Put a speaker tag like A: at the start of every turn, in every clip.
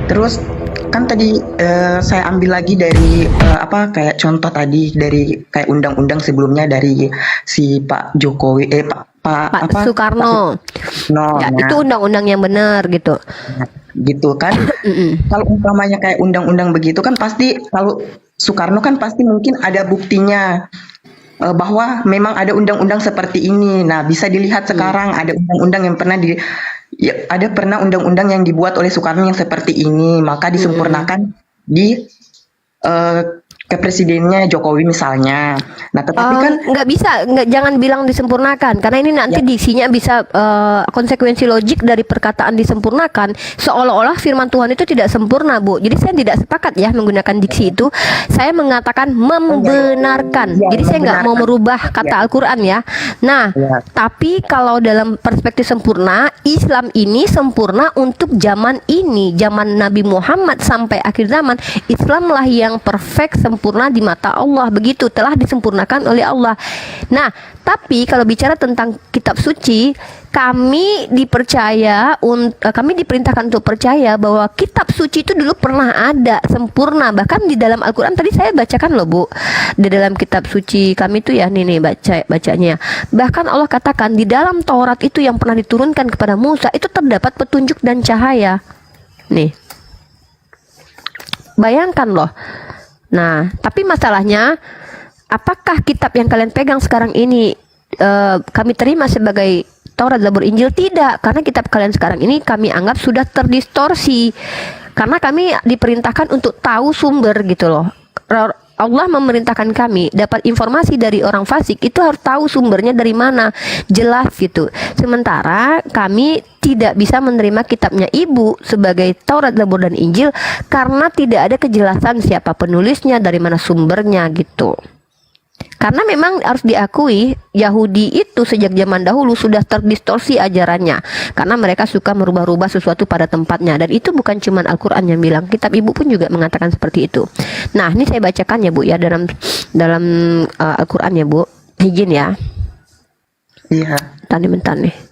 A: Terus kan tadi saya ambil lagi dari apa kayak contoh tadi dari kayak undang-undang sebelumnya dari si Pak Jokowi Pak
B: Pak
A: apa Pak
B: Soekarno.
A: Soekarno.
B: Ya,
A: Nah,
B: itu undang-undang yang benar gitu.
A: gitu kan.
B: Mm-mm.
A: Kalau umpamanya kayak undang-undang begitu kan pasti kalau Soekarno kan pasti mungkin ada buktinya bahwa memang ada undang-undang seperti ini. Nah, bisa dilihat
B: Mm.
A: sekarang ada undang-undang yang pernah ya, ada pernah undang-undang yang dibuat oleh Soekarno yang seperti ini, maka
B: Mm-mm.
A: disempurnakan di eh, kepresidennya Jokowi misalnya. Nah, tetapi kan
B: Nggak bisa, nggak, jangan bilang disempurnakan, karena ini
A: ya
B: nanti diksinya bisa konsekuensi logik dari perkataan disempurnakan, seolah-olah firman Tuhan itu tidak sempurna, Bu. Jadi saya tidak sepakat ya menggunakan diksi itu. Saya mengatakan
A: oh ya
B: membenarkan.
A: ya
B: Jadi saya nggak mau
A: membenarkan
B: merubah
A: ya
B: kata Al-Quran ya. Nah,
A: ya
B: tapi kalau dalam perspektif sempurna, Islam ini sempurna untuk zaman ini, zaman Nabi Muhammad sampai akhir zaman. Islamlah yang perfect, sempurna di mata Allah. Begitu telah disempurnakan oleh Allah. Nah, tapi kalau bicara tentang kitab suci, kami diperintahkan untuk percaya bahwa kitab suci itu dulu pernah ada sempurna. Bahkan di dalam Al-Quran tadi saya bacakan loh, Bu. Di dalam kitab suci kami itu ya, nih bacanya. Bahkan Allah katakan di dalam Taurat itu yang pernah diturunkan kepada Musa itu terdapat petunjuk dan cahaya. Nih, bayangkan loh. Nah, tapi masalahnya, apakah kitab yang kalian pegang sekarang ini kami terima sebagai Taurat, Zabur, Injil? Tidak, karena kitab kalian sekarang ini kami anggap sudah terdistorsi. Karena kami diperintahkan untuk tahu sumber gitu loh. Allah memerintahkan kami dapat informasi dari orang fasik itu harus tahu sumbernya dari mana, jelas gitu. Sementara kami tidak bisa menerima kitabnya Ibu sebagai Taurat, Zabur, dan Injil karena tidak ada kejelasan siapa penulisnya, dari mana sumbernya gitu. Karena memang harus diakui Yahudi itu sejak zaman dahulu sudah terdistorsi ajarannya, karena mereka suka merubah-rubah sesuatu pada tempatnya, dan itu bukan cuma Al-Quran yang bilang, kitab Ibu pun juga mengatakan seperti itu. Nah, ini saya bacakan ya, Bu ya, dalam dalam Al-Quran ya, Bu. Izin ya.
A: iya
B: Bentar nih.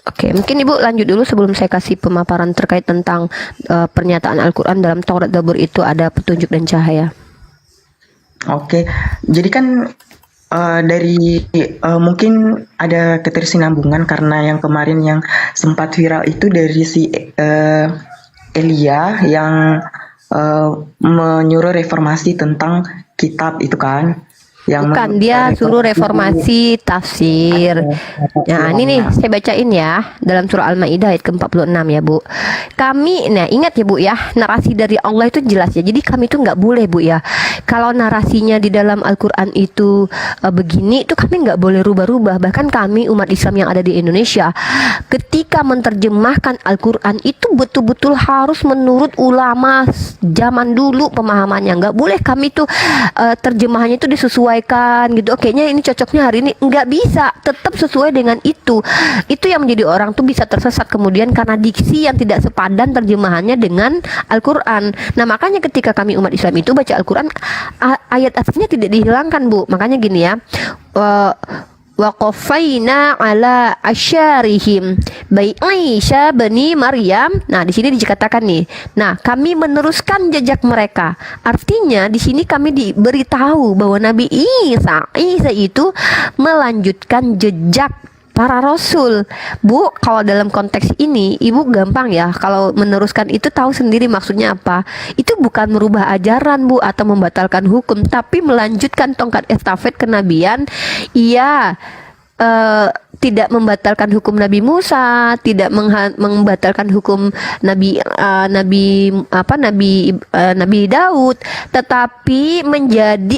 B: Oke, mungkin Ibu lanjut dulu sebelum saya kasih pemaparan terkait tentang pernyataan Al-Quran dalam Taurat, Zabur itu ada petunjuk dan cahaya.
A: oke. Jadi kan dari mungkin ada ketersinambungan karena yang kemarin yang sempat viral itu dari si Elia yang menyuruh reformasi tentang kitab itu kan, yang
B: Bukan, dia suruh reformasi tafsir. Nah, ini nih saya bacain ya dalam surah Al-Maidah ayat ke-46 ya, Bu. Kami, nah ingat ya, Bu ya, narasi dari Allah itu jelas ya. Jadi kami itu nggak boleh, Bu ya. Kalau narasinya di dalam Al-Quran itu begini, itu kami nggak boleh rubah-rubah. Bahkan kami umat Islam yang ada di Indonesia, ketika menerjemahkan Al-Quran itu betul-betul harus menurut ulama zaman dulu pemahamannya. Nggak boleh kami tuh terjemahannya itu disesuaikan gitu. Oke, nya ini cocoknya hari ini, nggak bisa, tetap sesuai dengan itu yang menjadi orang tuh bisa tersesat kemudian karena diksi yang tidak sepadan terjemahannya dengan Al-Quran. Nah, makanya ketika kami umat Islam itu baca Al-Quran, ayat aslinya tidak dihilangkan, Bu. Makanya gini ya, wa qafaina ala asyarihim bai Aisyah bani Maryam. Nah, di sini dikatakan nih. Nah, kami meneruskan jejak mereka. Artinya di sini kami diberitahu bahwa Nabi Isa itu melanjutkan jejak para rasul. Bu, kalau dalam konteks ini Ibu gampang ya, kalau meneruskan itu tahu sendiri maksudnya apa. Itu bukan merubah ajaran, Bu, atau membatalkan hukum, tapi melanjutkan tongkat estafet kenabian. Iya, tidak membatalkan hukum Nabi Musa, tidak membatalkan hukum Nabi Daud, tetapi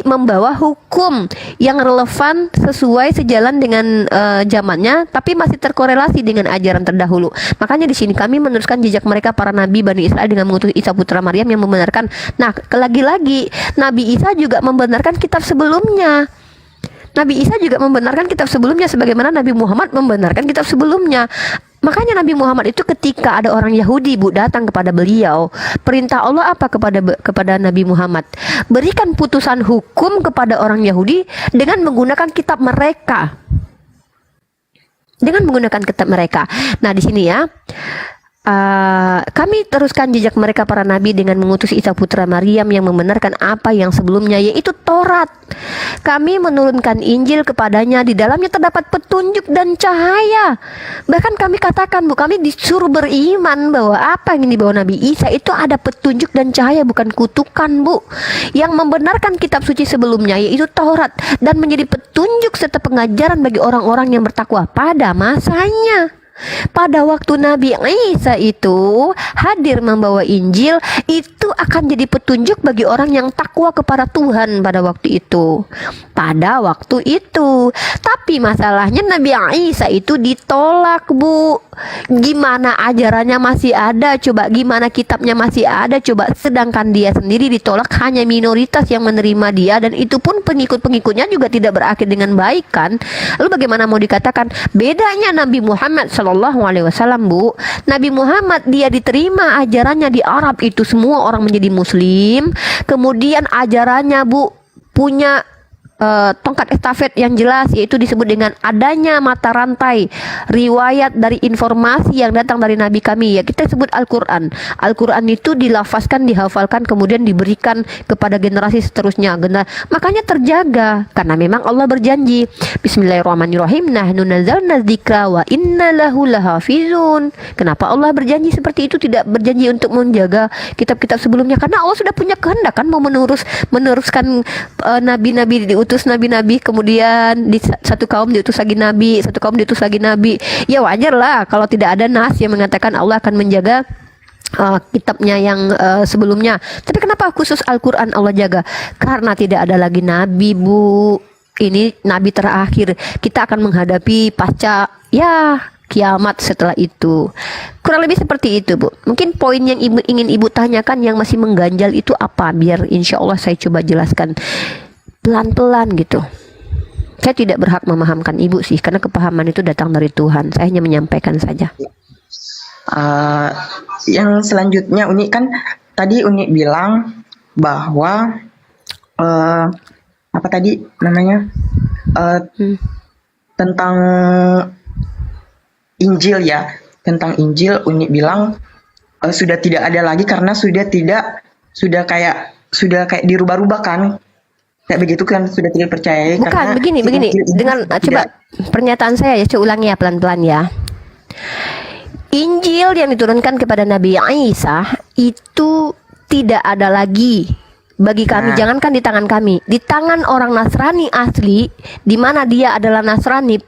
B: membawa hukum yang relevan sesuai sejalan dengan zamannya, tapi masih terkorelasi dengan ajaran terdahulu. Makanya di sini kami meneruskan jejak mereka para nabi Bani Israel dengan mengutus Isa putra Maryam yang membenarkan. Nah, lagi-lagi Nabi Isa juga membenarkan kitab sebelumnya. Nabi Isa juga membenarkan kitab sebelumnya sebagaimana Nabi Muhammad membenarkan kitab sebelumnya. Makanya Nabi Muhammad itu ketika ada orang Yahudi, Bu, datang kepada beliau, perintah Allah apa kepada Nabi Muhammad? Berikan putusan hukum kepada orang Yahudi dengan menggunakan kitab mereka. dengan menggunakan kitab mereka. Nah, di sini ya, kami teruskan jejak mereka para nabi dengan mengutus Isa putra Maryam yang membenarkan apa yang sebelumnya, yaitu Taurat. Kami menurunkan Injil kepadanya, di dalamnya terdapat petunjuk dan cahaya. Bahkan kami katakan, Bu, kami disuruh beriman bahwa apa yang dibawa Nabi Isa itu ada petunjuk dan cahaya, bukan kutukan, Bu. Yang membenarkan kitab suci sebelumnya, yaitu Taurat, dan menjadi petunjuk serta pengajaran bagi orang-orang yang bertakwa pada masanya. Pada waktu Nabi Isa itu hadir membawa Injil, itu akan jadi petunjuk bagi orang yang takwa kepada Tuhan pada waktu itu. Pada waktu itu. Tapi masalahnya Nabi Isa itu ditolak, Bu. Gimana ajarannya masih ada, coba, gimana kitabnya masih ada, coba. Sedangkan dia sendiri ditolak, hanya minoritas yang menerima dia, dan itu pun pengikut-pengikutnya juga tidak berakhir dengan baik, kan. Lalu bagaimana mau dikatakan bedanya Nabi Muhammad Shallallahu Alaihi Wasallam, Bu? Nabi Muhammad dia diterima ajarannya di Arab, itu semua orang menjadi Muslim. Kemudian ajarannya, Bu, punya tongkat estafet yang jelas, yaitu disebut dengan adanya mata rantai riwayat dari informasi yang datang dari Nabi kami, ya kita sebut Al-Quran. Al-Quran itu dilafazkan, dihafalkan, kemudian diberikan kepada generasi seterusnya. Makanya terjaga, karena memang Allah berjanji, Bismillahirrahmanirrahim, nahnu nazzalna dzikra wa inna lahu lahafizun. Kenapa Allah berjanji seperti itu, tidak berjanji untuk menjaga kitab-kitab sebelumnya? Karena Allah sudah punya kehendak, kan, mau meneruskan nabi-nabi diutus, nabi-nabi, kemudian di satu kaum diutus lagi nabi, satu kaum diutus lagi nabi. Ya wajar lah kalau tidak ada nas yang mengatakan Allah akan menjaga kitabnya yang sebelumnya. Tapi kenapa khusus Al-Quran Allah jaga? Karena tidak ada lagi nabi, Bu. Ini nabi terakhir. Kita akan menghadapi pasca kiamat setelah itu. Kurang lebih seperti itu, Bu. Mungkin poin yang ingin Ibu tanyakan yang masih mengganjal itu apa? Biar insya Allah saya coba jelaskan pelan-pelan gitu. Saya tidak berhak memahamkan Ibu sih, karena kepahaman itu datang dari Tuhan. Saya hanya menyampaikan saja.
A: Yang selanjutnya, Uni, kan tadi Uni bilang bahwa apa tadi namanya, tentang Injil, ya, tentang Injil. Uni bilang sudah tidak ada lagi karena sudah kayak dirubah-rubah, kan. Kayak begitu, kan, sudah tidak percaya.
B: Bukan,
A: karena
B: begini dengan coba pernyataan saya ya, coba ulangi ya pelan-pelan ya. Injil yang diturunkan kepada Nabi Isa itu tidak ada lagi bagi kami. Jangankan di tangan kami, di tangan orang Nasrani asli, di mana dia adalah Nasrani,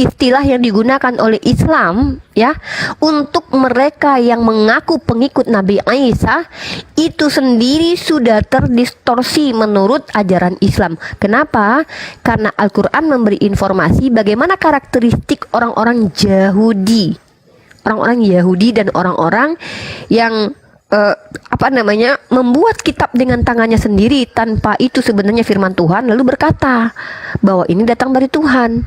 B: istilah yang digunakan oleh Islam, ya, untuk mereka yang mengaku pengikut Nabi Isa, itu sendiri sudah terdistorsi menurut ajaran Islam. Kenapa? Karena Al-Quran memberi informasi bagaimana karakteristik orang-orang Yahudi, dan orang-orang yang membuat kitab dengan tangannya sendiri tanpa itu sebenarnya firman Tuhan, lalu berkata bahwa ini datang dari Tuhan.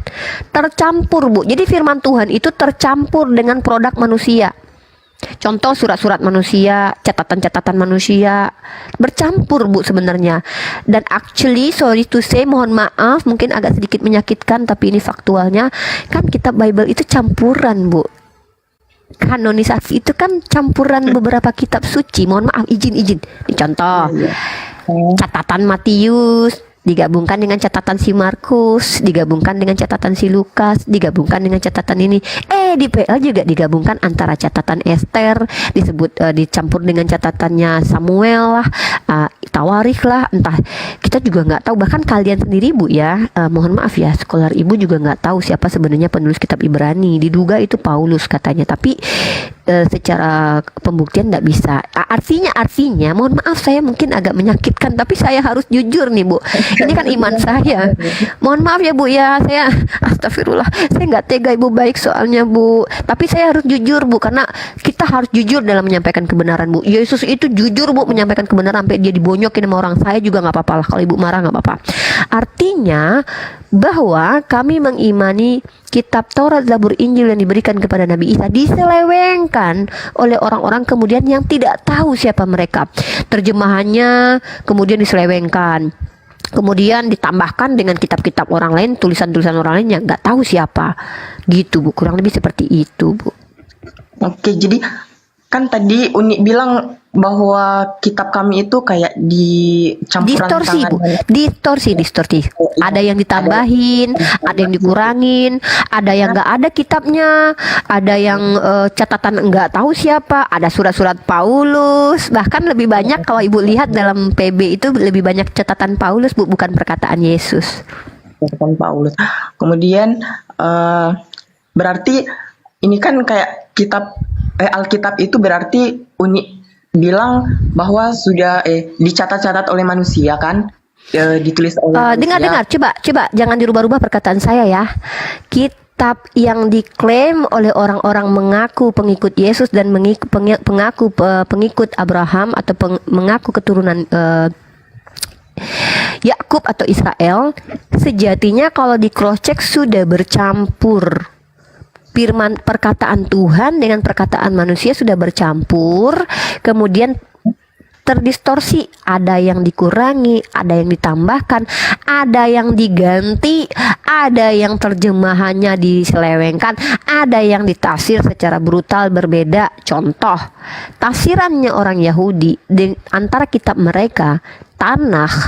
B: Tercampur, Bu. Jadi firman Tuhan itu tercampur dengan produk manusia. Contoh surat-surat manusia, catatan-catatan manusia, bercampur, Bu, sebenarnya. Dan actually, sorry to say, mohon maaf, mungkin agak sedikit menyakitkan, tapi ini faktualnya, kan kitab Bible itu campuran, Bu. Kanonisasi itu kan campuran beberapa kitab suci. Mohon maaf, izin. Contoh, catatan Matius digabungkan dengan catatan si Markus, digabungkan dengan catatan si Lukas, digabungkan dengan catatan ini. Di PL juga digabungkan antara catatan Esther, dicampur dengan catatannya Samuel lah, Tawarikh lah, entah, kita juga nggak tahu. Bahkan kalian sendiri, Bu, ya, mohon maaf ya, sekolah Ibu juga nggak tahu siapa sebenarnya penulis kitab Ibrani. Diduga itu Paulus katanya, tapi secara pembuktian tidak bisa. Artinya, mohon maaf, saya mungkin agak menyakitkan, tapi saya harus jujur nih, Bu. Ini kan iman saya. Mohon maaf ya, Bu, ya, saya astagfirullah, saya nggak tega, Ibu baik soalnya, Bu. Tapi saya harus jujur, Bu, karena kita harus jujur dalam menyampaikan kebenaran, Bu. Yesus itu jujur, Bu, menyampaikan kebenaran sampai dia dibonyokin sama orang. Saya juga nggak apa-apa lah kalau Ibu marah, nggak apa-apa. Artinya bahwa kami mengimani kitab Taurat, Zabur, Injil yang diberikan kepada Nabi Isa diselewengkan oleh orang-orang kemudian yang tidak tahu siapa mereka. Terjemahannya kemudian diselewengkan, kemudian ditambahkan dengan kitab-kitab orang lain, tulisan-tulisan orang lain yang nggak tahu siapa. Gitu Bu, kurang lebih seperti itu Bu.
A: Oke, jadi kan tadi Uni bilang bahwa kitab kami itu kayak dicampuran
B: Distorsi
A: tangan.
B: Bu, distorsi. Ada yang ditambahin, ada yang dikurangin, ada yang nggak ada kitabnya, ada yang catatan nggak tahu siapa, ada surat-surat Paulus, bahkan lebih banyak kalau Ibu lihat dalam PB itu lebih banyak catatan Paulus Bu, bukan perkataan Yesus.
A: Catatan Paulus. Kemudian berarti ini kan kayak Alkitab itu berarti Uni bilang bahwa sudah dicatat-catat oleh manusia kan, ditulis oleh manusia.
B: Dengar, coba jangan dirubah-rubah perkataan saya ya. Kitab yang diklaim oleh orang-orang mengaku pengikut Yesus dan pengaku pengikut Abraham atau mengaku keturunan Yakub atau Israel, sejatinya kalau di cross check sudah bercampur. Firman perkataan Tuhan dengan perkataan manusia sudah bercampur, kemudian terdistorsi, ada yang dikurangi, ada yang ditambahkan, ada yang diganti, ada yang terjemahannya diselewengkan, ada yang ditafsir secara brutal berbeda. Contoh, tafsirannya orang Yahudi antara kitab mereka, Tanakh,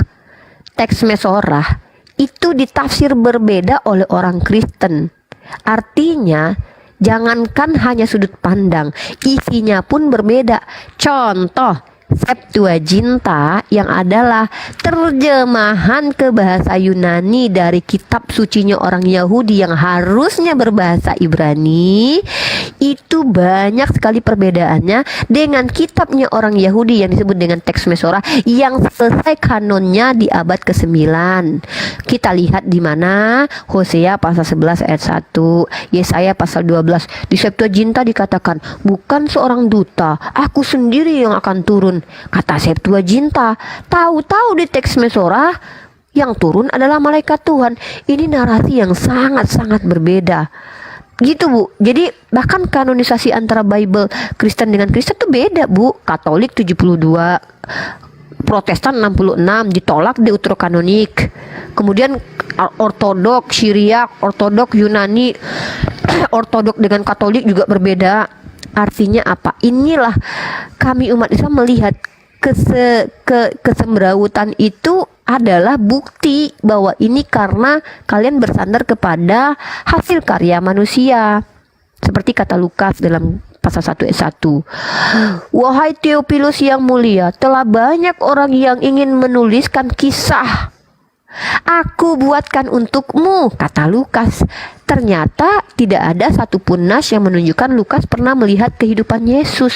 B: teks Mesorah, itu ditafsir berbeda oleh orang Kristen. Artinya jangankan hanya sudut pandang, isinya pun berbeda. Contoh, Septuaginta yang adalah terjemahan ke bahasa Yunani dari kitab sucinya orang Yahudi yang harusnya berbahasa Ibrani, itu banyak sekali perbedaannya dengan kitabnya orang Yahudi yang disebut dengan teks Mesorah yang selesai kanonnya di abad ke-9. Kita lihat di mana Hosea pasal 11 ayat 1, Yesaya pasal 12. Di Septuaginta dikatakan, bukan seorang duta, aku sendiri yang akan turun. Kata Septuaginta, tahu-tahu di teks Mesorah yang turun adalah malaikat Tuhan. Ini narasi yang sangat-sangat berbeda. Gitu Bu. Jadi bahkan kanonisasi antara Bible Kristen dengan Kristen itu beda Bu. Katolik 72, Protestan 66, ditolak deuterokanonik. Kemudian Ortodok Syriak, Ortodok Yunani, Ortodok dengan Katolik juga berbeda. Artinya apa? Inilah kami umat Islam melihat kesemrawutan itu adalah bukti bahwa ini karena kalian bersandar kepada hasil karya manusia. Seperti kata Lukas dalam pasal 1 ayat 1. Wahai Theophilus yang mulia, telah banyak orang yang ingin menuliskan kisah. Aku buatkan untukmu, kata Lukas. Ternyata tidak ada satupun nas yang menunjukkan Lukas pernah melihat kehidupan Yesus.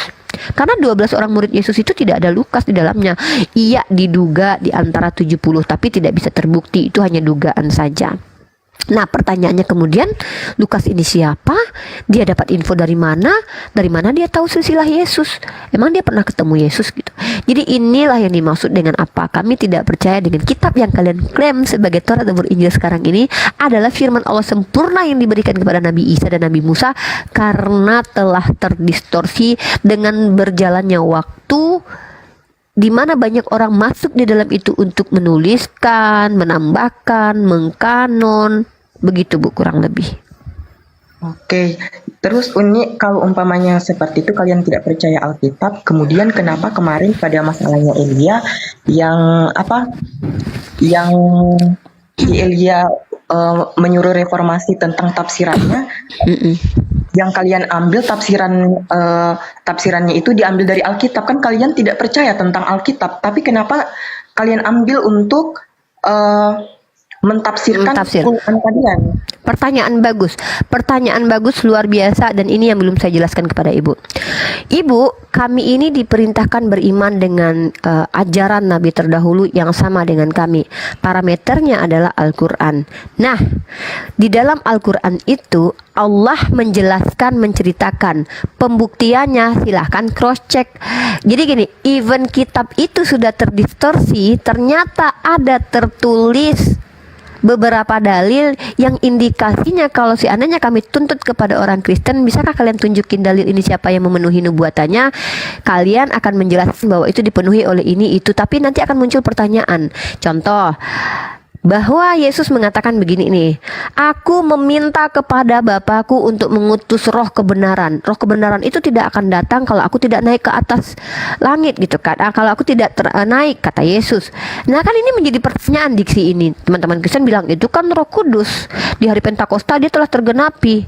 B: Karena 12 orang murid Yesus itu tidak ada Lukas di dalamnya. Ia diduga di antara 70, tapi tidak bisa terbukti. Itu hanya dugaan saja. Nah, pertanyaannya kemudian, Lukas ini siapa? Dia dapat info dari mana? Dari mana dia tahu silsilah Yesus? Emang dia pernah ketemu Yesus gitu? Jadi inilah yang dimaksud dengan apa? Kami tidak percaya dengan kitab yang kalian klaim sebagai Taurat dan Injil sekarang ini adalah firman Allah sempurna yang diberikan kepada Nabi Isa dan Nabi Musa, karena telah terdistorsi dengan berjalannya waktu, di mana banyak orang masuk di dalam itu untuk menuliskan, menambahkan, mengkanon, begitu Bu kurang lebih.
A: Oke, terus Uni, kalau umpamanya seperti itu kalian tidak percaya Alkitab, kemudian kenapa kemarin pada masalahnya Elia yang Elia menyuruh reformasi tentang tafsirannya, yang kalian ambil tafsirannya itu diambil dari Alkitab, kan kalian tidak percaya tentang Alkitab, tapi kenapa kalian ambil untuk mentafsirkan Quran kalian? Pertanyaan bagus luar biasa, dan ini yang belum saya jelaskan kepada Ibu. Ibu, kami ini diperintahkan beriman dengan ajaran Nabi terdahulu yang sama dengan kami. Parameternya adalah Al-Quran. Nah, di dalam Al-Quran itu Allah menjelaskan, menceritakan. Pembuktiannya silahkan cross check. Jadi gini, even kitab itu sudah terdistorsi, ternyata ada tertulis beberapa dalil yang indikasinya kalau seandainya kami tuntut kepada orang Kristen, bisakah kalian tunjukin dalil ini siapa yang memenuhi nubuatannya? Kalian akan menjelaskan bahwa itu dipenuhi oleh ini itu, tapi nanti akan muncul pertanyaan. Contoh, bahwa Yesus mengatakan begini nih, aku meminta kepada Bapakku untuk mengutus roh kebenaran. Roh kebenaran itu tidak akan datang kalau aku tidak naik ke atas langit gitu kan. Kalau aku tidak naik, kata Yesus. Nah kan ini menjadi pertanyaan diksi ini. Teman-teman Kristen bilang itu kan Roh Kudus. Di hari Pentakosta dia telah tergenapi.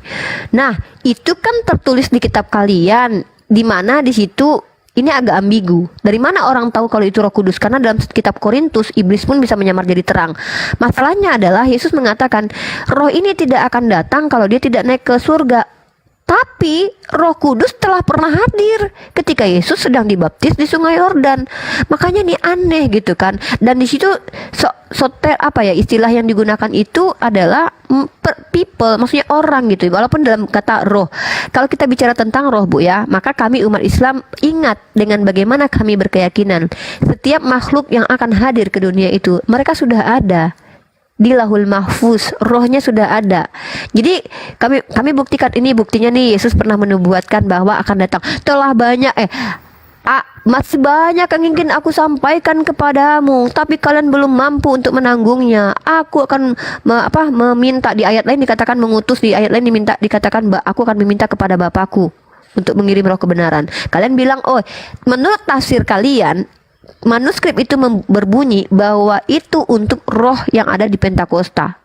A: Nah itu kan tertulis di kitab kalian, di mana di situ ini agak ambigu. Dari mana orang tahu kalau itu Roh Kudus? Karena dalam kitab Korintus, iblis pun bisa menyamar jadi terang. Masalahnya adalah Yesus mengatakan, roh ini tidak akan datang kalau dia tidak naik ke surga. Tapi Roh Kudus telah pernah hadir ketika Yesus sedang dibaptis di Sungai Yordan. Makanya ini aneh gitu kan. Dan di situ soter apa ya istilah yang digunakan itu adalah people, maksudnya orang gitu. Walaupun dalam kata roh. Kalau kita bicara tentang roh Bu ya, maka kami umat Islam ingat dengan bagaimana kami berkeyakinan setiap makhluk yang akan hadir ke dunia itu mereka sudah ada di Lahul Mahfuz, rohnya sudah ada. Jadi kami buktikan ini, buktinya nih Yesus pernah menubuatkan bahwa akan datang. Telah banyak masih banyak yang ingin aku sampaikan kepadamu, tapi kalian belum mampu untuk menanggungnya. Aku akan meminta, di ayat lain dikatakan mengutus, di ayat lain dikatakan aku akan meminta kepada Bapakku untuk mengirim roh kebenaran. Kalian bilang, oh menurut tafsir kalian manuskrip itu berbunyi bahwa itu untuk roh yang ada di Pentakosta,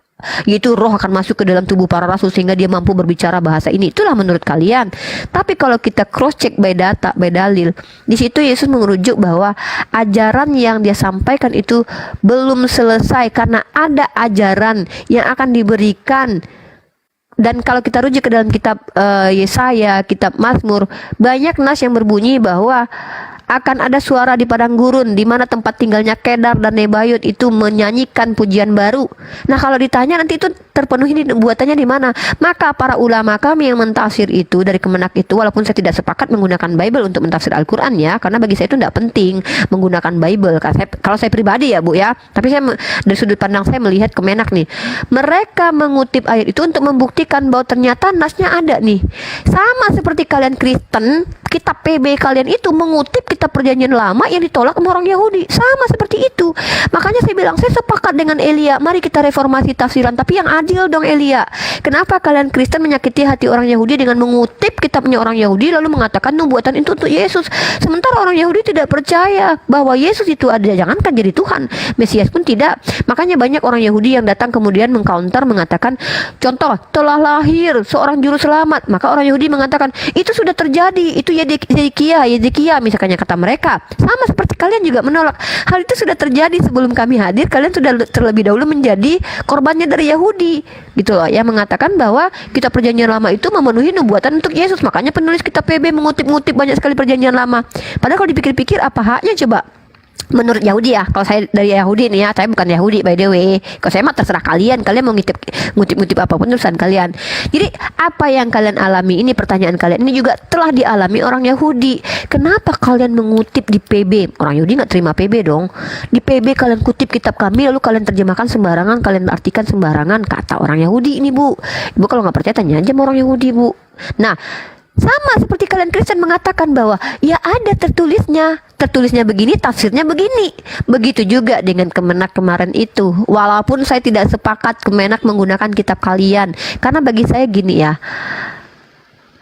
A: yaitu roh akan masuk ke dalam tubuh para rasul sehingga dia mampu berbicara bahasa ini. Itulah menurut kalian. Tapi kalau kita cross check by data, by dalil, di situ Yesus merujuk bahwa ajaran yang dia sampaikan itu belum selesai karena ada ajaran yang akan diberikan. Dan kalau kita rujuk ke dalam kitab Yesaya, kitab Mazmur, banyak nas yang berbunyi bahwa akan ada suara di padang gurun di mana tempat tinggalnya Kedar dan Nebayut itu menyanyikan pujian baru. Nah kalau ditanya nanti itu terpenuhi buatannya di mana? Maka para ulama kami yang mentafsir itu dari Kemenak itu, walaupun saya tidak sepakat menggunakan Bible untuk mentafsir Al-Quran ya, karena bagi saya itu tidak penting menggunakan Bible. Kalau saya pribadi ya Bu ya, tapi saya dari sudut pandang saya melihat Kemenak nih, mereka mengutip ayat itu untuk membuktikan bahwa ternyata nasnya ada nih. Sama seperti kalian Kristen, kitab PB kalian itu mengutip kitab perjanjian lama yang ditolak sama orang Yahudi. Sama seperti itu. Makanya saya bilang saya sepakat dengan Elia, mari kita reformasi tafsiran, tapi yang adil dong Elia. Kenapa kalian Kristen menyakiti hati orang Yahudi dengan mengutip kitabnya orang Yahudi lalu mengatakan nubuatan itu untuk Yesus, sementara orang Yahudi tidak percaya bahwa Yesus itu ada, jangankan jadi Tuhan, Mesias pun tidak. Makanya banyak orang Yahudi yang datang kemudian mengcounter mengatakan, contoh, telah lahir seorang juru selamat. Maka orang Yahudi mengatakan itu sudah terjadi, itu Yezekia misalnya kata mereka. Sama seperti kalian juga menolak hal itu sudah terjadi sebelum kami hadir. Kalian sudah terlebih dahulu menjadi korbannya dari Yahudi gitu loh, yang mengatakan bahwa kitab perjanjian lama itu memenuhi nubuatan untuk Yesus. Makanya penulis kitab PB mengutip-ngutip banyak sekali perjanjian lama. Padahal kalau dipikir-pikir apa haknya coba? Menurut Yahudi ya, kalau saya dari Yahudi nih ya, saya bukan Yahudi by the way. Kalau saya mah terserah kalian mau ngutip apapun urusan kalian. Jadi apa yang kalian alami ini, pertanyaan kalian ini juga telah dialami orang Yahudi. Kenapa kalian mengutip di PB? Orang Yahudi nggak terima PB dong. Di PB kalian kutip kitab kami lalu kalian terjemahkan sembarangan, kalian artikan sembarangan, kata orang Yahudi ini Bu. Ibu kalau nggak percaya tanya aja sama orang Yahudi Bu. Nah sama seperti kalian Kristen mengatakan bahwa ya ada tertulisnya begini, tafsirnya begini. Begitu juga dengan Kemenak kemarin itu. Walaupun saya tidak sepakat Kemenak menggunakan kitab kalian, karena bagi saya gini ya,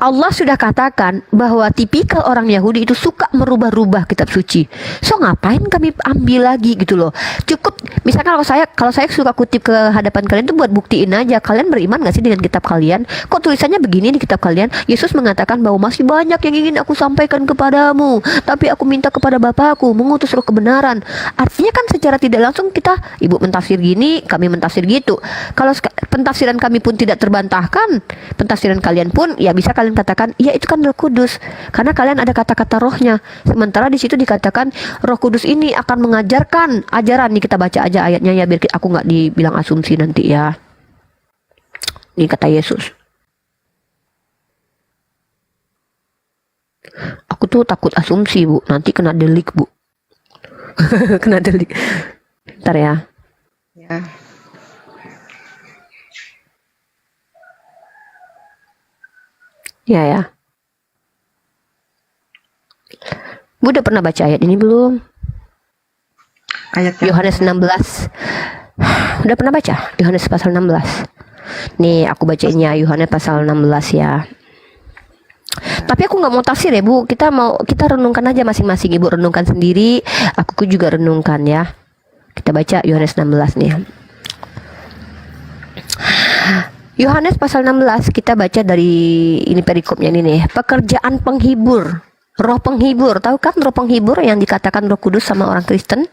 A: Allah sudah katakan bahwa tipikal orang Yahudi itu suka merubah-rubah kitab suci. So ngapain kami ambil lagi gitu loh. Cukup misalkan kalau saya suka kutip ke hadapan kalian itu buat buktiin aja. Kalian beriman gak sih dengan kitab kalian? Kok tulisannya begini di kitab kalian? Yesus mengatakan bahwa masih banyak yang ingin aku sampaikan kepadamu, tapi aku minta kepada Bapakku mengutus roh kebenaran. Artinya kan secara tidak langsung kita, ibu mentafsir gini, kami mentafsir gitu. Kalau pentafsiran kami pun tidak terbantahkan, pentafsiran kalian pun ya bisa kalian katakan, ya itu kan Roh Kudus, karena kalian ada kata-kata rohnya. Sementara di situ dikatakan Roh Kudus ini akan mengajarkan ajaran. Nih kita baca aja ayatnya ya, biar aku nggak dibilang asumsi nanti ya. Ini kata Yesus. Aku tuh takut asumsi Bu, nanti kena delik Bu. Kena delik. Ntar ya.
C: Ya.
A: Ya. Bu udah pernah baca ayat ini belum?
C: Ayat yang
A: Yohanes 16 Udah pernah baca Yohanes pasal 16? Nih aku bacainnya Yohanes pasal 16 ya. Tapi aku nggak mau tafsir ya Bu. Kita renungkan aja masing-masing. Ibu renungkan sendiri, aku juga renungkan ya. Kita baca Yohanes 16 nih. Yohanes pasal 16 kita baca dari ini perikopnya ini nih. Pekerjaan penghibur. Roh penghibur, tahu kan roh penghibur yang dikatakan Roh Kudus sama orang Kristen?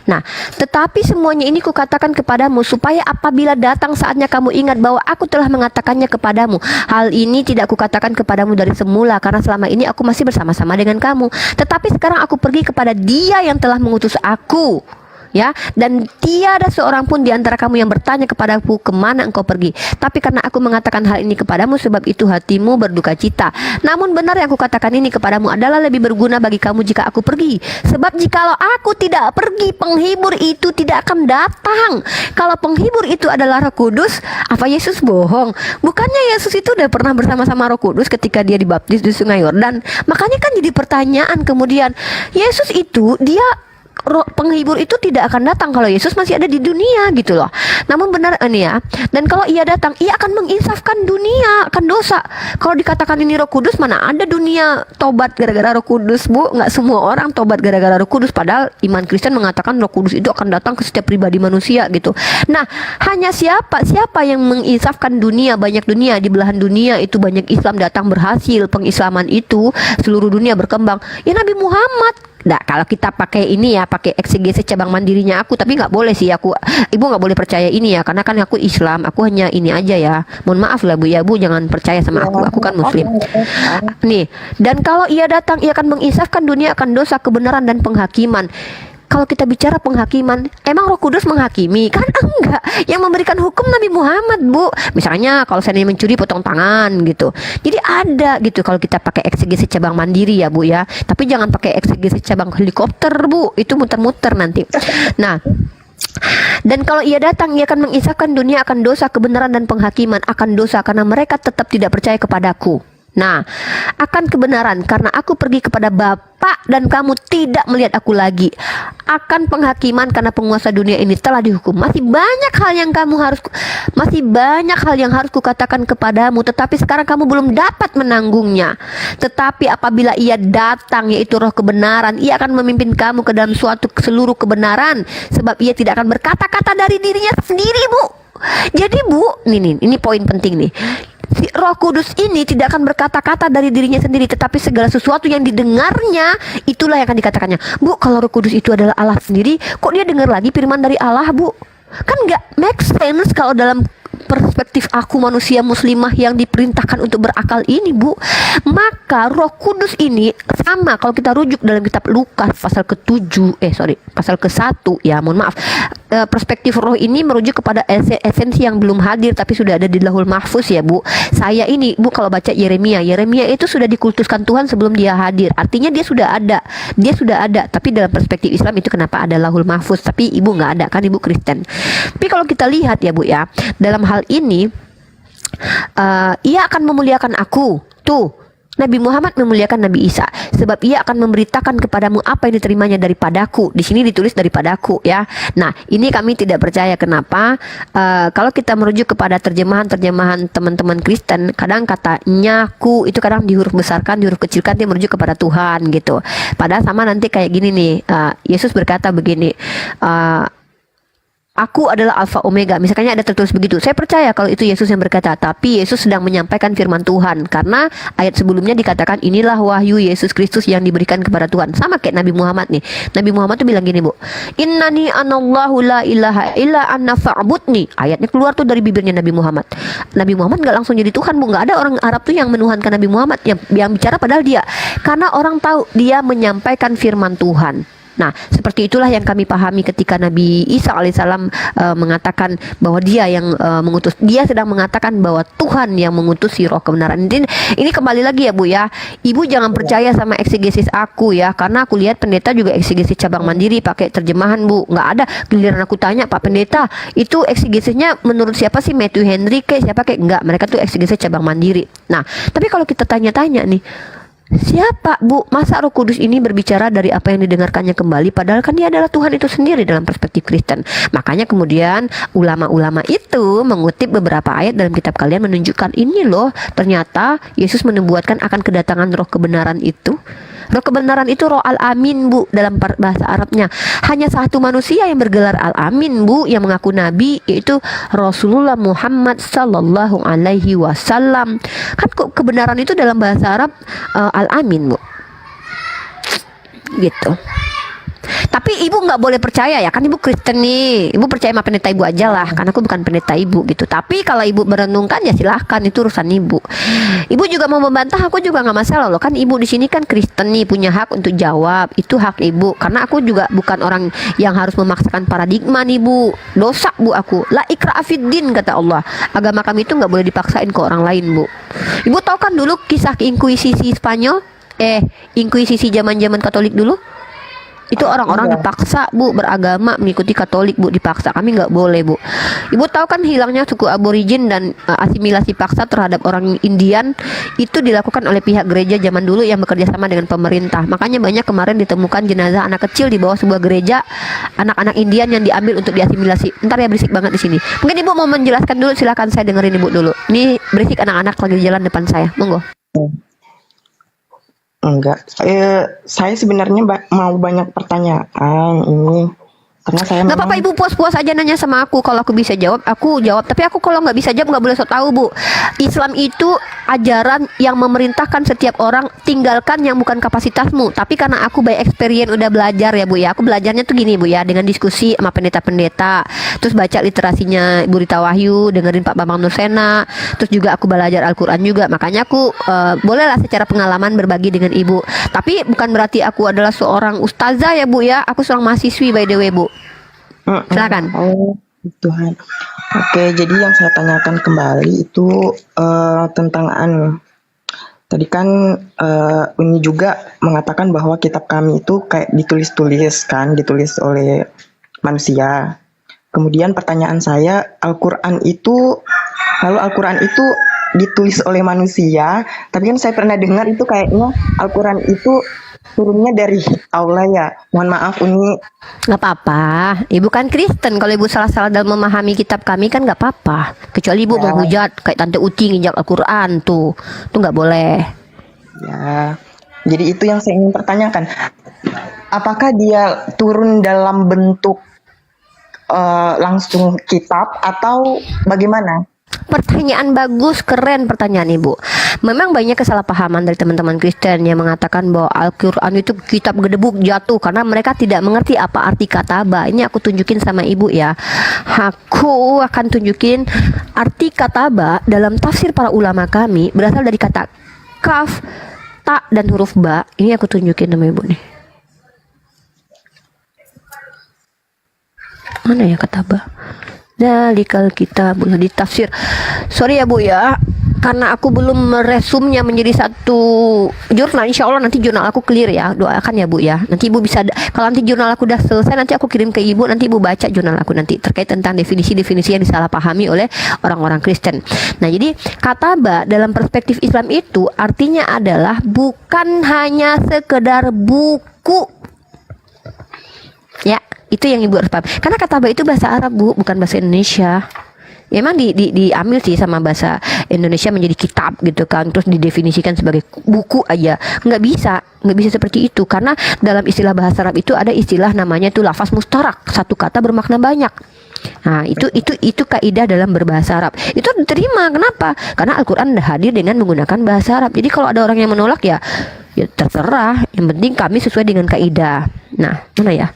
A: Nah, tetapi semuanya ini kukatakan kepadamu supaya apabila datang saatnya kamu ingat bahwa aku telah mengatakannya kepadamu. Hal ini tidak kukatakan kepadamu dari semula karena selama ini aku masih bersama-sama dengan kamu. Tetapi sekarang aku pergi kepada Dia yang telah mengutus aku. Ya, dan tiada seorang pun di antara kamu yang bertanya kepadaku kemana engkau pergi. Tapi karena aku mengatakan hal ini kepadamu, sebab itu hatimu berduka cita. Namun benar yang kukatakan ini kepadamu adalah lebih berguna bagi kamu jika aku pergi. Sebab jikalau aku tidak pergi, penghibur itu tidak akan datang. Kalau penghibur itu adalah Roh Kudus, apa Yesus bohong? Bukannya Yesus itu udah pernah bersama-sama Roh Kudus ketika dia dibaptis di Sungai Yordan? Makanya kan jadi pertanyaan kemudian, Yesus itu dia penghibur itu tidak akan datang kalau Yesus masih ada di dunia gitu loh. Namun benar ini ya. Dan kalau ia datang, ia akan menginsafkan dunia akan dosa. Kalau dikatakan ini Roh Kudus, mana ada dunia tobat gara-gara Roh Kudus, Bu? Nggak semua orang tobat gara-gara Roh Kudus. Padahal iman Kristen mengatakan Roh Kudus itu akan datang ke setiap pribadi manusia gitu. Nah, hanya siapa yang menginsafkan dunia, banyak dunia di belahan dunia itu banyak Islam datang berhasil, pengislaman itu seluruh dunia berkembang. Ya Nabi Muhammad. Nah, kalau kita pakai ini ya, pakai eksegesis cabang mandirinya aku, tapi nggak boleh sih ibu nggak boleh percaya ini ya, karena kan aku Islam, aku hanya ini aja ya. Mohon maaf lah Bu ya, Bu jangan percaya sama aku kan Muslim. Nih, dan kalau ia datang, ia akan menginsafkan dunia akan dosa, kebenaran dan penghakiman. Kalau kita bicara penghakiman, emang Roh Kudus menghakimi? Kan enggak. Yang memberikan hukum Nabi Muhammad, Bu. Misalnya kalau saya mencuri potong tangan gitu. Jadi ada gitu kalau kita pakai eksegesis cabang mandiri ya, Bu ya. Tapi jangan pakai eksegesis cabang helikopter, Bu. Itu muter-muter nanti. Nah, dan kalau ia datang, ia akan mengisahkan dunia akan dosa, kebenaran dan penghakiman akan dosa karena mereka tetap tidak percaya kepadaku. Nah, akan kebenaran karena aku pergi kepada Bapa dan kamu tidak melihat aku lagi. Akan penghakiman karena penguasa dunia ini telah dihukum. Masih banyak hal yang harus kukatakan kepadamu, tetapi sekarang kamu belum dapat menanggungnya. Tetapi apabila ia datang, yaitu Roh kebenaran, ia akan memimpin kamu ke dalam seluruh kebenaran, sebab ia tidak akan berkata-kata dari dirinya sendiri, Bu. Jadi Bu, ini poin penting nih. Si Roh Kudus ini tidak akan berkata-kata dari dirinya sendiri, tetapi segala sesuatu yang didengarnya itulah yang akan dikatakannya. Bu, kalau Roh Kudus itu adalah Allah sendiri, kok dia dengar lagi firman dari Allah, Bu? Kan nggak make sense kalau dalam perspektif aku manusia muslimah yang diperintahkan untuk berakal ini, Bu. Maka Roh Kudus ini sama kalau kita rujuk dalam kitab Lukas pasal ke-7 pasal ke-1 ya, mohon maaf. Perspektif roh ini merujuk kepada esensi yang belum hadir tapi sudah ada di Lauhul Mahfuz ya, Bu. Saya ini, Bu, kalau baca Yeremia itu sudah dikultuskan Tuhan sebelum dia hadir. Artinya dia sudah ada. Tapi dalam perspektif Islam itu kenapa ada Lauhul Mahfuz, tapi Ibu nggak ada kan, Ibu Kristen. Tapi kalau kita lihat ya, Bu ya, dalam hal ini ia akan memuliakan aku. Tuh, Nabi Muhammad memuliakan Nabi Isa, sebab ia akan memberitakan kepadamu apa yang diterimanya daripadaku. Di sini ditulis daripadaku ya. Nah, ini kami tidak percaya. Kenapa? Kalau kita merujuk kepada terjemahan teman-teman Kristen, kadang kata nyaku itu kadang di huruf besarkan, di huruf kecilkan, dia merujuk kepada Tuhan gitu. Padahal sama nanti kayak gini nih, Yesus berkata begini, aku adalah Alfa Omega. Misalnya ada tertulis begitu. Saya percaya kalau itu Yesus yang berkata. Tapi Yesus sedang menyampaikan firman Tuhan. Karena ayat sebelumnya dikatakan inilah wahyu Yesus Kristus yang diberikan kepada Tuhan. Sama kayak Nabi Muhammad nih. Nabi Muhammad tuh bilang gini, Bu. Innani anallahu la ilaha illa anna fa'budni. Ayatnya keluar tuh dari bibirnya Nabi Muhammad. Nabi Muhammad gak langsung jadi Tuhan, Bu. Gak ada orang Arab tuh yang menuhankan Nabi Muhammad. Yang bicara padahal dia. Karena orang tahu dia menyampaikan firman Tuhan. Nah, seperti itulah yang kami pahami ketika Nabi Isa alaihissalam mengatakan bahwa dia yang mengutus. Dia sedang mengatakan bahwa Tuhan yang mengutus si Roh kebenaran. Ini kembali lagi ya, Bu ya. Ibu jangan percaya sama eksegesis aku ya, karena aku lihat pendeta juga eksegesis cabang mandiri pakai terjemahan, Bu. Nggak ada. Giliran aku tanya, Pak Pendeta, itu eksegesisnya menurut siapa sih? Matthew Henry siapa kayak? Enggak, mereka tuh eksegesis cabang mandiri. Nah, tapi kalau kita tanya-tanya nih, Siapa Bu? Masa Roh Kudus ini berbicara dari apa yang didengarkannya kembali, padahal kan dia adalah Tuhan itu sendiri dalam perspektif Kristen. Makanya kemudian ulama-ulama itu mengutip beberapa ayat dalam kitab kalian menunjukkan ini loh, ternyata Yesus menubuatkan akan kedatangan roh kebenaran itu. Roh kebenaran itu roh Al-Amin Bu dalam bahasa Arabnya. Hanya satu manusia yang bergelar Al-Amin Bu, yang mengaku nabi, yaitu Rasulullah Muhammad Sallallahu Alaihi Wasallam. Kan kok kebenaran itu dalam bahasa Arab Al-Amin Bu, gitu. Tapi ibu nggak boleh percaya ya, kan ibu Kristen nih, ibu percaya sama pendeta ibu aja lah, karena aku bukan pendeta ibu gitu. Tapi kalau ibu merenungkan ya silahkan, itu urusan ibu. Ibu juga mau membantah, aku juga nggak masalah loh, kan ibu di sini kan Kristen nih, punya hak untuk jawab, itu hak ibu. Karena aku juga bukan orang yang harus memaksakan paradigma nih Bu, dosa Bu aku. La ikraha fiddin kata Allah, agama kami itu nggak boleh dipaksain ke orang lain Bu. Ibu tahu kan dulu kisah inkuisisi Spanyol, inkuisisi zaman-zaman Katolik dulu? Itu orang-orang dipaksa Bu beragama mengikuti Katolik Bu, dipaksa. Kami nggak boleh Bu. Ibu tahu kan hilangnya suku aborigin dan asimilasi paksa terhadap orang Indian itu dilakukan oleh pihak gereja zaman dulu yang bekerja sama dengan pemerintah. Makanya banyak kemarin ditemukan jenazah anak kecil di bawah sebuah gereja, anak-anak Indian yang diambil untuk diasimilasi. Ntar ya, berisik banget di sini. Mungkin Ibu mau menjelaskan dulu, silakan, saya dengerin Ibu dulu. Ini berisik anak-anak lagi jalan depan saya. Monggo.
C: Enggak, saya sebenarnya mau banyak pertanyaan ini karena saya
A: nggak apa-apa Ibu, puas-puas aja nanya sama aku. Kalau aku bisa jawab, aku jawab. Tapi aku kalau nggak bisa jawab, nggak boleh sok tahu Bu. Islam itu ajaran yang memerintahkan setiap orang tinggalkan yang bukan kapasitasmu. Tapi karena aku by experience udah belajar ya Bu ya. Aku belajarnya tuh gini Bu ya, dengan diskusi sama pendeta-pendeta, terus baca literasinya Ibu Rita Wahyu, dengerin Pak Bambang Nursena, terus juga aku belajar Al-Quran juga. Makanya aku bolehlah secara pengalaman berbagi dengan Ibu. Tapi bukan berarti aku adalah seorang ustazah ya Bu ya. Aku seorang mahasiswi by the way Bu. Silakan.
C: Oh, Tuhan. Oke, jadi yang saya tanyakan kembali itu tentang tadi kan Uni juga mengatakan bahwa kitab kami itu kayak ditulis oleh manusia. Kemudian pertanyaan saya, Al-Quran itu ditulis oleh manusia, tapi kan saya pernah dengar itu kayaknya Al-Quran itu turunnya dari Allah ya. Mohon maaf Uni.
A: Nggak apa-apa, Ibu kan Kristen. Kalau Ibu salah-salah dalam memahami kitab kami kan nggak apa-apa. Kecuali Ibu mau hujat kayak Tante Uci nginjak Al-Quran tuh nggak boleh.
C: Ya, jadi itu yang saya ingin pertanyakan. Apakah dia turun dalam bentuk langsung kitab atau bagaimana?
A: Pertanyaan bagus, keren pertanyaan Ibu. Memang banyak kesalahpahaman dari teman-teman Kristen yang mengatakan bahwa Al-Quran itu kitab gedebuk jatuh karena mereka tidak mengerti apa arti kataba. Ini aku tunjukin sama Ibu ya. Aku akan tunjukin arti kataba dalam tafsir para ulama kami berasal dari kata kaf, ta, dan huruf ba. Ini aku tunjukin sama Ibu nih. Mana ya kataba? Dalikal kitab di tafsir. Sorry ya Bu ya, karena aku belum meresumnya menjadi satu jurnal. Insya Allah nanti jurnal aku clear ya. Doakan ya Bu ya. Nanti Ibu bisa, kalau nanti jurnal aku udah selesai, nanti aku kirim ke Ibu. Nanti Ibu baca jurnal aku nanti terkait tentang definisi-definisi yang disalahpahami oleh orang-orang Kristen. Nah jadi kataba dalam perspektif Islam itu artinya adalah bukan hanya sekedar buku. Ya, itu yang Ibu harus paham. Karena kataba itu bahasa Arab Bu, bukan bahasa Indonesia. Ya, emang diambil sih sama bahasa Indonesia menjadi kitab gitu kan, terus didefinisikan sebagai buku aja. Nggak bisa seperti itu. Karena dalam istilah bahasa Arab itu ada istilah namanya itu lafaz mustarak, satu kata bermakna banyak. Nah, itu kaidah dalam berbahasa Arab. Itu diterima. Kenapa? Karena Al-Quran hadir dengan menggunakan bahasa Arab. Jadi kalau ada orang yang menolak ya terserah. Yang penting kami sesuai dengan kaidah. Nah, mana ya?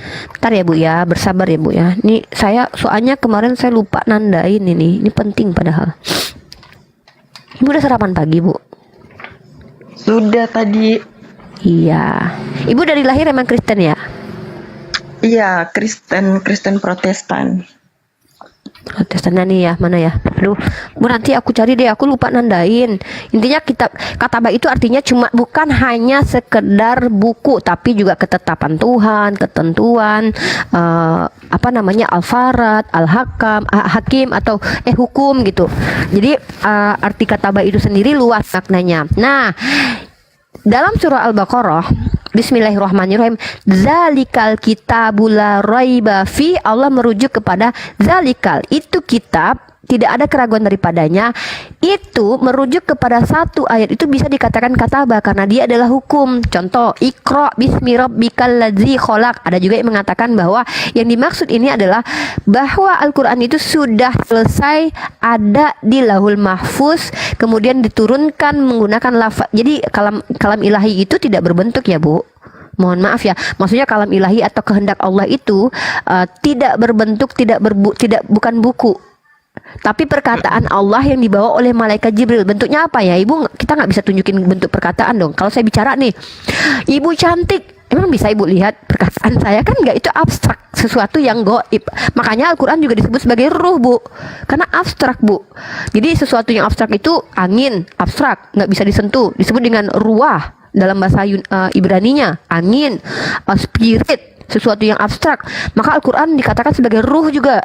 A: Bentar ya Bu ya, bersabar ya Bu ya. Ini saya soalnya kemarin saya lupa nandain ini. Ini penting padahal. Ibu udah sarapan pagi Bu?
C: Sudah tadi.
A: Iya. Ibu dari lahir emang Kristen ya?
C: Iya, Kristen Protestan.
B: Testannya nih ya, mana ya? Aduh, Bu, nanti aku cari deh, aku lupa nandain. Intinya kitab Kataba itu artinya cuma bukan hanya sekedar buku, tapi juga ketetapan Tuhan, ketentuan, apa namanya, Al-Farad, Al-Hakam, Hakim atau hukum gitu. Jadi arti Kataba itu sendiri luas maknanya. Nah, dalam surah Al-Baqarah, Bismillahirrahmanirrahim, zalikal kitabul la raiba fi, Allah merujuk kepada zalikal, itu kitab tidak ada keraguan daripadanya, itu merujuk kepada satu ayat, itu bisa dikatakan kataba karena dia adalah hukum. Contoh, Iqra bismi rabbikal ladzi khalaq. Ada juga yang mengatakan bahwa yang dimaksud ini adalah bahwa Al-Quran itu sudah selesai ada di Lauhul Mahfuz, kemudian diturunkan menggunakan lafaz. Jadi kalam ilahi itu tidak berbentuk ya Bu. Mohon maaf ya, maksudnya kalam ilahi atau kehendak Allah itu tidak berbentuk, bukan buku, tapi perkataan Allah yang dibawa oleh malaikat Jibril. Bentuknya apa ya Ibu? Kita nggak bisa tunjukin bentuk perkataan dong. Kalau saya bicara nih, Ibu cantik, emang bisa Ibu lihat perkataan saya? Kan nggak, itu abstrak, sesuatu yang goib. Makanya Al-Quran juga disebut sebagai ruh Bu, karena abstrak Bu. Jadi sesuatu yang abstrak itu angin, abstrak, nggak bisa disentuh, disebut dengan ruah dalam bahasa Ibraninya, angin, spirit, sesuatu yang abstrak. Maka Al-Quran dikatakan sebagai ruh juga.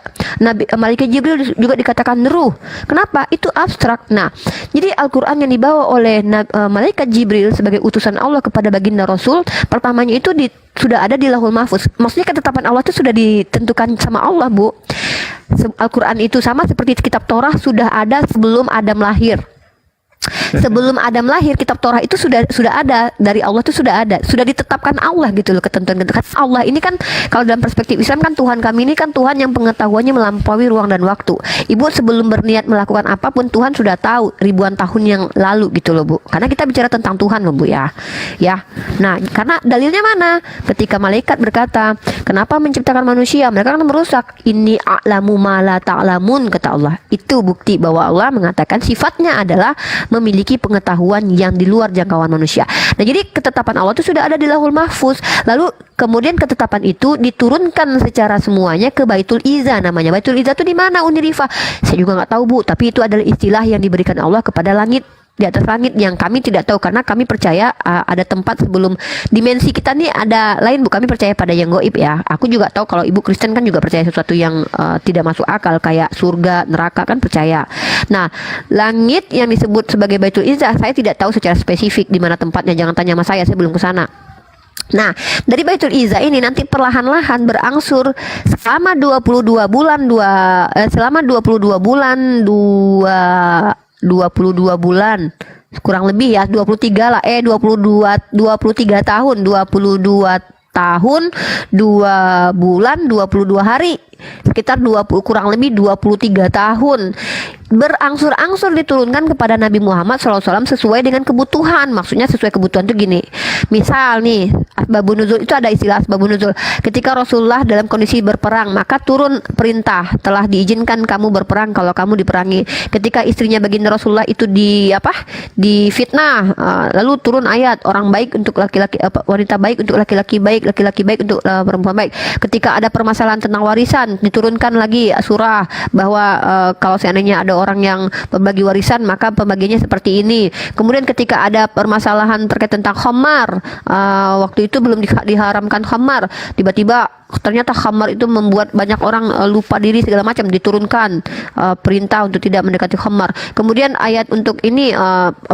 B: Malaikat Jibril juga dikatakan ruh. Kenapa? Itu abstrak. Nah, jadi Al-Quran yang dibawa oleh malaikat Jibril sebagai utusan Allah kepada baginda Rasul, pertamanya itu sudah ada di Lauhul Mahfuz. Maksudnya ketetapan Allah itu sudah ditentukan sama Allah Bu. Al-Quran itu sama seperti kitab Torah sudah ada sebelum Adam lahir. Sebelum Adam lahir, kitab Torah itu sudah ada dari Allah, itu sudah ada, sudah ditetapkan Allah gitu loh, ketentuan Allah ini kan. Kalau dalam perspektif Islam kan Tuhan kami ini kan Tuhan yang pengetahuannya melampaui ruang dan waktu. Ibu sebelum berniat melakukan apapun, Tuhan sudah tahu ribuan tahun yang lalu gitu loh Bu, karena kita bicara tentang Tuhan loh Bu ya. Nah, karena dalilnya mana? Ketika malaikat berkata, kenapa menciptakan manusia? Mereka kan merusak. Inni a'lamu ma la ta'lamun, kata Allah. Itu bukti bahwa Allah mengatakan sifatnya adalah memiliki pengetahuan yang di luar jangkauan manusia. Nah, jadi ketetapan Allah itu sudah ada di Lauhul Mahfuz. Lalu kemudian ketetapan itu diturunkan secara semuanya ke Baitul Izza. Namanya Baitul Izza itu di mana Uni Rifa? Saya juga nggak tahu Bu, tapi itu adalah istilah yang diberikan Allah kepada langit, di atas langit, yang kami tidak tahu karena kami percaya ada tempat sebelum dimensi kita nih ada lain Bu. Kami percaya pada yang goib ya. Aku juga tahu kalau Ibu Kristen kan juga percaya sesuatu yang tidak masuk akal kayak surga, neraka kan percaya. Nah, langit yang disebut sebagai Baitul Izzah saya tidak tahu secara spesifik di mana tempatnya. Jangan tanya sama saya belum ke sana. Nah, dari Baitul Izzah ini nanti perlahan-lahan berangsur selama 22 bulan kurang lebih ya, 23 lah 23 tahun, 22 tahun 2 bulan 22 hari, sekitar 20 kurang lebih 23 tahun berangsur-angsur diturunkan kepada Nabi Muhammad SAW sesuai dengan kebutuhan. Maksudnya sesuai kebutuhan itu gini, misal nih asbabun nuzul, itu ada istilah asbabun nuzul. Ketika Rasulullah dalam kondisi berperang, maka turun perintah, telah diizinkan kamu berperang kalau kamu diperangi. Ketika istrinya baginda Rasulullah itu difitnah, lalu turun ayat orang baik untuk laki-laki, wanita baik untuk laki-laki baik, laki-laki baik untuk perempuan baik. Ketika ada permasalahan tentang warisan, diturunkan lagi surah bahwa kalau seandainya ada orang yang berbagi warisan maka pembagiannya seperti ini. Kemudian ketika ada permasalahan terkait tentang khamar, waktu itu belum diharamkan khamar, tiba-tiba ternyata khamar itu membuat banyak orang lupa diri segala macam, diturunkan perintah untuk tidak mendekati khamar. Kemudian ayat untuk ini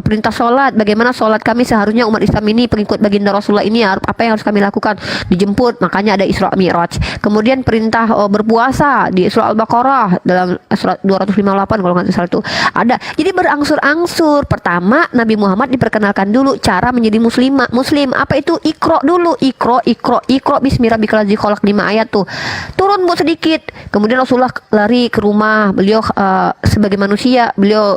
B: perintah sholat, bagaimana sholat kami seharusnya umat Islam ini pengikut baginda Rasulullah ini apa yang harus kami lakukan, dijemput, makanya ada Isra Mi'raj. Kemudian perintah berpuasa di surah Al-Baqarah dalam surat 258 kalau nggak salah itu ada. Jadi berangsur-angsur. Pertama Nabi Muhammad diperkenalkan dulu cara menjadi muslim. Apa itu? Iqra dulu, Iqra bismi rabbikal ladzi khalaq, 5 ayat tuh turun Bu sedikit. Kemudian Rasulullah lari ke rumah beliau sebagai manusia, beliau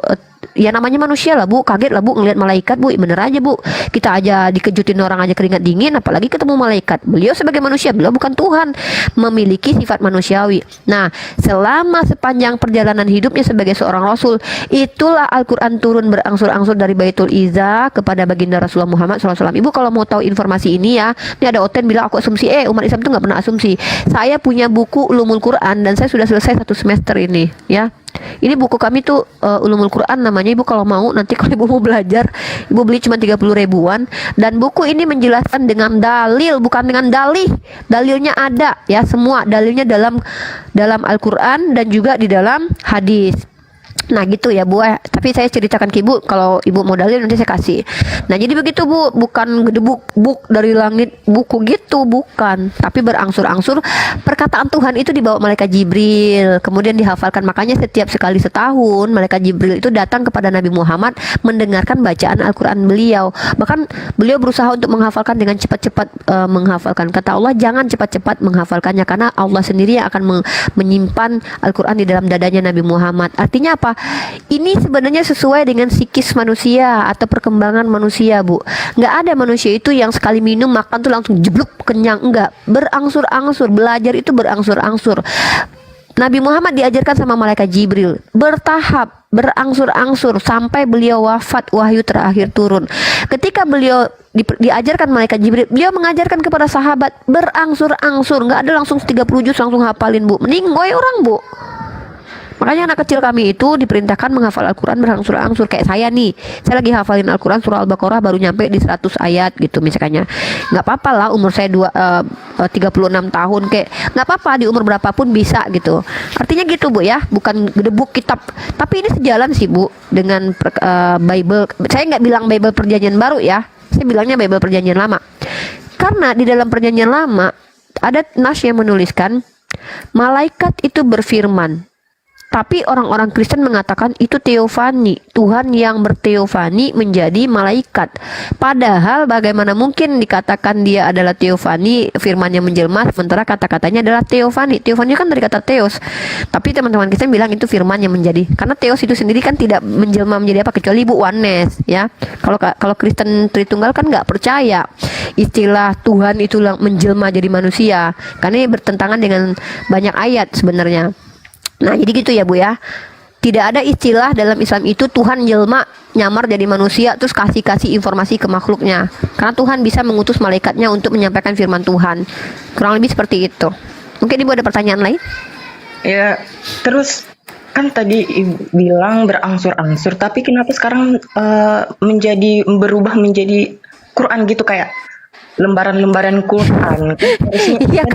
A: ya namanya manusia lah Bu, kaget lah Bu ngelihat malaikat Bu, bener aja Bu, kita aja dikejutin orang aja keringat dingin, apalagi ketemu malaikat. Beliau sebagai manusia, beliau bukan Tuhan, memiliki sifat manusiawi. Nah, selama sepanjang perjalanan hidupnya sebagai seorang Rasul, itulah Al-Quran turun berangsur-angsur dari Baitul Izzah kepada baginda Rasulullah Muhammad SAW. Ibu kalau mau tahu informasi ini ya, ini ada Oten bilang aku asumsi, umat Islam itu nggak pernah asumsi. Saya punya buku Ulumul Quran dan saya sudah selesai 1 semester ini ya. Ini buku kami tuh Ulumul Quran namanya. Ibu kalau mau nanti kalau ibu mau belajar, ibu beli cuma 30 ribuan. Dan buku ini menjelaskan dengan dalil, bukan dengan dalih. Dalilnya ada ya, semua dalilnya dalam Al-Quran dan juga di dalam hadis. Nah gitu ya Bu, tapi saya ceritakan ke Ibu, kalau Ibu mau dalil nanti saya kasih. Nah jadi begitu Bu, bukan gedebuk buk dari langit buku gitu, bukan. Tapi berangsur-angsur perkataan Tuhan itu dibawa malaikat Jibril, kemudian dihafalkan. Makanya setiap sekali setahun malaikat Jibril itu datang kepada Nabi Muhammad mendengarkan bacaan Al-Quran beliau. Bahkan beliau berusaha untuk menghafalkan dengan cepat-cepat menghafalkan. Kata Allah, jangan cepat-cepat menghafalkannya, karena Allah sendiri yang akan menyimpan Al-Quran di dalam dadanya Nabi Muhammad. Artinya apa? Ini sebenarnya sesuai dengan psikis manusia atau perkembangan manusia Bu. Nggak ada manusia itu yang sekali minum makan tuh langsung jeblok kenyang, enggak. Berangsur-angsur, belajar itu berangsur-angsur. Nabi Muhammad diajarkan sama malaikat Jibril bertahap, berangsur-angsur sampai beliau wafat, wahyu terakhir turun. Ketika beliau diajarkan malaikat Jibril, beliau mengajarkan kepada sahabat berangsur-angsur, nggak ada langsung 30 juz langsung hafalin Bu. Mending goy orang Bu. Makanya anak kecil kami itu diperintahkan menghafal Al-Quran berangsur-angsur. Kayak saya nih, saya lagi hafalin Al-Quran surah Al-Baqarah baru nyampe di 100 ayat gitu misalnya. Nggak apa-apa lah, umur saya 36 tahun, kayak nggak apa-apa, di umur berapapun bisa gitu. Artinya gitu Bu ya, bukan gedebuk kitab. Tapi ini sejalan sih Bu dengan Bible. Saya nggak bilang Bible Perjanjian Baru ya, saya bilangnya Bible Perjanjian Lama. Karena di dalam Perjanjian Lama ada nas yang menuliskan malaikat itu berfirman. Tapi orang-orang Kristen mengatakan itu teofani, Tuhan yang berteofani menjadi malaikat. Padahal bagaimana mungkin dikatakan dia adalah teofani, firman yang menjelma, sementara kata-katanya adalah teofani. Teofani kan dari kata teos. Tapi teman-teman Kristen bilang itu firman yang menjadi. Karena teos itu sendiri kan tidak menjelma menjadi apa kecuali Bu oneness ya. Kalau Kristen Tritunggal kan nggak percaya istilah Tuhan itu menjelma jadi manusia. Karena ini bertentangan dengan banyak ayat sebenarnya. Nah jadi gitu ya Bu ya. Tidak ada istilah dalam Islam itu Tuhan jelma nyamar jadi manusia terus kasih informasi ke makhluknya. Karena Tuhan bisa mengutus malaikatnya untuk menyampaikan firman Tuhan. Kurang lebih seperti itu. Mungkin Ibu ada pertanyaan lain?
C: Ya, terus kan tadi Ibu bilang berangsur-angsur, tapi kenapa sekarang berubah menjadi Quran gitu, kayak lembaran-lembaran Quran?
A: Iya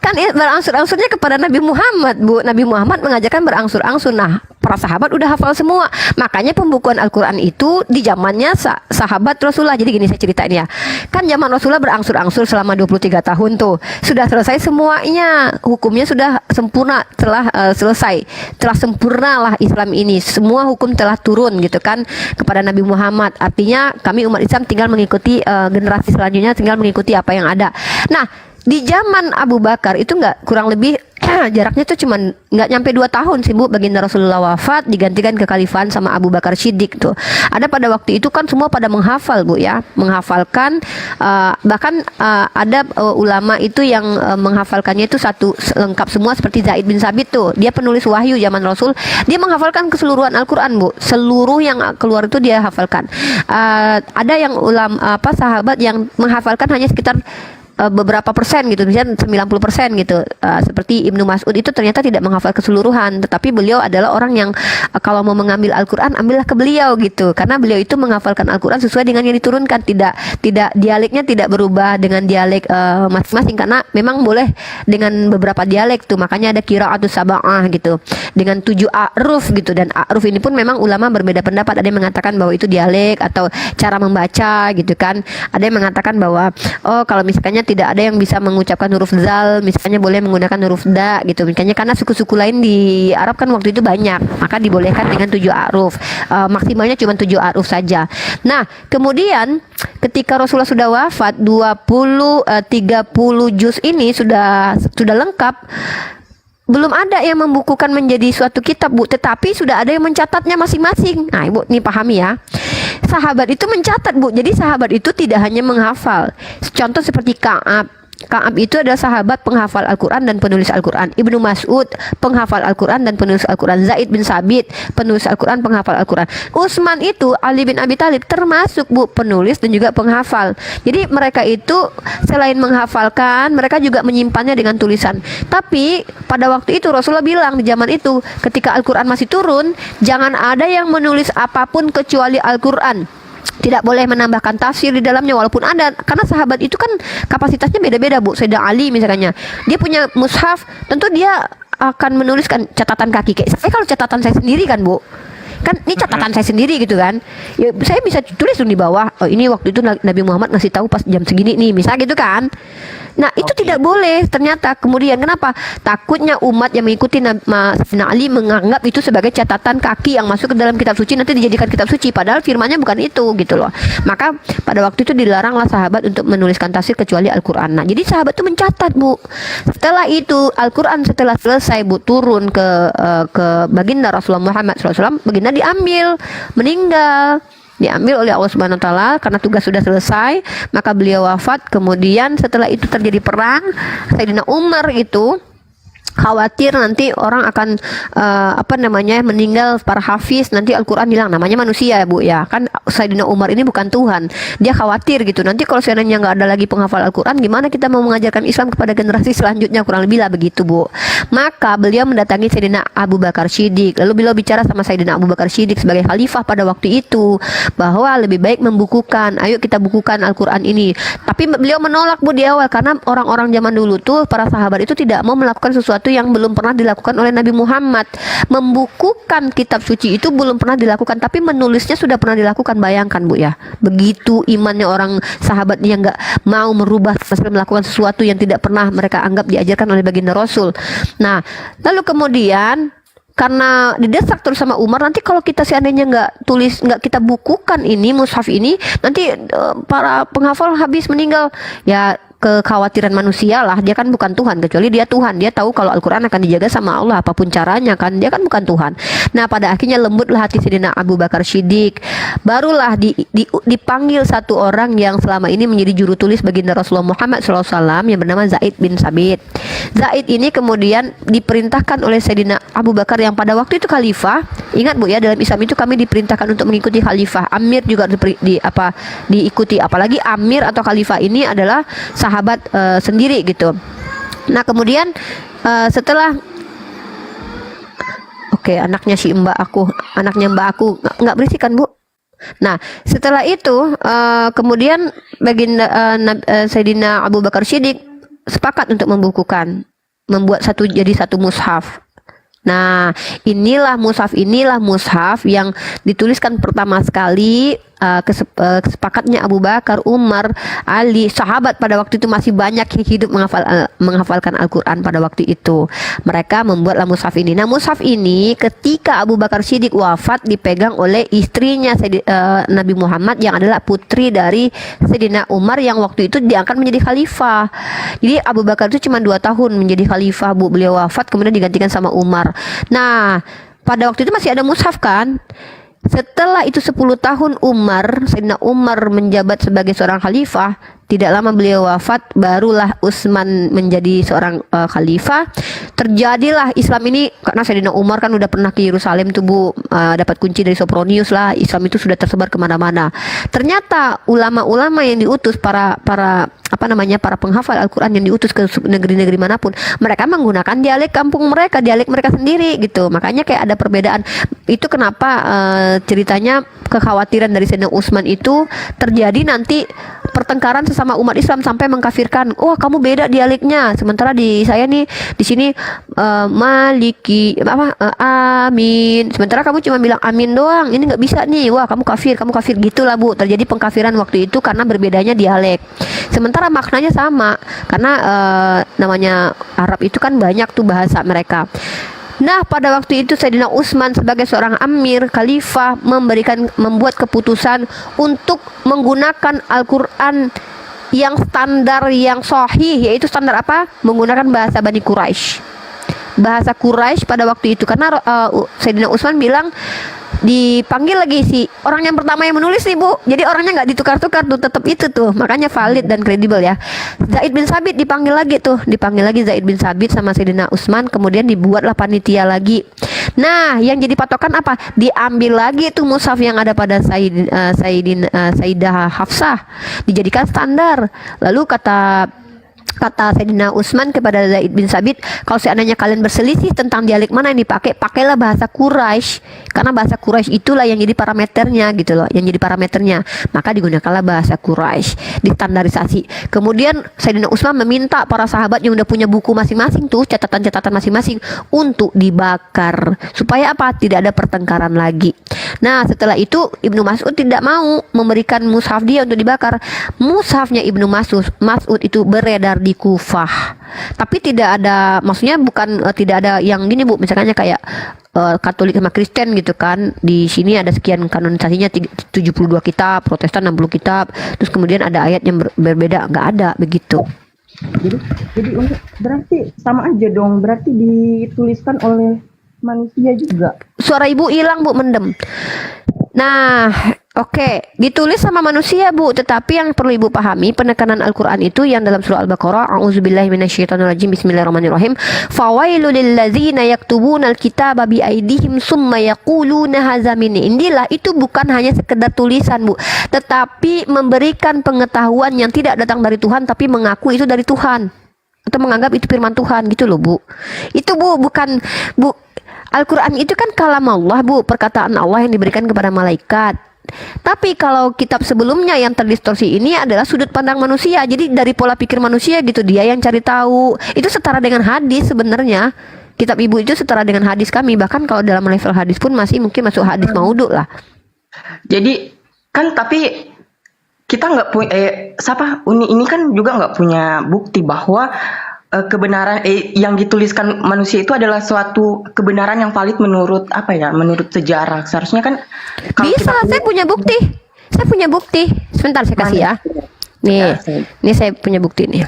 A: kan berangsur-angsurnya kepada Nabi Muhammad Bu. Nabi Muhammad mengajarkan berangsur-angsur. Nah para sahabat udah hafal semua. Makanya pembukuan Al-Quran itu di zamannya sahabat Rasulullah. Jadi gini saya ceritain ya. Kan zaman Rasulullah berangsur-angsur selama 23 tahun tuh. Sudah selesai semuanya. Hukumnya sudah sempurna. Telah selesai. Telah sempurna lah Islam ini. Semua hukum telah turun gitu kan kepada Nabi Muhammad. Artinya kami umat Islam tinggal mengikuti generasi selanjutnya, tinggal mengikuti apa yang ada. Nah di zaman Abu Bakar itu nggak, kurang lebih jaraknya tuh cuman nggak nyampe 2 tahun sih Bu, baginda Rasulullah wafat, digantikan kekhalifahan sama Abu Bakar Siddiq tuh. Ada pada waktu itu kan semua pada menghafal Bu ya, menghafalkan bahkan ada ulama itu yang menghafalkannya itu satu lengkap semua, seperti Zaid bin Sabit tuh, dia penulis wahyu zaman Rasul, dia menghafalkan keseluruhan Al-Quran Bu, seluruh yang keluar itu dia hafalkan. Ada yang sahabat yang menghafalkan hanya sekitar beberapa persen gitu, misalnya 90% gitu. Seperti Ibnu Mas'ud itu ternyata tidak menghafal keseluruhan, tetapi beliau adalah orang yang kalau mau mengambil Al-Quran ambillah ke beliau gitu, karena beliau itu menghafalkan Al-Quran sesuai dengan yang diturunkan, tidak dialeknya tidak berubah dengan dialek masing-masing, karena memang boleh dengan beberapa dialek tuh, makanya ada qiraatus sab'ah gitu dengan 7 a'ruf gitu. Dan a'ruf ini pun memang ulama berbeda pendapat, ada yang mengatakan bahwa itu dialek atau cara membaca gitu kan, ada yang mengatakan bahwa kalau misalnya tidak ada yang bisa mengucapkan huruf zal, misalnya boleh menggunakan huruf da gitu. Misalnya karena suku-suku lain di Arab kan waktu itu banyak, maka dibolehkan dengan 7 a'ruf. Maksimalnya cuma 7 a'ruf saja. Nah, kemudian ketika Rasulullah sudah wafat, 30 juz ini sudah lengkap.
B: belum ada yang membukukan menjadi suatu kitab, Bu, tetapi sudah ada yang mencatatnya masing-masing. Nah, Ibu nih pahami ya. Sahabat itu mencatat, Bu. Jadi sahabat itu tidak hanya menghafal. Contoh seperti Ka'ab. Ka'ab itu adalah sahabat penghafal Al-Quran dan penulis Al-Quran. Ibnu Mas'ud penghafal Al-Quran dan penulis Al-Quran. Zaid bin Sabit penulis Al-Quran, penghafal Al-Quran. Utsman itu, Ali bin Abi Thalib termasuk, Bu, penulis dan juga penghafal. Jadi mereka itu selain menghafalkan, mereka juga menyimpannya dengan tulisan. Tapi pada waktu itu Rasulullah bilang di zaman itu ketika Al-Quran masih turun, jangan ada yang menulis apapun kecuali Al-Quran. Tidak boleh menambahkan tafsir di dalamnya walaupun ada, karena sahabat itu kan kapasitasnya beda-beda, Bu. Sayyidina Ali misalnya, dia punya mushaf, tentu dia akan menuliskan catatan kaki. Kayak saya kalau catatan saya sendiri kan, Bu, kan ini catatan saya sendiri gitu kan, ya saya bisa tulis di bawah, oh ini waktu itu Nabi Muhammad ngasih tahu pas jam segini nih, misalnya gitu kan. Nah itu tidak boleh ternyata. Kemudian kenapa? Takutnya umat yang mengikuti Sayyidina Ali menganggap itu sebagai catatan kaki yang masuk ke dalam kitab suci, nanti dijadikan kitab suci, padahal firmannya bukan itu gitu loh. Maka pada waktu itu dilaranglah sahabat untuk menuliskan tafsir kecuali Al-Quran. Nah jadi sahabat itu mencatat, Bu. Setelah itu Al-Quran setelah selesai, Bu, turun ke baginda Rasulullah Muhammad SAW, baginda diambil, meninggal, diambil oleh Allah Subhanahu wa taala karena tugas sudah selesai, maka beliau wafat. Kemudian setelah itu terjadi perang. Sayyidina Umar itu khawatir nanti orang akan meninggal para hafiz, nanti Al-Quran hilang. Namanya manusia ya, Bu, ya kan. Sayyidina Umar ini bukan Tuhan, dia khawatir gitu, nanti kalau seandainya nggak ada lagi penghafal Al-Quran, gimana kita mau mengajarkan Islam kepada generasi selanjutnya, kurang lebih lah begitu, Bu. Maka beliau mendatangi Sayyidina Abu Bakar Siddiq, lalu beliau bicara sama Sayyidina Abu Bakar Siddiq sebagai khalifah pada waktu itu, bahwa lebih baik membukukan, ayo kita bukukan Al-Quran ini. Tapi beliau menolak, Bu, di awal, karena orang-orang zaman dulu tuh, para sahabat itu tidak mau melakukan sesuatu yang belum pernah dilakukan oleh Nabi Muhammad. Membukukan kitab suci itu belum pernah dilakukan, tapi menulisnya sudah pernah dilakukan. Bayangkan, Bu, ya, begitu imannya orang sahabat yang nggak mau merubah, melakukan sesuatu yang tidak pernah mereka anggap diajarkan oleh baginda Rasul. Nah, lalu kemudian karena didesak terus sama Umar, nanti kalau kita seandainya nggak kita bukukan ini mushaf ini, nanti para penghafal habis meninggal. Ya kekhawatiran manusia lah, dia kan bukan Tuhan, kecuali dia Tuhan, dia tahu kalau Al-Quran akan dijaga sama Allah apapun caranya kan, dia kan bukan Tuhan. Nah pada akhirnya lembutlah hati Sayyidina Abu Bakar Siddiq, barulah dipanggil satu orang yang selama ini menjadi juru tulis baginda Rasulullah Muhammad SAW yang bernama Zaid bin Sabit. Zaid ini kemudian diperintahkan oleh Sayyidina Abu Bakar yang pada waktu itu khalifah. Ingat, Bu, ya, dalam Islam itu kami diperintahkan untuk mengikuti khalifah. Amir juga diikuti, apalagi amir atau khalifah ini adalah sahabat sendiri gitu. Nah kemudian setelah anaknya mbak aku nggak berisik kan, Bu. Nah setelah itu kemudian baginda Sayyidina Abu Bakar Siddiq sepakat untuk membuat jadi satu mushaf. Nah, inilah mushaf yang dituliskan pertama sekali, kesepakatnya Abu Bakar, Umar, Ali, sahabat pada waktu itu masih banyak yang hidup menghafalkan Al-Quran pada waktu itu. Mereka membuatlah mushaf ini. Nah, mushaf ini ketika Abu Bakar Siddiq wafat dipegang oleh istrinya Nabi Muhammad yang adalah putri dari Sayyidina Umar yang waktu itu diangkat menjadi khalifah. Jadi Abu Bakar itu cuma 2 tahun menjadi khalifah, Bu. Beliau wafat kemudian digantikan sama Umar. Nah, pada waktu itu masih ada mushaf kan. Setelah itu 10 tahun Sayyidina Umar menjabat sebagai seorang khalifah. Tidak lama beliau wafat, barulah Utsman menjadi seorang khalifah. Terjadilah Islam ini karena Sayyidina Umar kan udah pernah ke Yerusalem tuh, Bu, dapat kunci dari Sopronius lah. Islam itu sudah tersebar kemana-mana. Ternyata ulama-ulama yang diutus, para penghafal Al-Quran yang diutus ke negeri-negeri manapun, mereka menggunakan dialek kampung mereka, dialek mereka sendiri gitu. Makanya kayak ada perbedaan. Itu kenapa ceritanya kekhawatiran dari Sayyidina Utsman itu terjadi nanti pertengkaran sesama umat Islam sampai mengkafirkan. Wah, kamu beda dialeknya. Sementara di saya nih di sini maliki amin. Sementara kamu cuma bilang amin doang. Ini nggak bisa nih. Wah, kamu kafir gitulah, Bu. Terjadi pengkafiran waktu itu karena berbedanya dialek. Sementara maknanya sama karena namanya Arab itu kan banyak tuh bahasa mereka. Nah pada waktu itu Sayyidina Utsman sebagai seorang amir khalifah membuat keputusan untuk menggunakan Al-Quran yang standar, yang sahih, yaitu standar apa? Menggunakan bahasa Bani Quraisy. bahasa Quraisy pada waktu itu, karena Sayyidina Utsman bilang dipanggil lagi si orang yang pertama yang menulis nih Bu, jadi orangnya nggak ditukar-tukar tuh, tetap itu tuh, makanya valid dan kredibel ya. Zaid bin Sabit dipanggil lagi Zaid bin Sabit sama Sayyidina Utsman, kemudian dibuatlah panitia lagi. Nah, yang jadi patokan apa? Diambil lagi tuh mushaf yang ada pada Sayyidah Hafsah, dijadikan standar. Lalu kata Sayyidina Utsman kepada Zaid bin Sabit, kalau seandainya kalian berselisih tentang dialek mana yang dipakai, pakailah bahasa Quraisy, karena bahasa Quraisy itulah yang jadi parameternya gitu loh, yang jadi parameternya. Maka digunakanlah bahasa Quraisy, distandarisasi. Kemudian Sayyidina Utsman meminta para sahabat yang udah punya buku masing-masing tuh, catatan-catatan masing-masing, untuk dibakar supaya apa? Tidak ada pertengkaran lagi. Nah, setelah itu Ibnu Mas'ud tidak mau memberikan mushaf dia untuk dibakar. Mushafnya Ibnu Mas'ud itu beredar di Kufah, tapi tidak ada, maksudnya bukan tidak ada yang gini Bu, misalnya kayak Katolik sama Kristen gitu kan, di sini ada sekian kanonisasinya 72 kitab, Protestan 60 kitab, terus kemudian ada ayat yang berbeda, nggak ada begitu.
C: Jadi berarti sama aja dong, berarti dituliskan oleh manusia juga.
B: Suara Ibu hilang Bu, mendem. Nah, oke, ditulis sama manusia Bu, tetapi yang perlu Ibu pahami, penekanan Al-Qur'an itu yang dalam surah Al-Baqarah, a'udzubillahi minasyaitonirrajim, bismillahirrahmanirrahim, fawailul lillazina yaktubunal kitaba biaidihim summa yaquluna hadza min indillah, itu bukan hanya sekedar tulisan Bu, tetapi memberikan pengetahuan yang tidak datang dari Tuhan tapi mengaku itu dari Tuhan, atau menganggap itu firman Tuhan gitu loh Bu. Itu Bu, bukan Bu, Al-Quran itu kan kalam Allah Bu, perkataan Allah yang diberikan kepada malaikat. Tapi kalau kitab sebelumnya yang terdistorsi ini adalah sudut pandang manusia. Jadi dari pola pikir manusia gitu, dia yang cari tahu. Itu setara dengan hadis sebenarnya. Kitab Ibu itu setara dengan hadis kami. Bahkan kalau dalam level hadis pun masih mungkin masuk hadis maudhu lah.
C: Jadi kan tapi kita nggak punya Uni ini kan juga nggak punya bukti bahwa kebenaran yang dituliskan manusia itu adalah suatu kebenaran yang valid menurut menurut sejarah. Seharusnya kan
B: bisa, saya punya bukti. Sebentar saya kasih ya. Nih, ini saya punya bukti nih.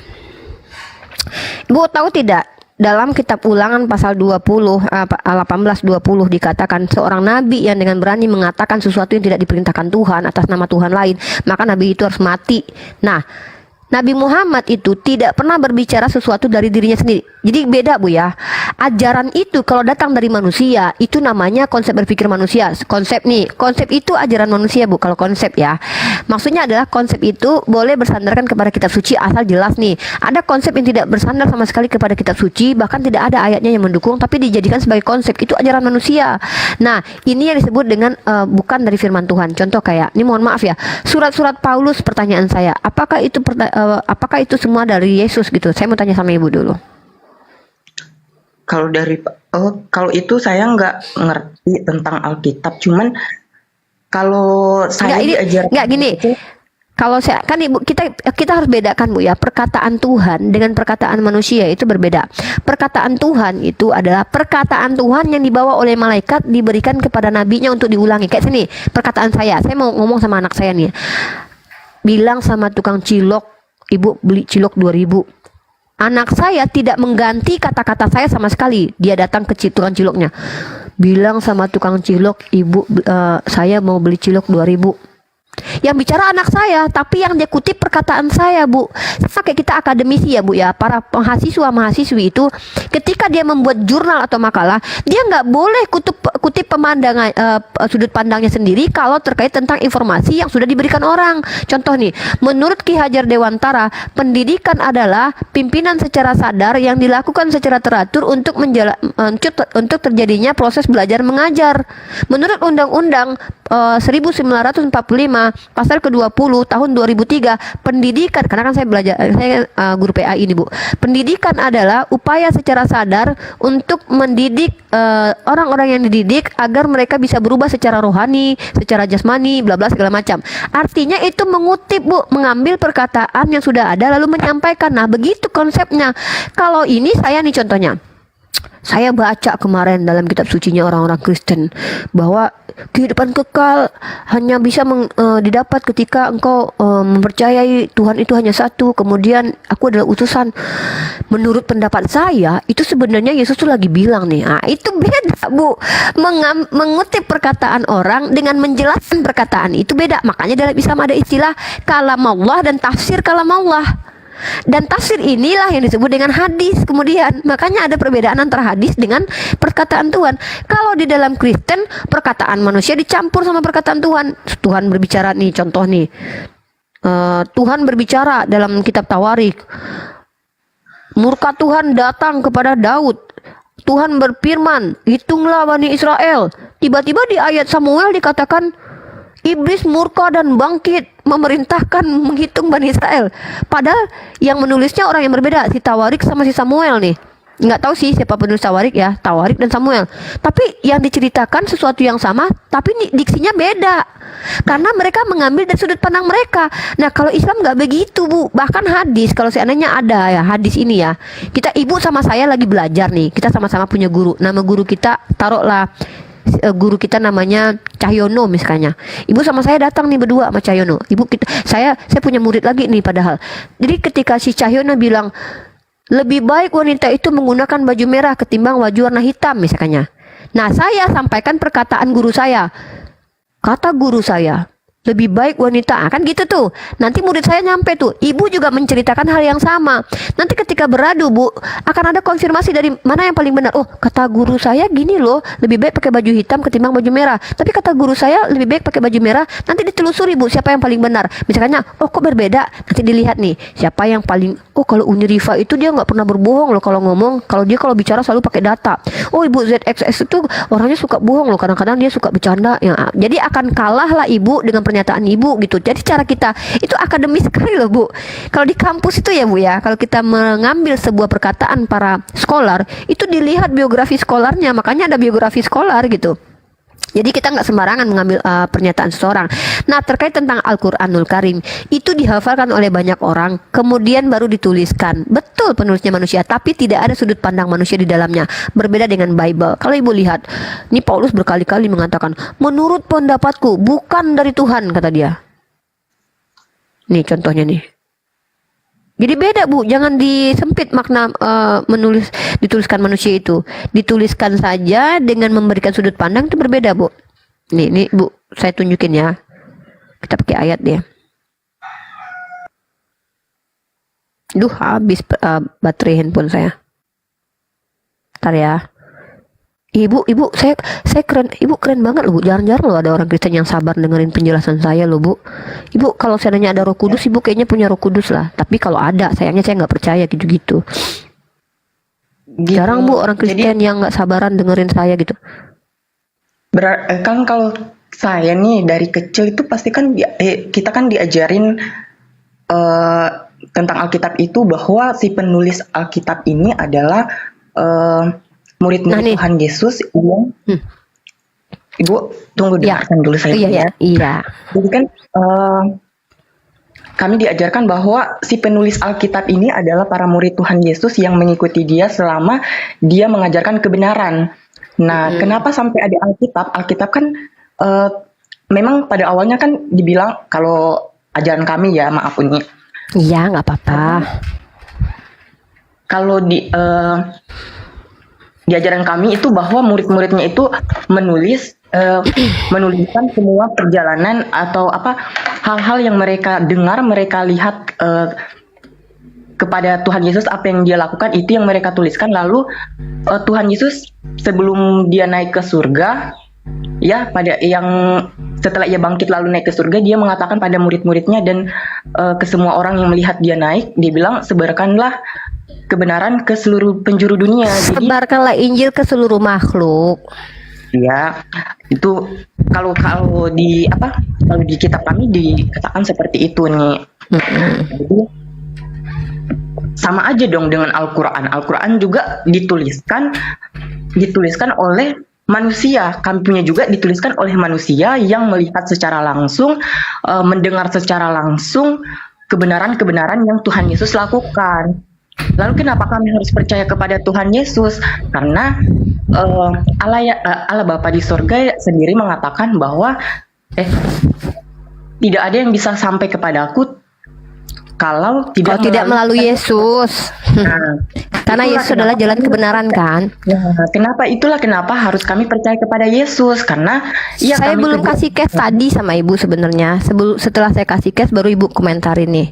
B: Ibu tahu tidak, dalam kitab Ulangan pasal 18-20 dikatakan seorang nabi yang dengan berani mengatakan sesuatu yang tidak diperintahkan Tuhan atas nama Tuhan lain, maka nabi itu harus mati. Nah, Nabi Muhammad itu tidak pernah berbicara sesuatu dari dirinya sendiri. Jadi beda Bu ya. Ajaran itu kalau datang dari manusia, itu namanya konsep berpikir manusia. Konsep itu ajaran manusia Bu, kalau konsep ya. Maksudnya adalah konsep itu boleh bersandarkan kepada kitab suci asal jelas nih. Ada konsep yang tidak bersandar sama sekali kepada kitab suci, bahkan tidak ada ayatnya yang mendukung, tapi dijadikan sebagai konsep. Itu ajaran manusia. Nah, ini yang disebut dengan bukan dari firman Tuhan. Contoh kayak, ini mohon maaf ya, surat-surat Paulus, pertanyaan saya, apakah itu semua dari Yesus gitu? Saya mau tanya sama Ibu dulu.
C: Kalau itu saya nggak ngerti tentang Alkitab, cuman kalau saya diajarkan
B: gini. Kalau saya kan Ibu, kita harus bedakan Bu ya, perkataan Tuhan dengan perkataan manusia itu berbeda. Perkataan Tuhan itu adalah perkataan Tuhan yang dibawa oleh malaikat, diberikan kepada nabinya untuk diulangi. Kayak sini, perkataan saya mau ngomong sama anak saya nih. Bilang sama tukang cilok, Ibu beli cilok 2.000. Anak saya tidak mengganti kata-kata saya sama sekali. Dia datang ke tukang ciloknya, bilang sama tukang cilok, Ibu saya mau beli cilok 2.000. Yang bicara anak saya, tapi yang dia kutip perkataan saya Bu. Sama kayak kita akademisi ya Bu ya, para mahasiswi itu ketika dia membuat jurnal atau makalah, dia nggak boleh kutip pemandangan sudut pandangnya sendiri kalau terkait tentang informasi yang sudah diberikan orang. Contoh nih, menurut Ki Hajar Dewantara, pendidikan adalah pimpinan secara sadar yang dilakukan secara teratur untuk terjadinya proses belajar mengajar. Menurut Undang-Undang 1945 pasal ke-20 tahun 2003, pendidikan, karena kan saya guru PAI ini Bu. Pendidikan adalah upaya secara sadar untuk mendidik orang-orang yang dididik agar mereka bisa berubah secara rohani, secara jasmani, bla bla segala macam. Artinya itu mengutip Bu, mengambil perkataan yang sudah ada lalu menyampaikan. Nah, begitu konsepnya. Kalau ini saya nih contohnya.
A: Saya baca kemarin dalam kitab sucinya orang-orang Kristen bahwa kehidupan kekal hanya bisa didapat ketika engkau mempercayai Tuhan itu hanya satu. Kemudian aku adalah utusan. Menurut pendapat saya itu sebenarnya Yesus tuh lagi bilang nih, itu beda Bu. Mengutip perkataan orang dengan menjelaskan perkataan itu beda. Makanya dalam Islam ada istilah kalamullah dan tafsir kalamullah. Dan tafsir inilah yang disebut dengan hadis. Kemudian makanya ada perbedaan antara hadis dengan perkataan Tuhan. Kalau di dalam Kristen perkataan manusia dicampur sama perkataan Tuhan. Tuhan berbicara nih, contoh nih, Tuhan berbicara dalam kitab Tawarik, murka Tuhan datang kepada Daud. Tuhan berfirman, hitunglah Bani Israel. Tiba-tiba di ayat Samuel dikatakan iblis murka dan bangkit memerintahkan menghitung Bani Israel. Padahal yang menulisnya orang yang berbeda, si Tawarik sama si Samuel nih. Nggak tahu sih siapa penulis Tawarik ya, Tawarik dan Samuel. Tapi yang diceritakan sesuatu yang sama, tapi diksinya beda. Karena mereka mengambil dari sudut pandang mereka. Nah kalau Islam nggak begitu Bu. Bahkan hadis, kalau seandainya ada ya hadis ini ya, kita ibu sama saya lagi belajar nih, kita sama-sama punya guru. Nama guru kita taruhlah guru kita namanya Cahyono misalnya. Ibu sama saya datang nih berdua sama Cahyono. Saya punya murid lagi nih padahal. Jadi ketika si Cahyono bilang lebih baik wanita itu menggunakan baju merah ketimbang baju warna hitam misalnya. Nah saya sampaikan perkataan guru saya. Kata guru saya, lebih baik wanita, kan gitu tuh. Nanti murid saya nyampe tuh, ibu juga menceritakan hal yang sama. Nanti ketika beradu Bu, akan ada konfirmasi dari mana yang paling benar. Oh kata guru saya gini loh, lebih baik pakai baju hitam ketimbang baju merah. Tapi kata guru saya lebih baik pakai baju merah. Nanti ditelusuri Bu, siapa yang paling benar. Misalnya, oh kok berbeda. Nanti dilihat nih, siapa yang paling. Oh kalau Uni Rifa itu dia nggak pernah berbohong loh kalau ngomong. Kalau bicara selalu pakai data. Oh ibu ZXS itu orangnya suka bohong loh. Kadang-kadang dia suka bercanda. Ya, jadi akan kalah lah ibu dengan pernyataan ibu gitu. Jadi cara kita itu akademis sekali loh Bu. Kalau di kampus itu ya Bu ya, kalau kita mengambil sebuah perkataan para scholar, itu dilihat biografi scholarnya. Makanya ada biografi scholar gitu. Jadi kita nggak sembarangan mengambil pernyataan seseorang. Nah terkait tentang Al-Quranul Karim, itu dihafalkan oleh banyak orang, kemudian baru dituliskan. Betul penulisnya manusia, tapi tidak ada sudut pandang manusia di dalamnya. Berbeda dengan Bible. Kalau ibu lihat, ini Paulus berkali-kali mengatakan, menurut pendapatku bukan dari Tuhan, kata dia. Nih contohnya nih. Jadi beda Bu, jangan disempit makna dituliskan manusia itu. Dituliskan saja dengan memberikan sudut pandang itu berbeda Bu. Nih Bu, saya tunjukin ya. Kita pakai ayat dia. Duh, habis baterai handphone saya. Ntar ya. Ibu, saya keren. Ibu keren banget loh Bu. Jarang-jarang loh ada orang Kristen yang sabar dengerin penjelasan saya loh Bu. Ibu kalau seandainya ada Roh Kudus, Ibu kayaknya punya Roh Kudus lah. Tapi kalau ada, sayangnya saya nggak percaya gitu-gitu. Jarang Bu orang Kristen yang nggak sabaran dengerin saya gitu.
C: Kan kalau saya nih dari kecil itu pasti kan kita kan diajarin tentang Alkitab itu bahwa si penulis Alkitab ini adalah murid-murid Tuhan Yesus yang Ibu tunggu dengarkan dulu saya.
A: Iya.
C: Jadi kan kami diajarkan bahwa si penulis Alkitab ini adalah para murid Tuhan Yesus yang mengikuti dia selama dia mengajarkan kebenaran. Nah, kenapa sampai ada Alkitab? Alkitab kan memang pada awalnya kan dibilang kalau ajaran kami ya, maaf Uni.
A: Iya, nggak apa-apa.
C: Kalau di ajaran kami itu bahwa murid-muridnya itu menuliskan semua perjalanan atau hal-hal yang mereka dengar, mereka lihat kepada Tuhan Yesus, apa yang dia lakukan itu yang mereka tuliskan. Lalu Tuhan Yesus sebelum dia naik ke surga, ya setelah ia bangkit lalu naik ke surga, dia mengatakan pada murid-muridnya dan ke semua orang yang melihat dia naik, dia bilang sebarkanlah kebenaran ke seluruh penjuru dunia.
A: Sebarkanlah Injil ke seluruh makhluk.
C: Ya, itu kalau di kitab kami dikatakan seperti itu nih. Jadi sama aja dong dengan Al-Quran. Al-Quran juga dituliskan oleh manusia. Kami punya juga dituliskan oleh manusia yang melihat secara langsung, mendengar secara langsung kebenaran-kebenaran yang Tuhan Yesus lakukan. Lalu kenapa kami harus percaya kepada Tuhan Yesus? Karena Allah Bapa di surga sendiri mengatakan bahwa tidak ada yang bisa sampai kepada aku kalau
B: Kalau tidak melalui Yesus.
C: Nah,
B: Karena
C: itulah
B: Yesus adalah
C: kenapa
B: jalan kebenaran kan.
C: itulah kenapa harus kami percaya kepada Yesus, karena
B: Saya
C: kami
B: belum kasih case tadi sama ibu sebenarnya. Setelah saya kasih case baru ibu komentarin nih.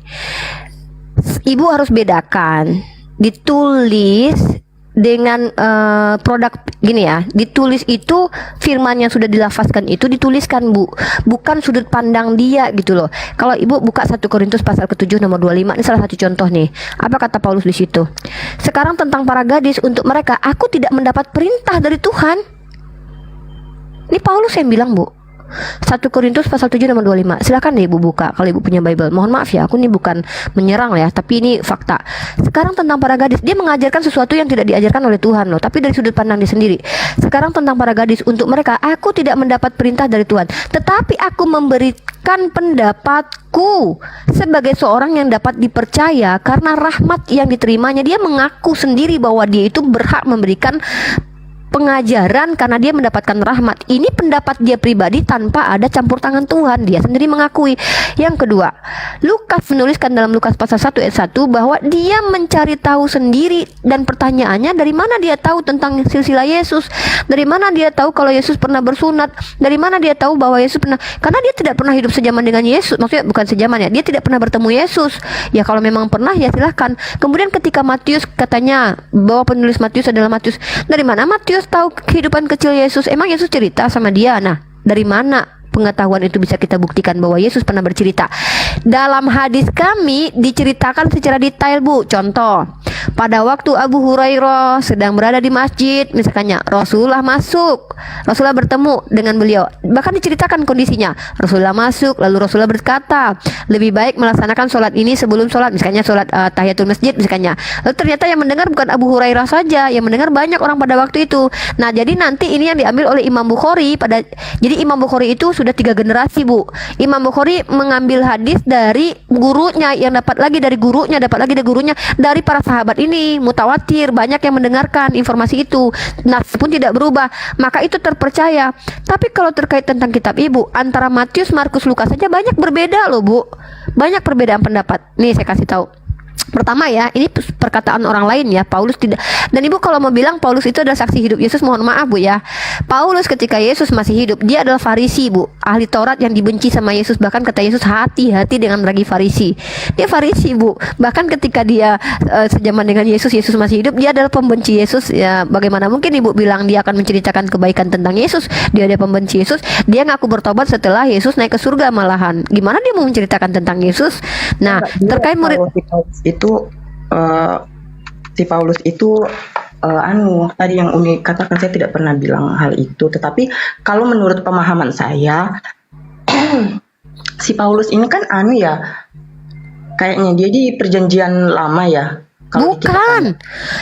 B: Ibu harus bedakan ditulis dengan produk gini ya, ditulis itu firman yang sudah dilafazkan itu dituliskan Bu, bukan sudut pandang dia gitu loh. Kalau ibu buka 1 Korintus pasal ke-7 nomor 25, ini salah satu contoh nih. Apa kata Paulus di situ? Sekarang tentang para gadis, untuk mereka aku tidak mendapat perintah dari Tuhan. Ini Paulus yang bilang Bu. 1 Korintus pasal 7 nomor 25. Silakan deh ibu buka kalau ibu punya Bible. Mohon maaf ya, aku ini bukan menyerang ya, tapi ini fakta. Sekarang tentang para gadis, dia mengajarkan sesuatu yang tidak diajarkan oleh Tuhan loh, tapi dari sudut pandang dia sendiri. Sekarang tentang para gadis, untuk mereka aku tidak mendapat perintah dari Tuhan, tetapi aku memberikan pendapatku sebagai seorang yang dapat dipercaya karena rahmat yang diterimanya. Dia mengaku sendiri bahwa dia itu berhak memberikan pengajaran karena dia mendapatkan rahmat. Ini pendapat dia pribadi tanpa ada campur tangan Tuhan. Dia sendiri mengakui. Yang kedua, Lukas menuliskan dalam Lukas pasal 1 ayat 1 bahwa dia mencari tahu sendiri, dan pertanyaannya dari mana dia tahu tentang silsilah Yesus? Dari mana dia tahu kalau Yesus pernah bersunat? Dari mana dia tahu bahwa Yesus pernah? Karena dia tidak pernah hidup sejaman dengan Yesus. Maksudnya bukan sejaman ya, dia tidak pernah bertemu Yesus. Ya kalau memang pernah ya silahkan. Kemudian ketika Matius katanya bahwa penulis Matius adalah Matius, dari mana Matius tahu kehidupan kecil Yesus? Emang Yesus cerita sama dia? Nah, dari mana pengetahuan itu bisa kita buktikan bahwa Yesus pernah bercerita? Dalam hadis kami diceritakan secara detail Bu. Contoh, pada waktu Abu Hurairah sedang berada di masjid, misalnya Rasulullah masuk, Rasulullah bertemu dengan beliau, bahkan diceritakan kondisinya. Rasulullah masuk, lalu Rasulullah berkata, lebih baik melaksanakan sholat ini sebelum sholat, misalnya sholat tahiyatul masjid misalnya. Lalu ternyata yang mendengar bukan Abu Hurairah saja, yang mendengar banyak orang pada waktu itu. Nah, jadi nanti ini yang diambil oleh Imam Bukhari jadi Imam Bukhari itu sudah 3 generasi Bu. Imam Bukhari mengambil hadis dari gurunya, yang dapat lagi dari gurunya, dapat lagi dari gurunya, dari para sahabat ini mutawatir, banyak yang mendengarkan informasi itu. Nas pun tidak berubah, maka itu terpercaya. Tapi kalau terkait tentang kitab ibu, antara Matius, Markus, Lukas saja banyak berbeda loh Bu. Banyak perbedaan pendapat. Nih saya kasih tahu. Pertama ya, ini perkataan orang lain ya, Paulus tidak. Dan ibu kalau mau bilang Paulus itu adalah saksi hidup Yesus, mohon maaf Bu ya. Paulus ketika Yesus masih hidup, dia adalah Farisi Bu, ahli Taurat yang dibenci sama Yesus. Bahkan kata Yesus, hati-hati dengan ragi Farisi. Dia Farisi Bu. Bahkan ketika dia sejaman dengan Yesus, Yesus masih hidup, dia adalah pembenci Yesus. Ya bagaimana mungkin ibu bilang dia akan menceritakan kebaikan tentang Yesus? Dia ada pembenci Yesus. Dia ngaku bertobat setelah Yesus naik ke surga malahan. Gimana dia mau menceritakan tentang Yesus? Nah, terkait murid
C: itu si Paulus itu tadi yang Uni katakan, saya tidak pernah bilang hal itu, tetapi kalau menurut pemahaman saya si Paulus ini kan kayaknya dia di perjanjian lama ya.
B: Bukan.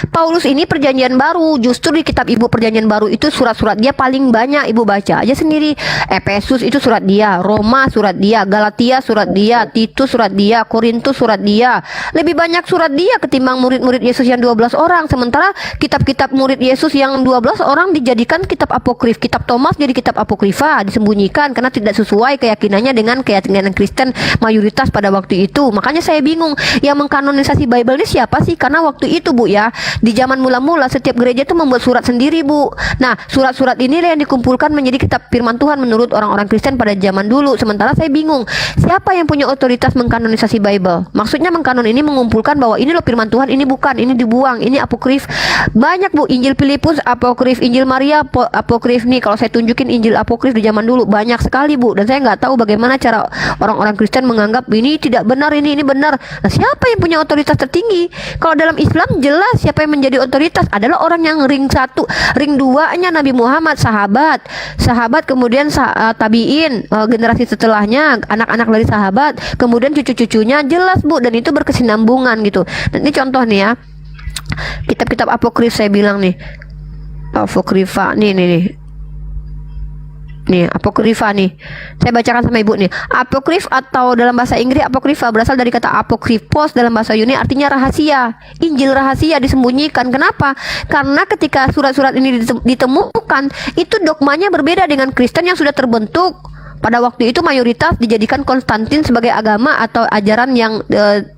B: Paulus ini perjanjian baru. Justru di kitab ibu perjanjian baru itu surat-surat dia paling banyak. Ibu baca aja sendiri. Efesus itu surat dia, Roma surat dia, Galatia surat dia, Titus surat dia, Korintus surat dia. Lebih banyak surat dia ketimbang murid-murid Yesus yang 12 orang. Sementara kitab-kitab murid Yesus yang 12 orang dijadikan kitab apokrif. Kitab Thomas jadi kitab apokrifa, disembunyikan karena tidak sesuai keyakinannya dengan keyakinan Kristen mayoritas pada waktu itu. Makanya saya bingung, yang mengkanonisasi Bible ini siapa sih? Karena waktu itu Bu ya, di zaman mula-mula setiap gereja itu membuat surat sendiri Bu. Nah, surat-surat ini yang dikumpulkan menjadi kitab firman Tuhan menurut orang-orang Kristen pada zaman dulu. Sementara saya bingung, siapa yang punya otoritas mengkanonisasi Bible? Maksudnya mengkanon ini mengumpulkan bahwa ini loh firman Tuhan, ini bukan, ini dibuang, ini apokrif. Banyak Bu, Injil Filipus apokrif, Injil Maria apokrif nih. Kalau saya tunjukin Injil apokrif di zaman dulu banyak sekali Bu, dan saya nggak tahu bagaimana cara orang-orang Kristen menganggap ini tidak benar, ini benar. Nah, siapa yang punya otoritas tertinggi? Kalau dalam Islam jelas siapa yang menjadi otoritas adalah orang yang ring 1, ring 2-nya Nabi Muhammad, sahabat kemudian tabiin, generasi setelahnya anak-anak dari sahabat, kemudian cucu-cucunya, jelas Bu, dan itu berkesinambungan gitu. Dan ini contoh nih ya, kitab-kitab apokrif saya bilang nih, apokrifa nih. Nih, apokrifa nih. Saya bacakan sama Ibu nih. Apokrif atau dalam bahasa Inggris apokrifa berasal dari kata apokrifos dalam bahasa Yunani artinya rahasia. Injil rahasia disembunyikan. Kenapa? Karena ketika surat-surat ini ditemukan, itu dogmanya berbeda dengan Kristen yang sudah terbentuk. Pada waktu itu mayoritas dijadikan Konstantin sebagai agama atau ajaran yang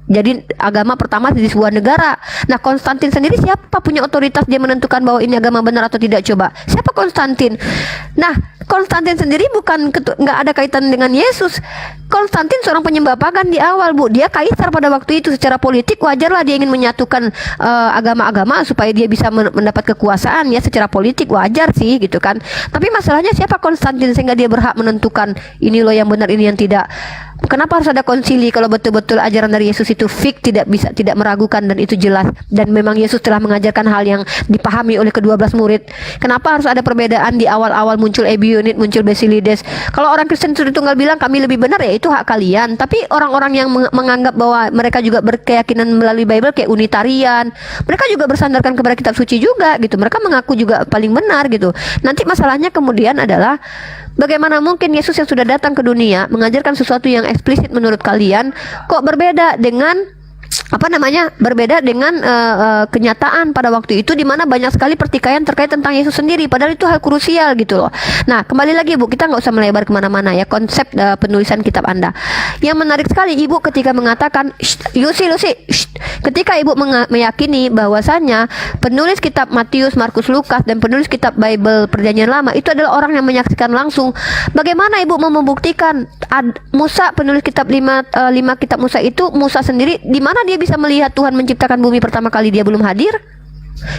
B: jadi agama pertama di sebuah negara. Nah, Konstantin sendiri siapa punya otoritas dia menentukan bahwa ini agama benar atau tidak? Coba, siapa Konstantin? Nah, Konstantin sendiri bukan nggak ada kaitan dengan Yesus. Konstantin seorang penyembah pagan di awal, Bu. Dia kaisar pada waktu itu. Secara politik wajarlah dia ingin menyatukan agama-agama supaya dia bisa mendapat kekuasaan ya. Secara politik wajar sih gitu kan. Tapi masalahnya siapa Konstantin sehingga dia berhak menentukan ini loh yang benar, ini yang tidak. Kenapa harus ada konsili kalau betul-betul ajaran dari Yesus itu fix, tidak meragukan dan itu jelas, dan memang Yesus telah mengajarkan hal yang dipahami oleh ke-12 murid. Kenapa harus ada perbedaan di awal-awal muncul Ebionit, muncul Basilides? Kalau orang Kristen sudah tunggal bilang kami lebih benar ya itu hak kalian. Tapi orang-orang yang menganggap bahwa mereka juga berkeyakinan melalui Bible kayak Unitarian, mereka juga bersandarkan kepada kitab suci juga gitu. Mereka mengaku juga paling benar gitu. Nanti masalahnya kemudian adalah bagaimana mungkin Yesus yang sudah datang ke dunia mengajarkan sesuatu yang eksplisit menurut kalian kok berbeda dengan berbeda dengan kenyataan pada waktu itu, di mana banyak sekali pertikaian terkait tentang Yesus sendiri, padahal itu hal krusial gitu loh. Nah, kembali lagi Bu, kita nggak usah melebar kemana-mana ya konsep penulisan kitab Anda. Yang menarik sekali Ibu ketika mengatakan Lucy, ketika Ibu meyakini bahwasannya penulis kitab Matius, Markus, Lukas dan penulis kitab Bible Perjanjian Lama itu adalah orang yang menyaksikan langsung. Bagaimana Ibu mau membuktikan Musa, penulis kitab 5 kitab Musa itu, Musa sendiri di mana dia bisa melihat Tuhan menciptakan bumi pertama kali, dia belum hadir?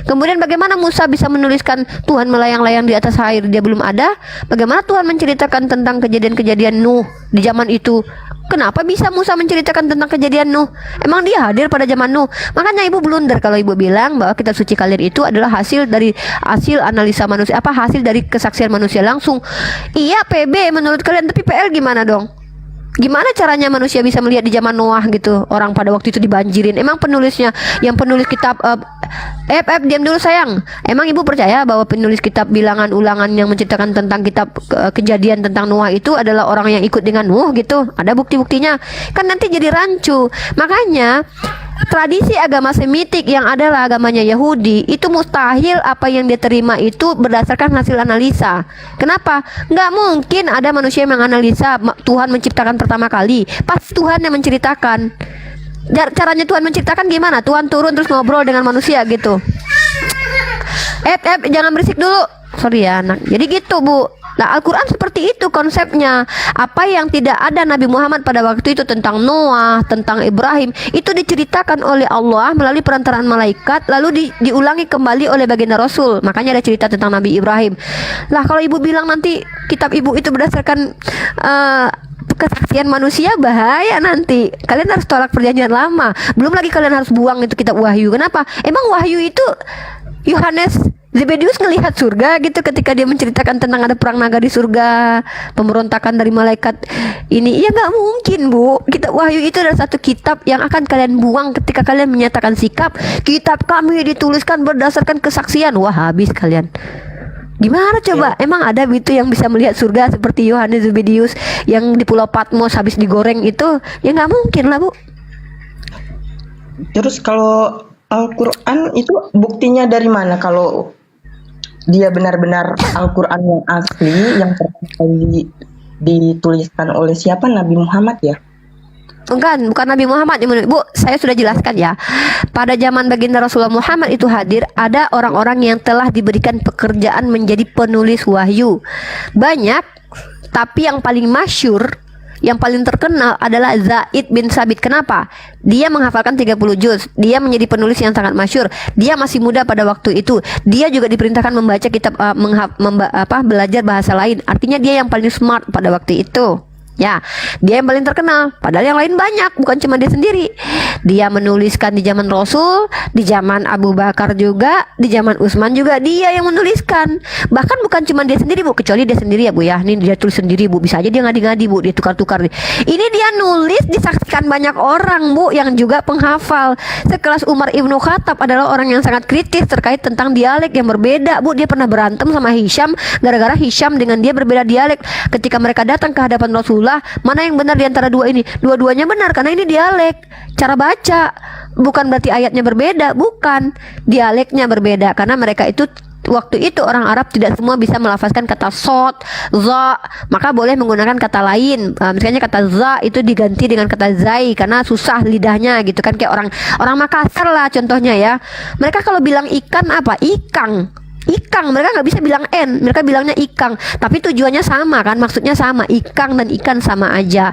B: Kemudian bagaimana Musa bisa menuliskan Tuhan melayang-layang di atas air, dia belum ada? Bagaimana Tuhan menceritakan tentang kejadian-kejadian Nuh di zaman itu? Kenapa bisa Musa menceritakan tentang kejadian Nuh? Emang dia hadir pada zaman Nuh? Makanya Ibu blunder kalau Ibu bilang bahwa kitab suci kalian itu adalah hasil analisa manusia, hasil dari kesaksian manusia langsung. Iya PB menurut kalian, tapi PL gimana dong? Gimana caranya manusia bisa melihat di zaman Noah gitu? Orang pada waktu itu dibanjirin. Emang penulisnya, yang penulis kitab diam dulu sayang. Emang Ibu percaya bahwa penulis kitab Bilangan, Ulangan yang menceritakan tentang kitab kejadian tentang Noah itu adalah orang yang ikut dengan Nuh gitu? Ada bukti-buktinya? Kan nanti jadi rancu. Makanya tradisi agama Semitik yang adalah agamanya Yahudi itu mustahil apa yang dia terima itu berdasarkan hasil analisa. Kenapa? Nggak mungkin ada manusia yang menganalisa Tuhan menciptakan pertama kali. Pasti Tuhan yang menceritakan. Caranya Tuhan menciptakan gimana? Tuhan turun terus ngobrol dengan manusia gitu. Jangan berisik dulu. Sorry ya anak. Jadi gitu Bu. Nah, Al-Quran seperti itu konsepnya. Apa yang tidak ada Nabi Muhammad pada waktu itu tentang Noah, tentang Ibrahim, itu diceritakan oleh Allah melalui perantaraan malaikat, lalu diulangi kembali oleh baginda Rasul. Makanya ada cerita tentang Nabi Ibrahim. Lah kalau Ibu bilang nanti kitab Ibu itu berdasarkan kesaksian manusia, bahaya nanti. Kalian harus tolak perjanjian lama. Belum lagi kalian harus buang itu kitab Wahyu. Kenapa? Emang Wahyu itu Yohanes Zebedius ngelihat surga gitu ketika dia menceritakan tentang ada perang naga di surga, pemberontakan dari malaikat ini. Ya nggak mungkin Bu. Kitab Wahyu itu adalah satu kitab yang akan kalian buang ketika kalian menyatakan sikap kitab kami dituliskan berdasarkan kesaksian. Wah, habis kalian. Gimana coba? Emang ada itu yang bisa melihat surga seperti Yohanes Zebedius yang di Pulau Patmos habis digoreng itu? Ya nggak mungkin lah Bu.
C: Terus kalau Al-Quran itu buktinya dari mana kalau dia benar-benar Al-Quran yang asli yang pertama kali dituliskan oleh siapa? Nabi Muhammad ya?
B: Bukan Nabi Muhammad. Bu, saya sudah jelaskan ya. Pada zaman baginda Rasulullah Muhammad itu hadir, ada orang-orang yang telah diberikan pekerjaan menjadi penulis wahyu. Banyak, tapi yang paling masyhur, yang paling terkenal adalah Zaid bin Sabit. Kenapa? Dia menghafalkan 30 juz. Dia menjadi penulis yang sangat masyhur. Dia masih muda pada waktu itu. Dia juga diperintahkan membaca kitab belajar bahasa lain. Artinya dia yang paling smart pada waktu itu. Ya, dia yang paling terkenal. Padahal yang lain banyak, bukan cuma dia sendiri. Dia menuliskan di zaman Rasul, di zaman Abu Bakar juga, di zaman Utsman juga dia yang menuliskan. Bahkan bukan cuma dia sendiri, Bu, kecuali dia sendiri ya, Bu ya. Ini dia tulis sendiri, Bu. Bisa aja dia ngadi-ngadi, Bu, dia tukar-tukar. Ini dia nulis disaksikan banyak orang, Bu, yang juga penghafal. Sekelas Umar Ibnu Khattab adalah orang yang sangat kritis terkait tentang dialek yang berbeda, Bu. Dia pernah berantem sama Hisham gara-gara Hisham dengan dia berbeda dialek. Ketika mereka datang ke hadapan Rasulullah, mana yang benar di antara dua ini? Dua-duanya benar karena ini dialek, cara baca. Bukan berarti ayatnya berbeda, bukan. Dialeknya berbeda karena mereka itu waktu itu orang Arab tidak semua bisa melafazkan kata sod, za, maka boleh menggunakan kata lain. Misalnya kata za itu diganti dengan kata zai karena susah lidahnya gitu kan, kayak orang Makassar lah contohnya ya. Mereka kalau bilang ikan apa? Ikang. Ikang, mereka nggak bisa bilang n, mereka bilangnya ikang, tapi tujuannya sama kan, maksudnya sama, ikang dan ikan sama aja.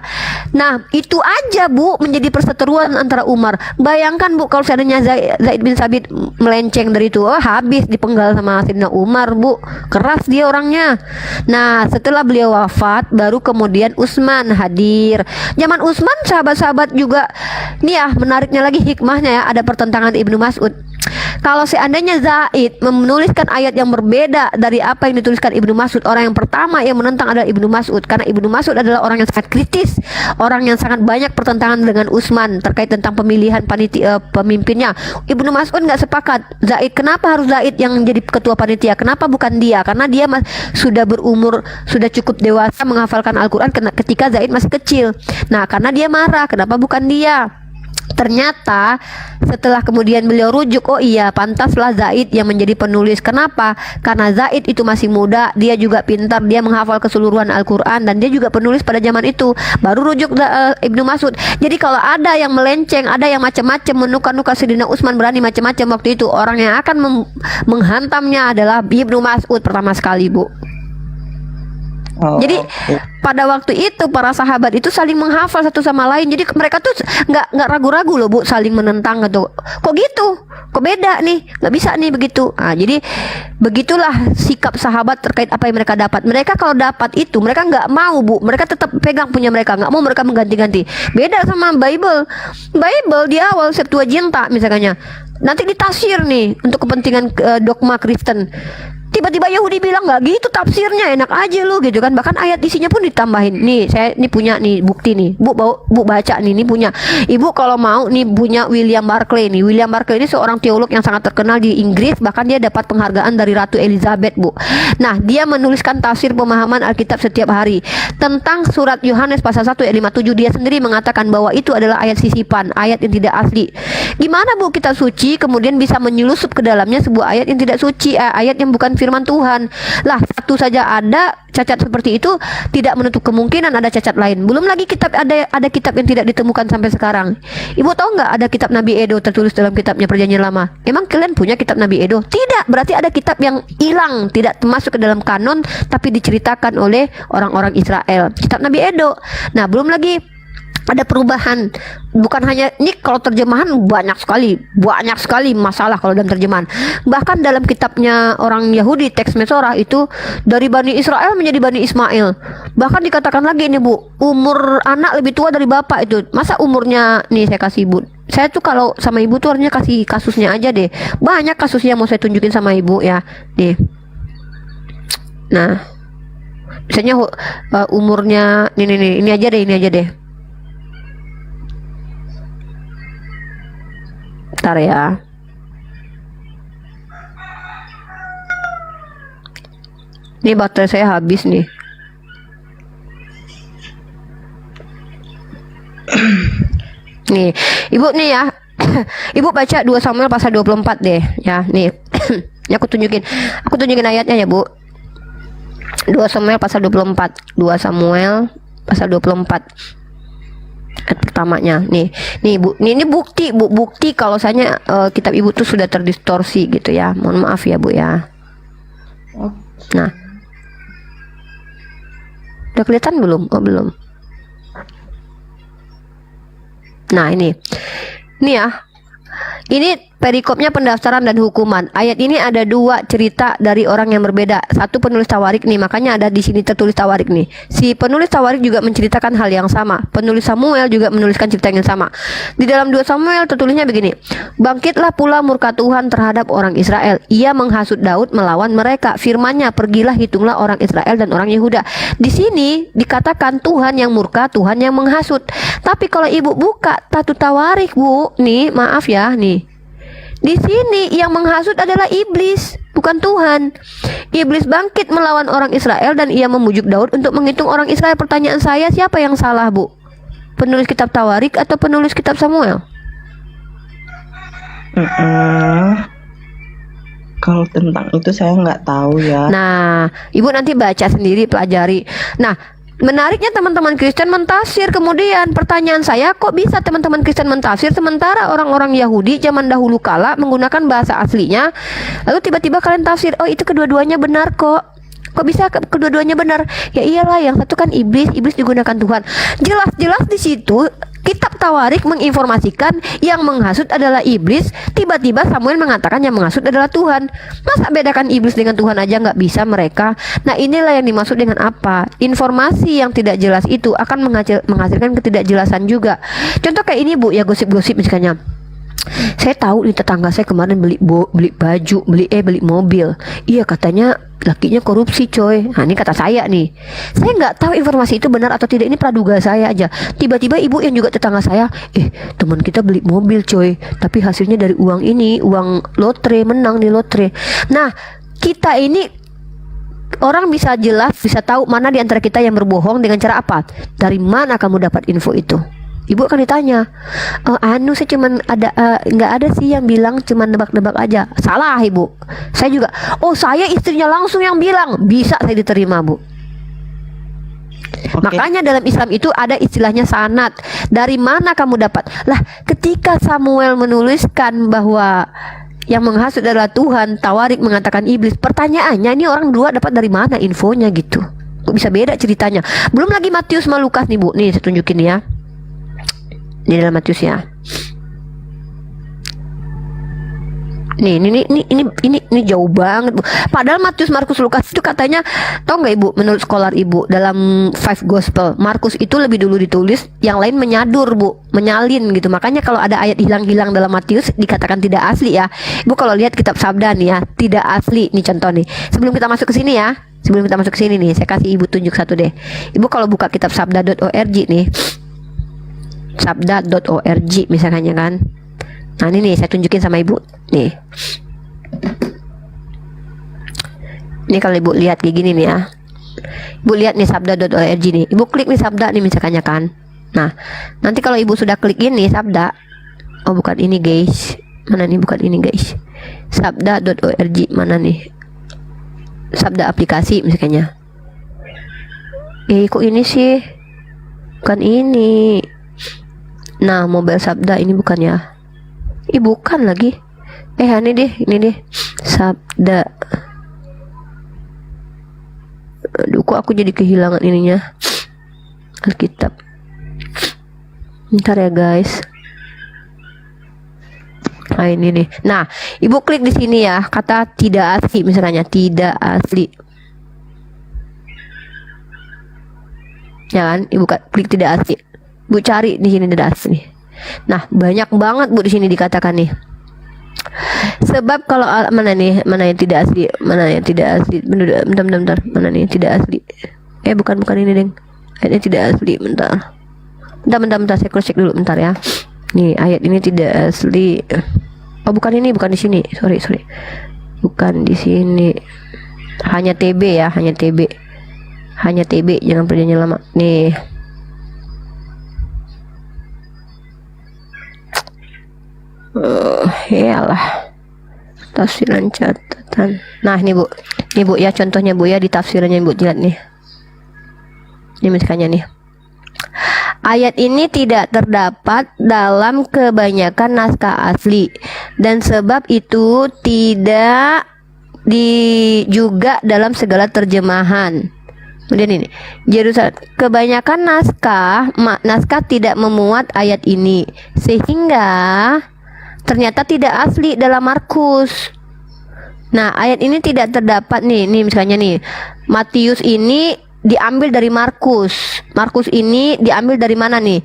B: Nah itu aja, Bu, menjadi perseteruan antara Umar. Bayangkan, Bu, kalau seandainya Zaid bin Sabit melenceng dari itu, habis dipenggal sama Sayyidina Umar, Bu. Keras dia orangnya. Nah setelah beliau wafat, baru kemudian Utsman hadir. Zaman Utsman sahabat-sahabat juga, nih ya menariknya lagi hikmahnya ya, ada pertentangan Ibnu Mas'ud. Kalau seandainya Zaid menuliskan ayat yang berbeda dari apa yang dituliskan Ibnu Mas'ud, orang yang pertama yang menentang adalah Ibnu Mas'ud, karena Ibnu Mas'ud adalah orang yang sangat kritis, orang yang sangat banyak pertentangan dengan Utsman terkait tentang pemilihan pemimpinnya. Ibnu Mas'ud nggak sepakat. Zaid, kenapa harus Zaid yang jadi ketua panitia? Kenapa bukan dia? Karena dia sudah berumur, sudah cukup dewasa menghafalkan Al-Quran ketika Zaid masih kecil. Nah, karena dia marah, kenapa bukan dia? Ternyata setelah kemudian beliau rujuk, oh iya pantaslah Zaid yang menjadi penulis. Kenapa? Karena Zaid itu masih muda, dia juga pintar, dia menghafal keseluruhan Al-Quran dan dia juga penulis pada zaman itu. Baru rujuk Ibnu Mas'ud. Jadi kalau ada yang melenceng, ada yang macam-macam menuka-nuka Sayyidina Utsman berani macam-macam waktu itu, orang yang akan menghantamnya adalah Ibnu Mas'ud pertama sekali, Bu. Jadi pada waktu itu para sahabat itu saling menghafal satu sama lain. Jadi mereka tuh nggak ragu-ragu loh, Bu, saling menentang gitu. Kok gitu? Kok beda nih? Nggak bisa nih begitu. Nah, jadi begitulah sikap sahabat terkait apa yang mereka dapat. Mereka kalau dapat itu mereka nggak mau, Bu. Mereka tetap pegang punya mereka, nggak mau mereka mengganti-ganti. Beda sama Bible. Bible di awal Septuaginta misalnya. Nanti ditafsir nih untuk kepentingan dogma Kristen. Tiba-tiba Yahudi bilang nggak gitu tafsirnya, enak aja lu gitu kan. Bahkan ayat isinya pun ditambahin. Nih saya ini punya nih bukti nih, Bu baca nih, ini punya Ibu kalau mau nih, punya William Barclay nih. William Barclay ini seorang teolog yang sangat terkenal di Inggris, bahkan dia dapat penghargaan dari Ratu Elizabeth, Bu. Nah dia menuliskan tafsir pemahaman Alkitab setiap hari tentang surat Yohanes pasal 1 ayat 57. Dia sendiri mengatakan bahwa itu adalah ayat sisipan, ayat yang tidak asli. Gimana, Bu, kita suci kemudian bisa menyelusup ke dalamnya sebuah ayat yang tidak suci, ayat yang bukan firman Tuhan. Lah satu saja ada cacat seperti itu, tidak menutup kemungkinan ada cacat lain. Belum lagi kitab, ada kitab yang tidak ditemukan sampai sekarang. Ibu tahu nggak ada kitab Nabi Edo tertulis dalam kitabnya Perjanjian Lama? Emang kalian punya kitab Nabi Edo? Tidak, berarti ada kitab yang hilang, tidak masuk ke dalam kanon, tapi diceritakan oleh orang-orang Israel. Kitab Nabi Edo. Nah belum lagi ada perubahan. Bukan hanya ini, kalau terjemahan banyak sekali masalah kalau dalam terjemahan. Bahkan dalam kitabnya orang Yahudi, teks Mesorah itu dari Bani Israel menjadi Bani Ismail. Bahkan dikatakan lagi ini, Bu, umur anak lebih tua dari bapak itu. Masa umurnya, nih saya kasih Ibu. Saya tuh kalau sama Ibu tuh harusnya kasih kasusnya aja deh. Banyak kasusnya mau saya tunjukin sama Ibu ya. Nih. Nah, misalnya umurnya ini aja deh. Bentar ya. Ini baterai saya habis nih. Nih, Ibu nih ya. Ibu baca 2 Samuel pasal 24 deh ya. Nih. Ini aku tunjukin ayatnya ya, Bu. 2 Samuel pasal 24. 2 Samuel pasal 24. Ayat pertamanya nih Bu, ini bukti, Bu, bukti kalau misalnya kitab Ibu tuh sudah terdistorsi gitu ya. Mohon maaf ya, Bu ya. Nah, udah kelihatan belum? Oh belum. Nah ini ya, ini perikopnya pendaftaran dan hukuman. Ayat ini ada dua cerita dari orang yang berbeda. Satu penulis Tawarik nih, makanya ada di sini tertulis Tawarik nih. Si penulis Tawarik juga menceritakan hal yang sama. Penulis Samuel juga menuliskan cerita yang sama. Di dalam 2 Samuel tertulisnya begini. Bangkitlah pula murka Tuhan terhadap orang Israel. Ia menghasut Daud melawan mereka. Firman-Nya, pergilah hitunglah orang Israel dan orang Yehuda. Di sini dikatakan Tuhan yang murka, Tuhan yang menghasut. Tapi kalau ibu buka Tatu Tawarik, Bu, nih maaf ya nih. Di sini yang menghasut adalah iblis, bukan Tuhan. Iblis bangkit melawan orang Israel dan ia memujuk Daud untuk menghitung orang Israel. Pertanyaan saya, siapa yang salah, Bu? Penulis kitab Tawarik atau penulis kitab Samuel?
C: Kalau tentang itu saya nggak tahu ya.
B: Nah, ibu nanti baca sendiri, pelajari. Nah, menariknya teman-teman Kristen mentafsir. Kemudian pertanyaan saya, kok bisa teman-teman Kristen mentafsir sementara orang-orang Yahudi zaman dahulu kala menggunakan bahasa aslinya, lalu tiba-tiba kalian tafsir, oh itu kedua-duanya benar kok. Kok bisa kedua-duanya benar? Ya iyalah, yang satu kan iblis digunakan Tuhan. Jelas-jelas di situ kitab Tawarik menginformasikan yang menghasut adalah iblis. Tiba-tiba Samuel mengatakan yang menghasut adalah Tuhan. Masa bedakan iblis dengan Tuhan aja nggak bisa mereka? Nah, inilah yang dimaksud dengan apa? Informasi yang tidak jelas itu akan menghasilkan ketidakjelasan juga. Contoh kayak ini, Bu, ya gosip-gosip misalnya. Saya tahu nih tetangga saya kemarin beli baju, beli mobil. Iya, katanya lakinya korupsi, coy. Nah, ini kata saya nih. Saya nggak tahu informasi itu benar atau tidak. Ini praduga saya aja. Tiba-tiba ibu yang juga tetangga saya, teman kita beli mobil, coy. Tapi hasilnya dari uang ini, uang lotre, menang di lotre. Nah, kita ini orang bisa jelas, bisa tahu mana di antara kita yang berbohong dengan cara apa? Dari mana kamu dapat info itu? Ibu akan ditanya, saya cuman ada nggak ada sih yang bilang, cuman nebak-nebak aja. Salah, ibu. Saya juga, saya istrinya langsung yang bilang. Bisa saya diterima, Bu.
C: Oke.
B: Makanya dalam Islam itu ada istilahnya sanad. Dari mana kamu dapat? Lah, ketika Samuel menuliskan bahwa yang menghasut adalah Tuhan, Tawarik mengatakan iblis. Pertanyaannya, ini orang dua dapat dari mana infonya gitu? Kok bisa beda ceritanya? Belum lagi Matius sama Lukas nih, Bu. Nih saya tunjukin ya. Di dalam Matius ya. Ini jauh banget, Bu. Padahal Matius, Markus, Lukas itu katanya, tahu nggak Ibu, menurut scholar Ibu dalam 5 Gospel, Markus itu lebih dulu ditulis, yang lain menyadur, Bu, menyalin gitu. Makanya kalau ada ayat hilang-hilang dalam Matius dikatakan tidak asli ya. Ibu kalau lihat kitab Sabda nih ya, tidak asli. Nih contoh nih. Sebelum kita masuk ke sini ya, nih, saya kasih Ibu tunjuk satu deh. Ibu kalau buka kitab sabda.org nih, sabda.org misalkannya kan. Nah, ini nih saya tunjukin sama Ibu. Nih. Ini kalau Ibu lihat kayak gini nih ya. Ibu lihat nih sabda.org nih. Ibu klik nih sabda nih misalkannya kan. Nah, nanti kalau Ibu sudah klik ini sabda. Oh, bukan ini, guys. Mana nih, bukan ini, guys. Sabda.org mana nih? Sabda aplikasi misalkannya. Kok ini sih? Bukan ini. Nah, mobile sabda ini bukan ya? Bukan lagi. Ini deh. Sabda. Aduh, kok aku jadi kehilangan ininya. Alkitab. Bentar ya, guys. Nah, ini nih. Nah, Ibu klik di sini ya, kata tidak asli misalnya, tidak asli. Ya kan? Ibu klik tidak asli. Bu cari di sini tidak asli. Nah, banyak banget, Bu, di sini dikatakan nih. Sebab kalau mana yang tidak asli, bentar, mana nih yang tidak asli? Bukan ini, Deng. Ayatnya tidak asli, bentar, saya cross check dulu bentar ya. Nih, ayat ini tidak asli. Oh, bukan ini, bukan di sini. Sorry. Bukan di sini. Hanya TB ya, hanya TB, jangan perjanjian lama. Nih. Yalah, tafsiran catatan. Nah, ini Bu ya contohnya, Bu ya, di tafsirannya Ibu lihat nih. Ini misalnya nih. Ayat ini tidak terdapat dalam kebanyakan naskah asli, dan sebab itu tidak juga dalam segala terjemahan. Kemudian ini, Yerusalem, kebanyakan naskah tidak memuat ayat ini, sehingga ternyata tidak asli dalam Markus. Nah, ayat ini tidak terdapat nih misalnya nih, Matius ini diambil dari Markus. Markus ini diambil dari mana nih?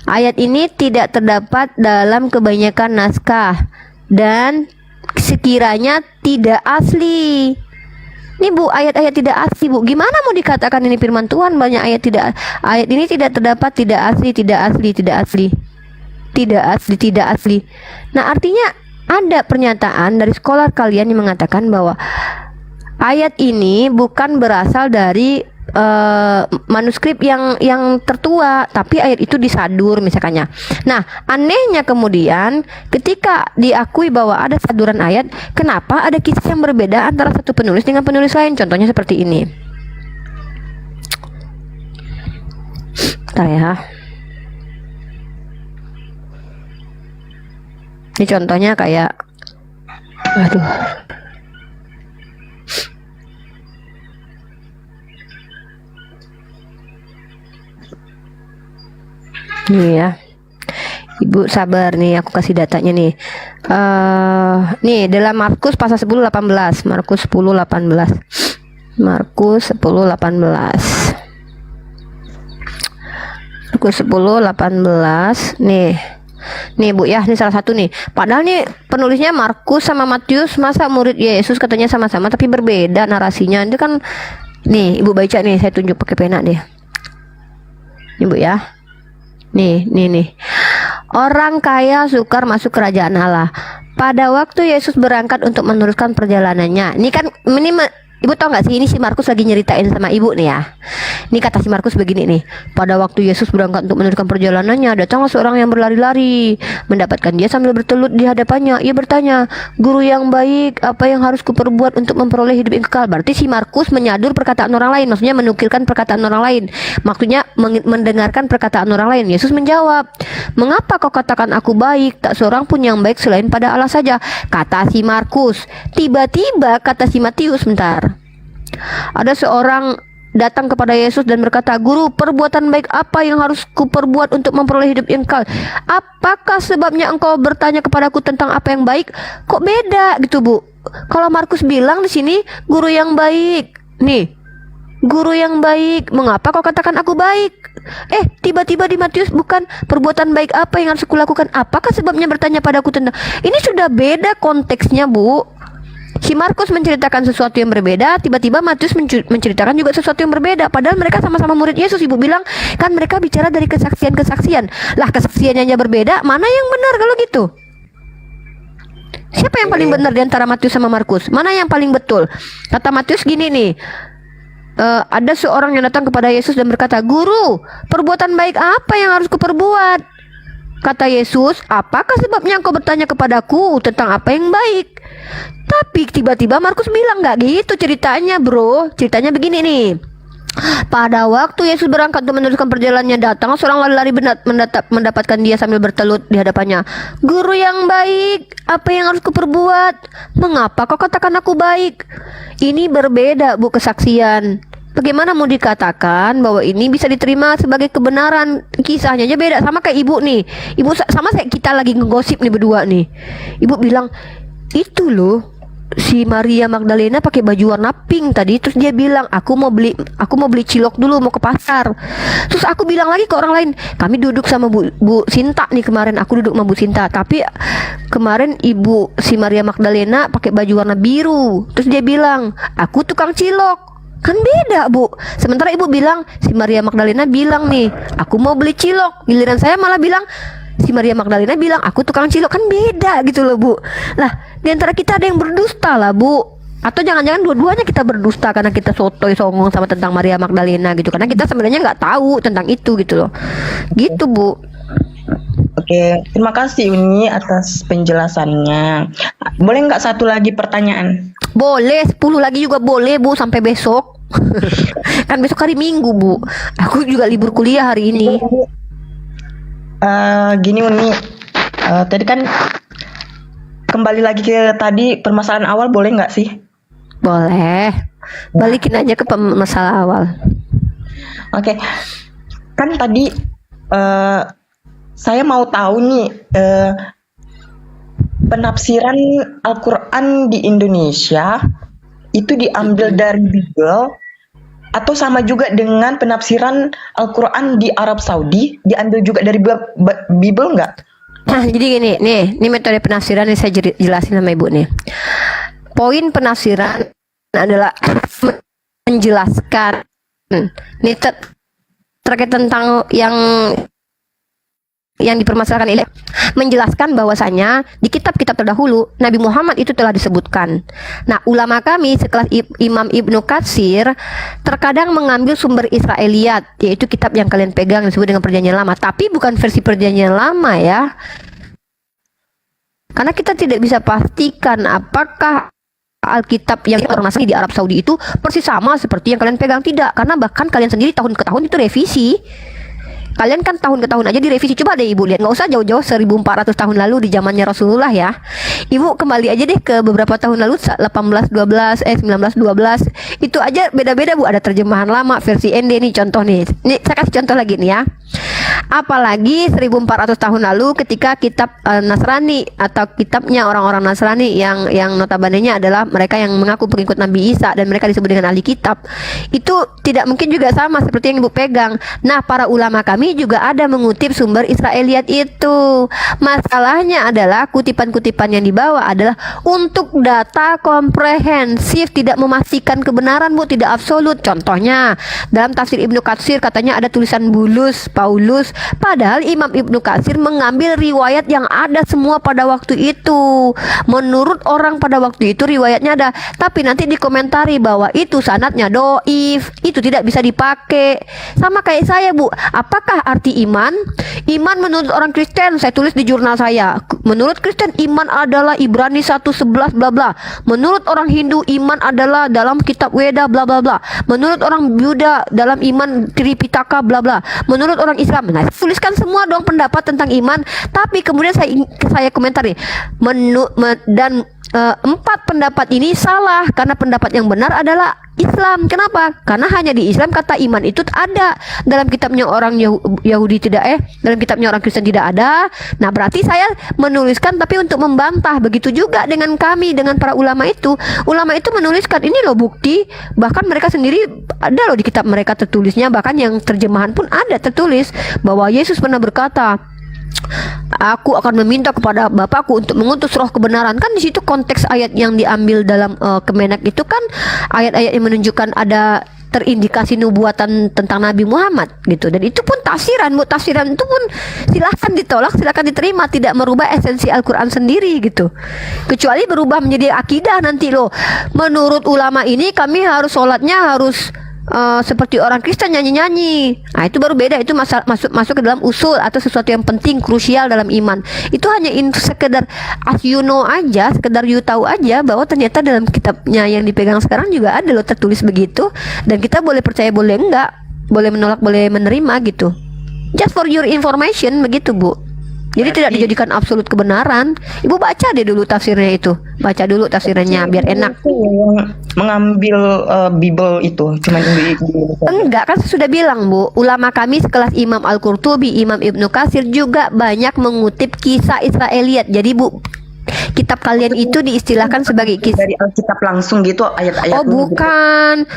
B: Ayat ini tidak terdapat dalam kebanyakan naskah dan sekiranya tidak asli. Ini Bu, ayat-ayat tidak asli Bu. Gimana mau dikatakan ini firman Tuhan? Banyak ayat ini tidak terdapat, tidak asli, tidak asli, tidak asli. Tidak asli, tidak asli. Nah, artinya ada pernyataan dari scholar kalian yang mengatakan bahwa ayat ini bukan berasal dari manuskrip yang tertua, tapi ayat itu disadur misalkannya. Nah, anehnya kemudian ketika diakui bahwa ada saduran ayat, kenapa ada kisah yang berbeda antara satu penulis dengan penulis lain? Contohnya seperti ini. Bentar ya. Ini contohnya kayak, aduh. Nih ya, Ibu sabar nih, aku kasih datanya nih. Nih dalam Markus pasal 10:18, Markus 10:18, Markus 10:18, Markus 10:18. Nih Bu ya, ini salah satu nih. Padahal nih penulisnya Markus sama Matius, masa murid Yesus katanya sama-sama tapi berbeda narasinya. Itu kan nih Ibu baca nih, saya tunjuk pakai pena deh. Nih Bu ya. Nih. Orang kaya sukar masuk kerajaan Allah. Pada waktu Yesus berangkat untuk meneruskan perjalanannya. Ini kan Ibu tahu nggak sih, ini si Markus lagi nyeritain sama Ibu nih ya. Ini kata si Markus begini nih. Pada waktu Yesus berangkat untuk meneruskan perjalanannya, datanglah seorang yang berlari-lari, mendapatkan dia sambil bertelut di hadapannya. Ia bertanya, "Guru yang baik, apa yang harus kuperbuat untuk memperoleh hidup yang kekal?" Berarti si Markus menyadur perkataan orang lain, maksudnya menukilkan perkataan orang lain. Maksudnya mendengarkan perkataan orang lain. Yesus menjawab, "Mengapa kau katakan aku baik? Tak seorang pun yang baik selain pada Allah saja," kata si Markus. Tiba-tiba kata si Matius, bentar. Ada seorang datang kepada Yesus dan berkata, "Guru, perbuatan baik apa yang harus kuperbuat untuk memperoleh hidup yang kekal? Apakah sebabnya engkau bertanya kepadaku tentang apa yang baik?" Kok beda gitu Bu? Kalau Markus bilang di sini guru yang baik. Nih, guru yang baik, mengapa kau katakan aku baik? Tiba-tiba di Matius bukan perbuatan baik apa yang harus kulakukan, apakah sebabnya bertanya padaku tentang. Ini sudah beda konteksnya Bu. Si Markus menceritakan sesuatu yang berbeda, tiba-tiba Matius menceritakan juga sesuatu yang berbeda. Padahal mereka sama-sama murid Yesus. Ibu bilang kan mereka bicara dari kesaksian-kesaksian. Lah kesaksiannya aja berbeda, mana yang benar kalau gitu? Siapa yang paling benar di antara Matius sama Markus? Mana yang paling betul? Kata Matius gini nih. Ada seorang yang datang kepada Yesus dan berkata, "Guru, perbuatan baik apa yang harus kuperbuat?" Kata Yesus, "Apakah sebabnya engkau bertanya kepadaku tentang apa yang baik?" Tapi tiba-tiba Markus bilang, "Nggak gitu ceritanya bro. Ceritanya begini nih. Pada waktu Yesus berangkat untuk meneruskan perjalanannya, datang seorang lari-lari mendapatkan dia sambil bertelut di hadapannya. 'Guru yang baik, apa yang harus kuperbuat? Mengapa kau katakan aku baik?'" Ini berbeda Bu kesaksian. Bagaimana mau dikatakan bahwa ini bisa diterima sebagai kebenaran? Kisahnya aja beda, sama kayak Ibu nih. Ibu sama kayak kita lagi ngegosip nih berdua nih. Ibu bilang, "Itu loh si Maria Magdalena pakai baju warna pink tadi." Terus dia bilang, aku mau beli cilok dulu, mau ke pasar." Terus aku bilang lagi ke orang lain, "Kami duduk sama Bu Sinta nih kemarin, aku duduk sama Bu Sinta, tapi kemarin Ibu si Maria Magdalena pakai baju warna biru." Terus dia bilang, "Aku tukang cilok." Kan beda Bu. Sementara Ibu bilang, si Maria Magdalena bilang nih, "Aku mau beli cilok." Giliran saya malah bilang, si Maria Magdalena bilang, "Aku tukang cilok." Kan beda gitu loh Bu. Lah di antara kita ada yang berdusta lah Bu. Atau jangan-jangan dua-duanya kita berdusta karena kita sotoy songong sama tentang Maria Magdalena gitu. Karena kita sebenarnya nggak tahu tentang itu gitu loh. Gitu Bu.
C: Oke, terima kasih Uni atas penjelasannya. Boleh nggak satu lagi pertanyaan?
B: Boleh, 10 lagi juga boleh Bu, sampai besok. Kan besok hari Minggu Bu. Aku juga libur kuliah hari ini.
C: Gini Uni, tadi kan kembali lagi ke tadi permasalahan awal, boleh nggak sih?
B: Boleh. Balikin aja ke masalah awal.
C: Oke, kan tadi saya mau tahu nih penafsiran Al-Quran di Indonesia itu diambil dari Bible atau sama juga dengan penafsiran Al-Quran di Arab Saudi diambil juga dari Bible nggak?
B: Nah, jadi gini, ini metode penafsiran yang saya jelasin sama Ibu nih. Poin penafsiran adalah menjelaskan ini terkait tentang yang dipermasalahkan ini, menjelaskan bahwasanya di kitab-kitab terdahulu Nabi Muhammad itu telah disebutkan. Nah, ulama kami sekelas Imam Ibnu Katsir terkadang mengambil sumber Israiliyat, yaitu kitab yang kalian pegang yang disebut dengan Perjanjian Lama, tapi bukan versi Perjanjian Lama ya. Karena kita tidak bisa pastikan apakah Alkitab yang termasuk di Arab Saudi itu persis sama seperti yang kalian pegang. Tidak, karena bahkan kalian sendiri tahun ke tahun itu revisi. Kalian kan tahun ke tahun aja direvisi. Coba deh Ibu lihat, nggak usah jauh-jauh 1400 tahun lalu di zamannya Rasulullah ya. Ibu kembali aja deh ke beberapa tahun lalu, 1912 itu aja beda-beda Bu. Ada terjemahan lama, versi ND nih contoh nih. Nih saya kasih contoh lagi nih ya. Apalagi 1400 tahun lalu ketika kitab Nasrani atau kitabnya orang-orang Nasrani yang notabene-nya adalah mereka yang mengaku pengikut Nabi Isa dan mereka disebut dengan ahli kitab. Itu tidak mungkin juga sama seperti yang Ibu pegang. Nah, para ulama kami juga ada mengutip sumber Israiliyat itu. Masalahnya adalah kutipan-kutipan yang dibawa adalah untuk data komprehensif, tidak memastikan kebenaran Bu, tidak absolut. Contohnya dalam tafsir Ibnu Katsir katanya ada tulisan Paulus, padahal Imam Ibnu Katsir mengambil riwayat yang ada semua pada waktu itu. Menurut orang pada waktu itu riwayatnya ada, tapi nanti dikomentari bahwa itu sanadnya doif, itu tidak bisa dipakai. Sama kayak saya Bu, apakah arti iman? Iman menurut orang Kristen, saya tulis di jurnal saya. Menurut Kristen iman adalah Ibrani 1:11 bla bla. Menurut orang Hindu iman adalah dalam kitab Weda bla bla bla. Menurut orang Buddha dalam iman Tripitaka bla bla. Menurut orang Islam, nah tuliskan semua dong pendapat tentang iman. Tapi kemudian saya komentari dan 4 pendapat ini salah karena pendapat yang benar adalah Islam. Kenapa? Karena hanya di Islam kata iman itu ada, dalam kitabnya orang Yahudi tidak, dalam kitabnya orang Kristen tidak ada. Nah, berarti saya menuliskan tapi untuk membantah. Begitu juga dengan kami, dengan para ulama itu. Ulama itu menuliskan ini loh bukti, bahkan mereka sendiri ada loh di kitab mereka tertulisnya, bahkan yang terjemahan pun ada tertulis bahwa Yesus pernah berkata, aku akan meminta kepada Bapakku untuk mengutus roh kebenaran. Kan di situ konteks ayat yang diambil dalam Kemenak itu kan ayat-ayat yang menunjukkan ada terindikasi nubuatan tentang Nabi Muhammad gitu. Dan itu pun tafsiran Bu, tafsiran itu pun silahkan ditolak, silahkan diterima, tidak merubah esensi Al-Quran sendiri gitu. Kecuali berubah menjadi akidah nanti loh. Menurut ulama ini kami harus sholatnya harus seperti orang Kristen nyanyi-nyanyi. Nah, itu baru beda, itu masuk ke dalam usul atau sesuatu yang penting, krusial dalam iman. Itu hanya sekedar as you know aja, sekedar you tahu aja bahwa ternyata dalam kitabnya yang dipegang sekarang juga ada loh tertulis begitu, dan kita boleh percaya boleh enggak, boleh menolak boleh menerima gitu. Just for your information begitu Bu. Jadi tidak dijadikan absolut kebenaran. Ibu baca deh dulu tafsirnya itu. Baca dulu tafsirnya biar enak.
C: Yang mengambil Bible itu cuman
B: Enggak, kan saya sudah bilang Bu, ulama kami sekelas Imam Al-Qurtubi, Imam Ibnu Katsir juga banyak mengutip kisah Israiliyat. Jadi Bu, kitab kalian itu diistilahkan sebagai kisah
C: dari Alkitab langsung gitu ayat-ayat.
B: Oh bukan.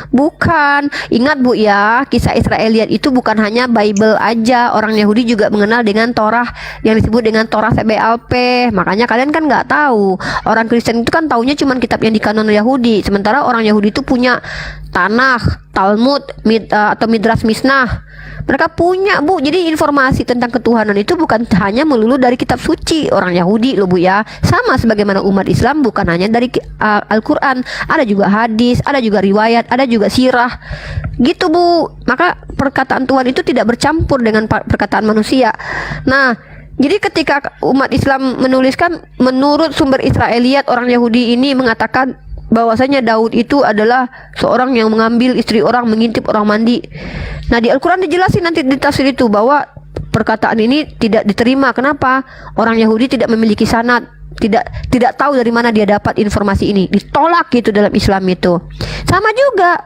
B: Ingat Bu ya, kisah Israiliyat itu bukan hanya Bible aja. Orang Yahudi juga mengenal dengan Torah yang disebut dengan Torah CBLP. Makanya kalian kan nggak tahu. Orang Kristen itu kan taunya cuma kitab yang di kanon Yahudi. Sementara orang Yahudi itu punya Tanakh, Talmud, atau Midrash Mishnah. Mereka punya Bu. Jadi informasi tentang ketuhanan itu bukan hanya melulu dari kitab suci orang Yahudi loh Bu ya. Sama sebagaimana umat Islam bukan hanya dari Al-Quran, ada juga hadis, ada juga riwayat, ada juga sirah gitu Bu. Maka perkataan Tuhan itu tidak bercampur dengan perkataan manusia. Nah, jadi ketika umat Islam menuliskan menurut sumber Israiliyat, orang Yahudi ini mengatakan bahwasanya Daud itu adalah seorang yang mengambil istri orang, mengintip orang mandi. Nah, di Al-Quran dijelasin nanti di tafsir itu bahwa perkataan ini tidak diterima. Kenapa? Orang Yahudi tidak memiliki sanad. tidak tahu dari mana dia dapat informasi ini, ditolak gitu dalam Islam itu. Sama juga.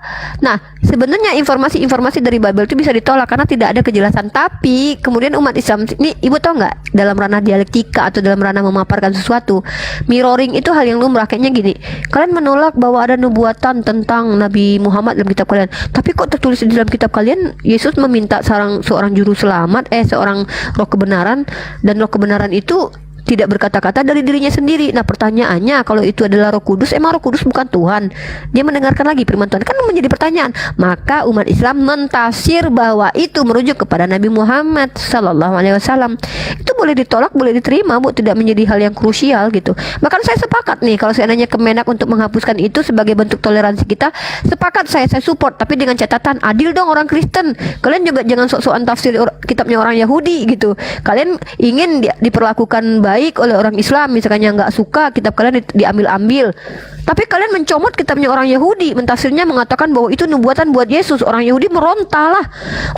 B: Nah, sebenarnya informasi-informasi dari Bible itu bisa ditolak karena tidak ada kejelasan. Tapi kemudian umat Islam ini, ibu tahu nggak, dalam ranah dialektika atau dalam ranah memaparkan sesuatu, mirroring itu hal yang lumrah. Kayaknya gini, kalian menolak bahwa ada nubuatan tentang Nabi Muhammad dalam kitab kalian, tapi kok tertulis di dalam kitab kalian Yesus meminta seorang juru selamat, seorang roh kebenaran, dan roh kebenaran itu tidak berkata-kata dari dirinya sendiri. Nah, pertanyaannya, kalau itu adalah Roh Kudus, emang Roh Kudus bukan Tuhan? Dia mendengarkan lagi firman Tuhan, kan menjadi pertanyaan. Maka umat Islam mentafsir bahwa itu merujuk kepada Nabi Muhammad Sallallahu Alaihi Wasallam. Itu boleh ditolak, boleh diterima, Bu, tidak menjadi hal yang krusial gitu. Bahkan saya sepakat nih, kalau seandainya Kemenak untuk menghapuskan itu sebagai bentuk toleransi kita, sepakat, saya support, tapi dengan catatan adil dong orang Kristen. Kalian juga jangan sok-sokan tafsir kitabnya orang Yahudi gitu. Kalian ingin diperlakukan baik oleh orang Islam, misalkan yang nggak suka kitab kalian diambil-ambil, tapi kalian mencomot kitabnya orang Yahudi, mentafsirnya mengatakan bahwa itu nubuatan buat Yesus. Orang Yahudi meronta lah,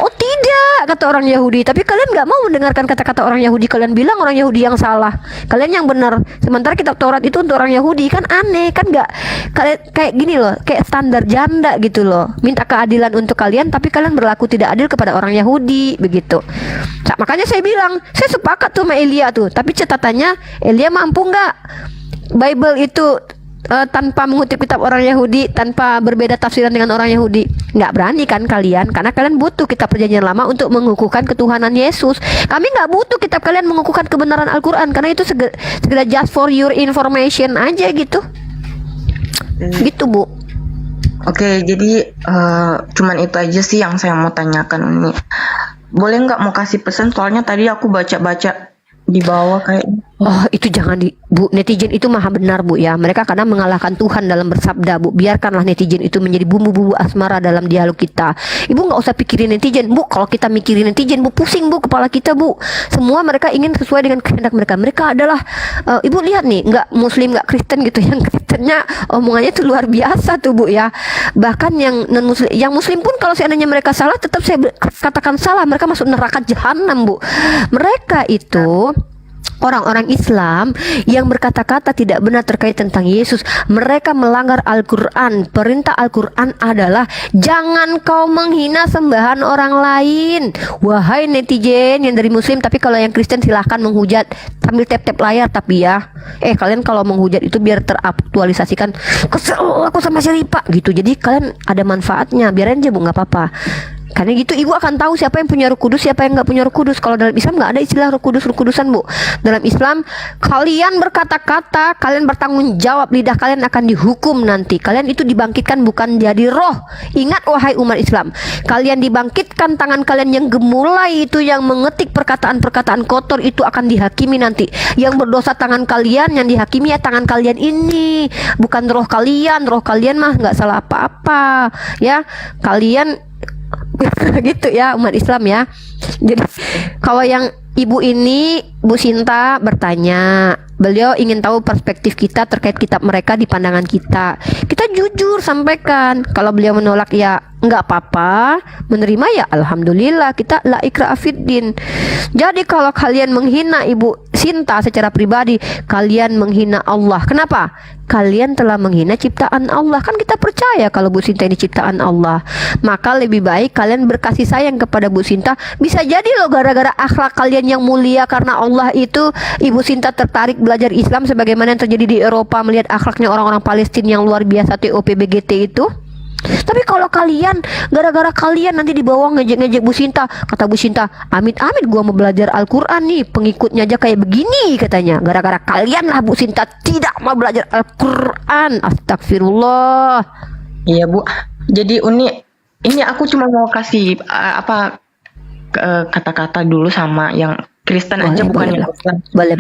B: oh tidak, kata orang Yahudi. Tapi kalian nggak mau mendengarkan kata-kata orang Yahudi, kalian bilang orang Yahudi yang salah, kalian yang benar. Sementara kitab Taurat itu untuk orang Yahudi, kan aneh kan? Nggak, kayak gini loh, kayak standar janda gitu loh, minta keadilan untuk kalian tapi kalian berlaku tidak adil kepada orang Yahudi begitu. Makanya saya bilang, saya sepakat tuh sama Elia tuh, tapi catatannya, Elia mampu nggak Bible itu tanpa mengutip kitab orang Yahudi, tanpa berbeda tafsiran dengan orang Yahudi? Nggak berani kan kalian, karena kalian butuh kitab perjanjian lama untuk mengukuhkan ketuhanan Yesus. Kami nggak butuh kitab kalian mengukuhkan kebenaran Al-Quran, karena itu segera just for your information aja gitu. Gitu, Bu.
C: Oke, jadi cuman itu aja sih yang saya mau tanyakan ini. Boleh nggak mau kasih pesan, soalnya tadi aku baca-baca di bawah kayak
B: Oh, itu jangan Bu, netizen itu maha benar, Bu, ya. Mereka kadang mengalahkan Tuhan dalam bersabda, Bu. Biarkanlah netizen itu menjadi bumbu-bumbu asmara dalam dialog kita. Ibu nggak usah pikirin netizen, Bu. Kalau kita mikirin netizen, Bu, pusing, Bu, kepala kita, Bu. Semua mereka ingin sesuai dengan kehendak mereka. Mereka adalah Ibu lihat nih, nggak Muslim, nggak Kristen gitu. Yang Kristennya omongannya itu luar biasa tuh, Bu, ya. Bahkan yang non Muslim, yang Muslim pun kalau seandainya mereka salah, tetap saya katakan salah. Mereka masuk neraka jahanam, Bu. Mereka itu orang-orang Islam yang berkata-kata tidak benar terkait tentang Yesus. Mereka melanggar Al-Quran. Perintah Al-Quran adalah jangan kau menghina sembahan orang lain. Wahai netizen yang dari Muslim, tapi kalau yang Kristen silahkan menghujat sambil tap-tap layar. Tapi ya, kalian kalau menghujat itu biar teraktualisasikan, kesel aku sama Syaripa gitu. Jadi kalian ada manfaatnya, biarin aja, Bu, nggak apa-apa. Karena gitu ibu akan tahu siapa yang punya Roh Kudus, siapa yang nggak punya Roh Kudus. Kalau dalam Islam nggak ada istilah Roh Kudus, Roh Kudusan, Bu. Dalam Islam kalian berkata-kata, kalian bertanggung jawab, lidah kalian akan dihukum nanti. Kalian itu dibangkitkan bukan jadi roh. Ingat wahai umat Islam, kalian dibangkitkan, tangan kalian yang gemulai itu yang mengetik perkataan-perkataan kotor itu akan dihakimi nanti. Yang berdosa tangan kalian, yang dihakimi ya tangan kalian ini, bukan roh kalian. Roh kalian mah nggak salah apa-apa, ya. Kalian gitu ya umat Islam ya. Jadi kalau yang ibu ini, Bu Sinta bertanya, beliau ingin tahu perspektif kita terkait kitab mereka di pandangan kita. Kita jujur sampaikan. Kalau beliau menolak ya nggak apa-apa, menerima ya alhamdulillah, kita la ikraha fiddin. Jadi kalau kalian menghina Ibu Sinta secara pribadi, kalian menghina Allah. Kenapa? Kalian telah menghina ciptaan Allah. Kan kita percaya kalau Bu Sinta ini ciptaan Allah. Maka lebih baik kalian berkasih sayang kepada Bu Sinta. Bisa jadi loh gara-gara akhlak kalian yang mulia karena Allah itu, Ibu Sinta tertarik belajar Islam sebagaimana yang terjadi di Eropa melihat akhlaknya orang-orang Palestina yang luar biasa, TOP-BGT itu. Tapi kalau kalian, gara-gara kalian nanti dibawa ngejek-ngejek Bu Sinta, kata Bu Sinta, amit-amit gua mau belajar Al-Quran nih, pengikutnya aja kayak begini katanya. Gara-gara kalian lah Bu Sinta tidak mau belajar Al-Quran. Astagfirullah.
C: Iya, Bu. Jadi ini aku cuma mau kasih kata-kata dulu sama yang Kristen aja, bukan yang Islam.
B: Boleh.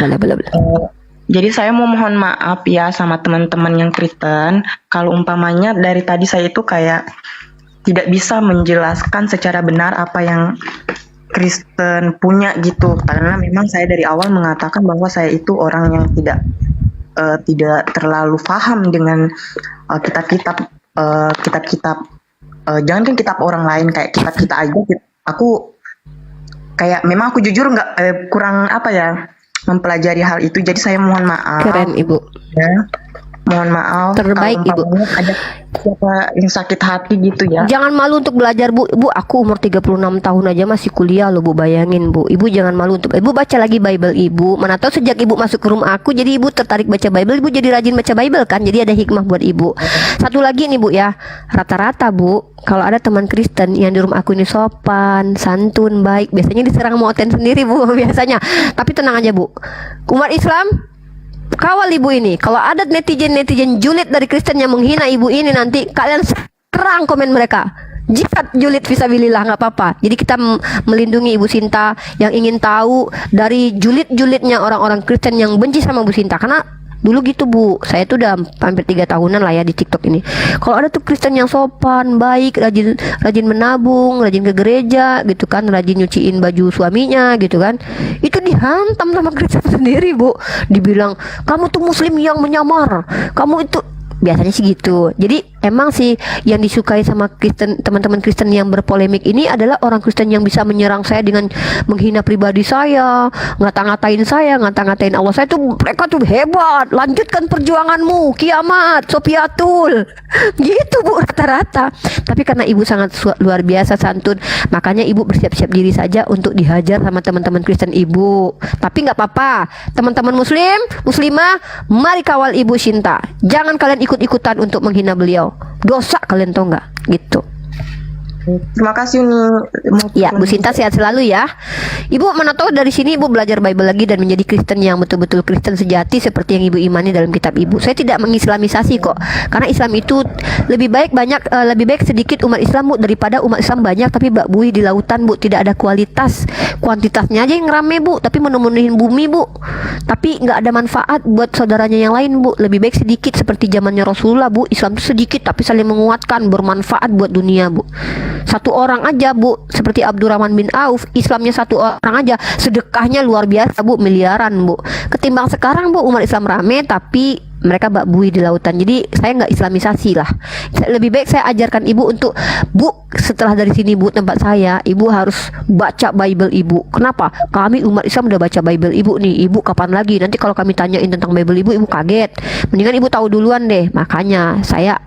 C: Jadi saya mau mohon maaf ya sama teman-teman yang Kristen, kalau umpamanya dari tadi saya itu kayak tidak bisa menjelaskan secara benar apa yang Kristen punya gitu, karena memang saya dari awal mengatakan bahwa saya itu orang yang tidak terlalu paham dengan kitab-kitab jangankan kitab orang lain, kayak kitab kita aja. Aku kayak memang aku jujur kurang mempelajari hal itu. Jadi saya mohon maaf.
B: Keren Ibu.
C: Ya. Mohon maaf.
B: Terbaik,
C: kalau
B: Ibu.
C: umpamanya ada siapa yang sakit hati gitu ya.
B: Jangan malu untuk belajar Bu. Bu, aku umur 36 tahun aja masih kuliah loh Bu, bayangin Bu. Ibu jangan malu untuk Ibu baca lagi Bible Ibu. Mana tahu sejak Ibu masuk ke rumah aku jadi Ibu tertarik baca Bible, Ibu jadi rajin baca Bible kan. Jadi ada hikmah buat Ibu. Satu lagi nih Bu ya. Rata-rata Bu, kalau ada teman Kristen yang di rumah aku ini sopan, santun, baik, biasanya diserang moten sendiri Bu biasanya. Tapi tenang aja Bu. Umat Islam kawal ibu ini. Kalau ada netizen julid dari Kristen yang menghina ibu ini, nanti kalian serang komen mereka. Jihad julid fisabilillah, nggak apa-apa. Jadi kita melindungi Ibu Sinta yang ingin tahu dari julid-julidnya orang-orang Kristen yang benci sama Bu Sinta. Karena dulu gitu Bu, saya tuh udah hampir 3 tahunan lah ya di TikTok ini. Kalau ada tuh Kristen yang sopan, baik, rajin menabung, rajin ke gereja gitu kan, rajin nyuciin baju suaminya gitu kan, itu dihantam sama Kristen sendiri Bu. Dibilang kamu tuh Muslim yang menyamar, kamu itu biasanya sih gitu. Jadi emang sih yang disukai sama Kristen, teman-teman Kristen yang berpolemik ini adalah orang Kristen yang bisa menyerang saya dengan menghina pribadi saya, ngata-ngatain saya, ngata-ngatain Allah. Saya tuh, mereka tuh hebat, lanjutkan perjuanganmu, kiamat, Sofiatul. Gitu Bu rata-rata. Tapi karena Ibu sangat luar biasa santun, makanya Ibu bersiap-siap diri saja untuk dihajar sama teman-teman Kristen Ibu. Tapi nggak apa-apa, teman-teman Muslim, Muslimah, mari kawal Ibu Sinta. Jangan kalian ikut-ikutan untuk menghina beliau. Dosa kalian tau nggak? Gitu.
C: Terima kasih nih.
B: Ya, Bu Sinta sehat selalu ya. Ibu mana tahu dari sini Ibu belajar Bible lagi dan menjadi Kristen yang betul-betul Kristen sejati seperti yang Ibu imani dalam kitab Ibu. Saya tidak mengislamisasi kok. Karena Islam itu lebih baik sedikit umat Islam Bu daripada umat Islam banyak tapi bak buih di lautan Bu. Tidak ada kualitas, kuantitasnya aja yang rame Bu, tapi memenuhi bumi Bu. Tapi nggak ada manfaat buat saudaranya yang lain Bu. Lebih baik sedikit seperti zamannya Rasulullah Bu. Islam itu sedikit tapi saling menguatkan, bermanfaat buat dunia Bu. Satu orang aja Bu, seperti Abdurrahman bin Auf, Islamnya satu orang aja, sedekahnya luar biasa Bu, miliaran Bu. Ketimbang sekarang Bu, umat Islam rame tapi mereka bak buih di lautan. Jadi saya nggak islamisasi lah. Lebih baik saya ajarkan Ibu untuk Bu, setelah dari sini Bu tempat saya, Ibu harus baca Bible Ibu. Kenapa? Kami umat Islam udah baca Bible Ibu nih. Ibu kapan lagi? Nanti kalau kami tanyain tentang Bible Ibu, Ibu kaget. Mendingan Ibu tahu duluan deh. Makanya saya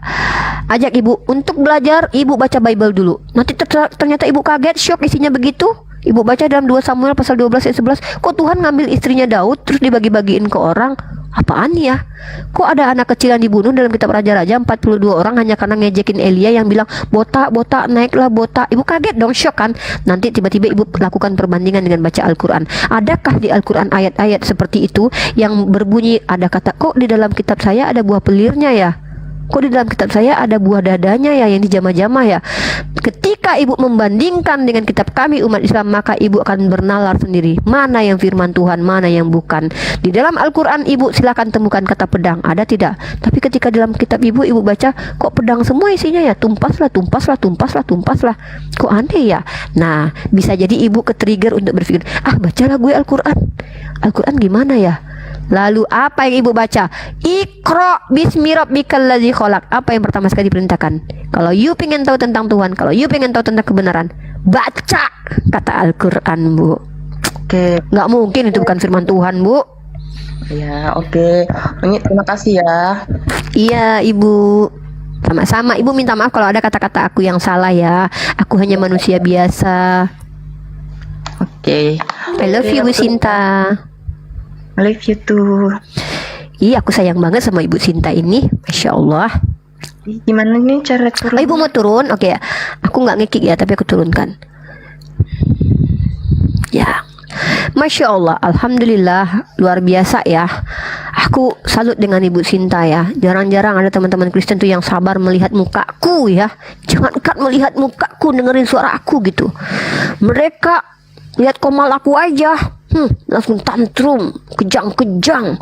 B: ajak Ibu untuk belajar, Ibu baca Bible dulu. Nanti ternyata Ibu kaget, shock isinya begitu. Ibu baca dalam 2 Samuel pasal 12 ayat 11, kok Tuhan ngambil istrinya Daud terus dibagi-bagiin ke orang? Apaan ya? Kok ada anak kecil yang dibunuh dalam kitab Raja-Raja 42 orang hanya karena ngejekin Elia yang bilang botak, naiklah botak. Ibu kaget dong, shock kan? Nanti tiba-tiba Ibu lakukan perbandingan dengan baca Al-Quran. Adakah di Al-Quran ayat-ayat seperti itu yang berbunyi ada kata, kok di dalam kitab saya ada buah pelirnya ya? Kok di dalam kitab saya ada buah dadanya ya yang dijamah-jamah ya? Ketika Ibu membandingkan dengan kitab kami umat Islam, maka Ibu akan bernalar sendiri mana yang firman Tuhan, mana yang bukan. Di dalam Al-Quran Ibu silakan temukan kata pedang, ada tidak? Tapi ketika dalam kitab Ibu baca, kok pedang semua isinya ya? Tumpaslah. Kok aneh ya? Nah, bisa jadi Ibu ke-trigger untuk berpikir, bacalah gue Al-Quran. Al-Quran gimana ya? Lalu apa yang Ibu baca? Iqra bismi rabbikal ladzi khalaq. Apa yang pertama sekali diperintahkan? Kalau you pengen tahu tentang Tuhan, kalau you pengen tahu tentang kebenaran, baca kata Al-Quran Bu.
C: Oke.
B: Nggak mungkin itu bukan firman Tuhan Bu.
C: Ya, oke. Ini terima kasih ya.
B: Iya Ibu. Sama-sama. Ibu minta maaf kalau ada kata-kata aku yang salah ya. Aku hanya manusia biasa.
C: Oke.
B: I love you Bu Sinta.
C: I love you too.
B: Iya, aku sayang banget sama Ibu Sinta ini. Masya Allah.
C: Gimana nih cara turun?
B: Oh, Ibu mau turun? Oke ya. Aku nggak ngekik ya, tapi aku turunkan. Ya. Masya Allah, Alhamdulillah, luar biasa ya. Aku salut dengan Ibu Sinta ya. Jarang-jarang ada teman-teman Kristen tuh yang sabar melihat mukaku ya. Jangankan melihat mukaku, dengerin suara aku gitu. Mereka lihat komal aku aja, langsung tantrum, kejang-kejang.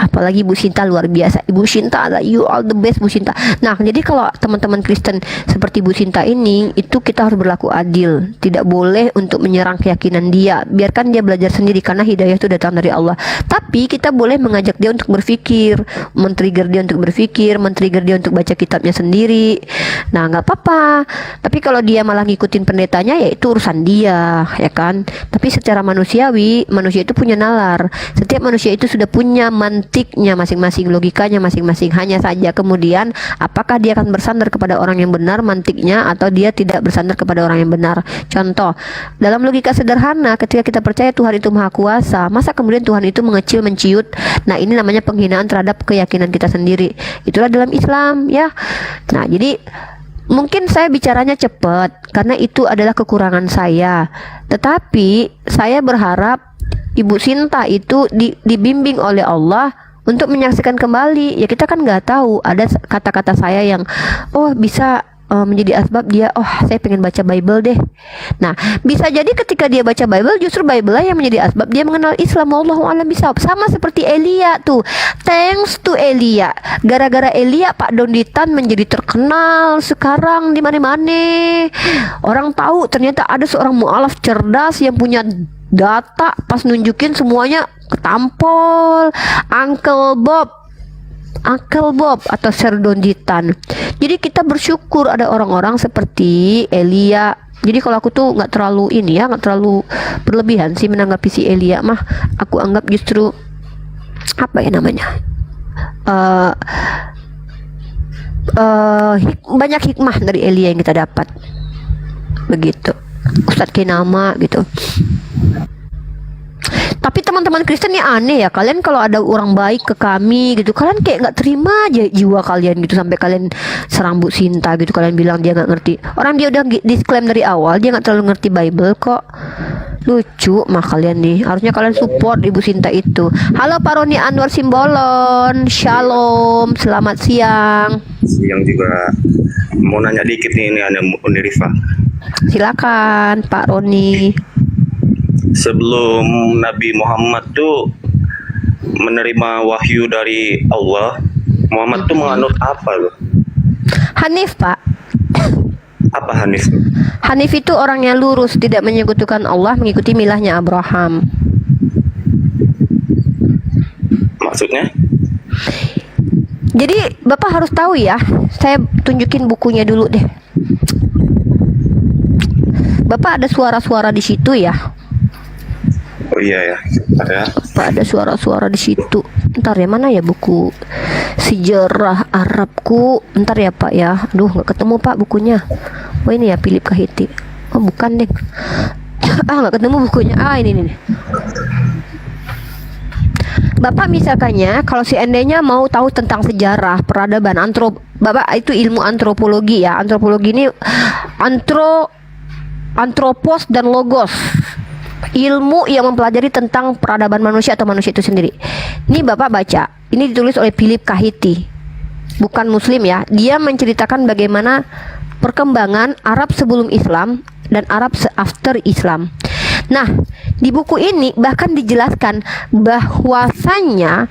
B: Apalagi Bu Sinta luar biasa. Ibu Sinta adalah you all the best Bu Sinta. Nah, jadi kalau teman-teman Kristen seperti Bu Sinta ini, itu kita harus berlaku adil. Tidak boleh untuk menyerang keyakinan dia. Biarkan dia belajar sendiri karena hidayah itu datang dari Allah. Tapi kita boleh mengajak dia untuk berpikir, men-trigger dia untuk berpikir, men-trigger dia untuk baca kitabnya sendiri. Nah, nggak apa-apa. Tapi kalau dia malah ngikutin pendetanya, ya itu urusan dia, ya kan? Tapi secara manusiawi, manusia itu punya nalar. Setiap manusia itu sudah punya mantiknya masing-masing, logikanya masing-masing. Hanya saja kemudian apakah dia akan bersandar kepada orang yang benar mantiknya, atau dia tidak bersandar kepada orang yang benar. Contoh, dalam logika sederhana, ketika kita percaya Tuhan itu maha kuasa, masa kemudian Tuhan itu mengecil, menciut? Nah, ini namanya penghinaan terhadap keyakinan kita sendiri. Itulah dalam Islam, ya. Nah, jadi mungkin saya bicaranya cepat karena itu adalah kekurangan saya. Tetapi saya berharap Ibu Sinta itu dibimbing oleh Allah untuk menyaksikan kembali. Ya, kita kan nggak tahu, ada kata-kata saya yang bisa menjadi asbab dia, saya pengen baca Bible deh. Nah, bisa jadi ketika dia baca Bible, justru Bible lah yang menjadi asbab dia mengenal Islam. Wallahu a'lam bishawab. Sama seperti Elia tuh. Thanks to Elia. Gara-gara Elia, Pak Donditan menjadi terkenal sekarang di mana-mana. Orang tahu ternyata ada seorang mu'alaf cerdas yang punya data, pas nunjukin semuanya ketampol. Uncle Bob atau Sir Donditan. Jadi kita bersyukur ada orang-orang seperti Elia. Jadi kalau aku tuh nggak terlalu nggak terlalu berlebihan sih menanggapi si Elia mah. Aku anggap justru banyak hikmah dari Elia yang kita dapat. Begitu. Ustadz Kenama gitu. Tapi teman-teman Kristen ini aneh ya. Kalian kalau ada orang baik ke kami gitu, kalian kayak nggak terima aja jiwa kalian gitu, sampai kalian serang Bu Sinta gitu. Kalian bilang dia nggak ngerti. Orang dia udah disclaim dari awal dia nggak terlalu ngerti Bible kok. Lucu mah kalian nih. Harusnya kalian support Ibu Sinta itu. Halo Pak Roni Anwar Simbolon. Shalom. Selamat siang.
D: Siang juga. Mau nanya dikit nih, ini ada Unirifa.
B: Silakan Pak Roni.
D: Sebelum Nabi Muhammad tuh menerima wahyu dari Allah, Muhammad tuh menganut apa loh?
B: Hanif, Pak.
D: Apa Hanif?
B: Hanif itu orang yang lurus, tidak menyekutukan Allah, mengikuti milahnya Abraham.
D: Maksudnya?
B: Jadi Bapak harus tahu ya. Saya tunjukin bukunya dulu deh. Bapak ada suara-suara di situ ya.
D: Oh iya ya, ada.
B: Bapak ada suara-suara di situ. Ntar ya, mana ya buku sejarah Arabku? Ntar ya Pak ya. Aduh, nggak ketemu Pak bukunya. Oh ini ya, Philip Kahiti. Oh bukan deh. Nggak ketemu bukunya. Ini nih. Bapak misalkannya kalau seandainya mau tahu tentang sejarah peradaban Bapak itu ilmu antropologi ya. Antropologi ini antropos dan logos. Ilmu yang mempelajari tentang peradaban manusia atau manusia itu sendiri. Ini Bapak baca. Ini ditulis oleh Philip Kahiti. Bukan muslim ya. Dia menceritakan bagaimana perkembangan Arab sebelum Islam dan Arab after Islam. Nah, di buku ini bahkan dijelaskan bahwasanya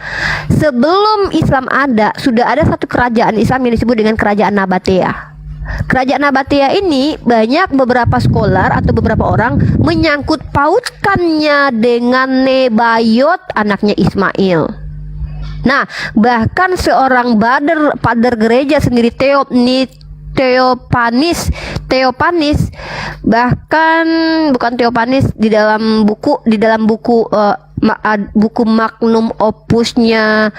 B: sebelum Islam ada, sudah ada satu kerajaan Islam yang disebut dengan kerajaan Nabatea. Kerajaan Nabatea ini banyak beberapa skolar atau beberapa orang menyangkut pautkannya dengan Nebayot, anaknya Ismail. Nah, bahkan seorang pader gereja sendiri Theophanes, bahkan bukan Theophanes, di dalam buku Magnum Opusnya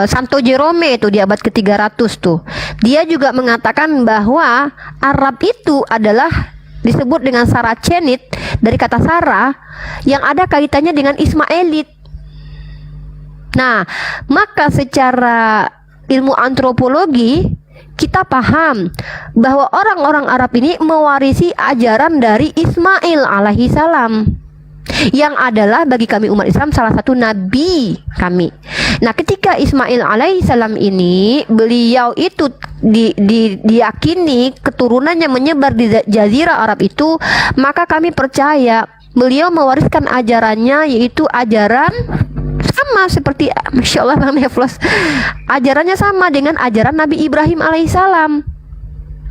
B: Santo Jerome itu di abad ke-300 tuh. Dia juga mengatakan bahwa Arab itu adalah disebut dengan Saracenit dari kata Sara yang ada kaitannya dengan Ismailit. Nah, maka secara ilmu antropologi kita paham bahwa orang-orang Arab ini mewarisi ajaran dari Ismail alaihi salam, yang adalah bagi kami umat Islam salah satu nabi kami. Nah, ketika Ismail alaihissalam ini, beliau itu diyakini keturunannya menyebar di Jazirah Arab itu, maka kami percaya beliau mewariskan ajarannya, yaitu ajaran sama seperti, Masya Allah Bang Neflos, ajarannya sama dengan ajaran Nabi Ibrahim alaihissalam.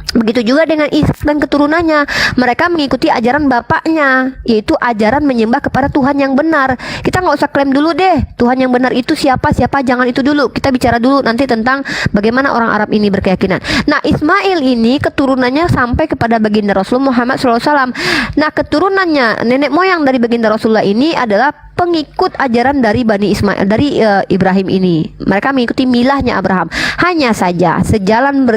B: Begitu juga dengan Ishak dan keturunannya, mereka mengikuti ajaran bapaknya, yaitu ajaran menyembah kepada Tuhan yang benar. Kita nggak usah klaim dulu deh Tuhan yang benar itu siapa, jangan itu dulu. Kita bicara dulu nanti tentang bagaimana orang Arab ini berkeyakinan. Nah, Ismail ini keturunannya sampai kepada baginda Rasulullah Muhammad SAW. Nah, keturunannya, nenek moyang dari baginda Rasulullah ini adalah pengikut ajaran dari Bani Ismail, dari Ibrahim ini. Mereka mengikuti milahnya Abraham. Hanya saja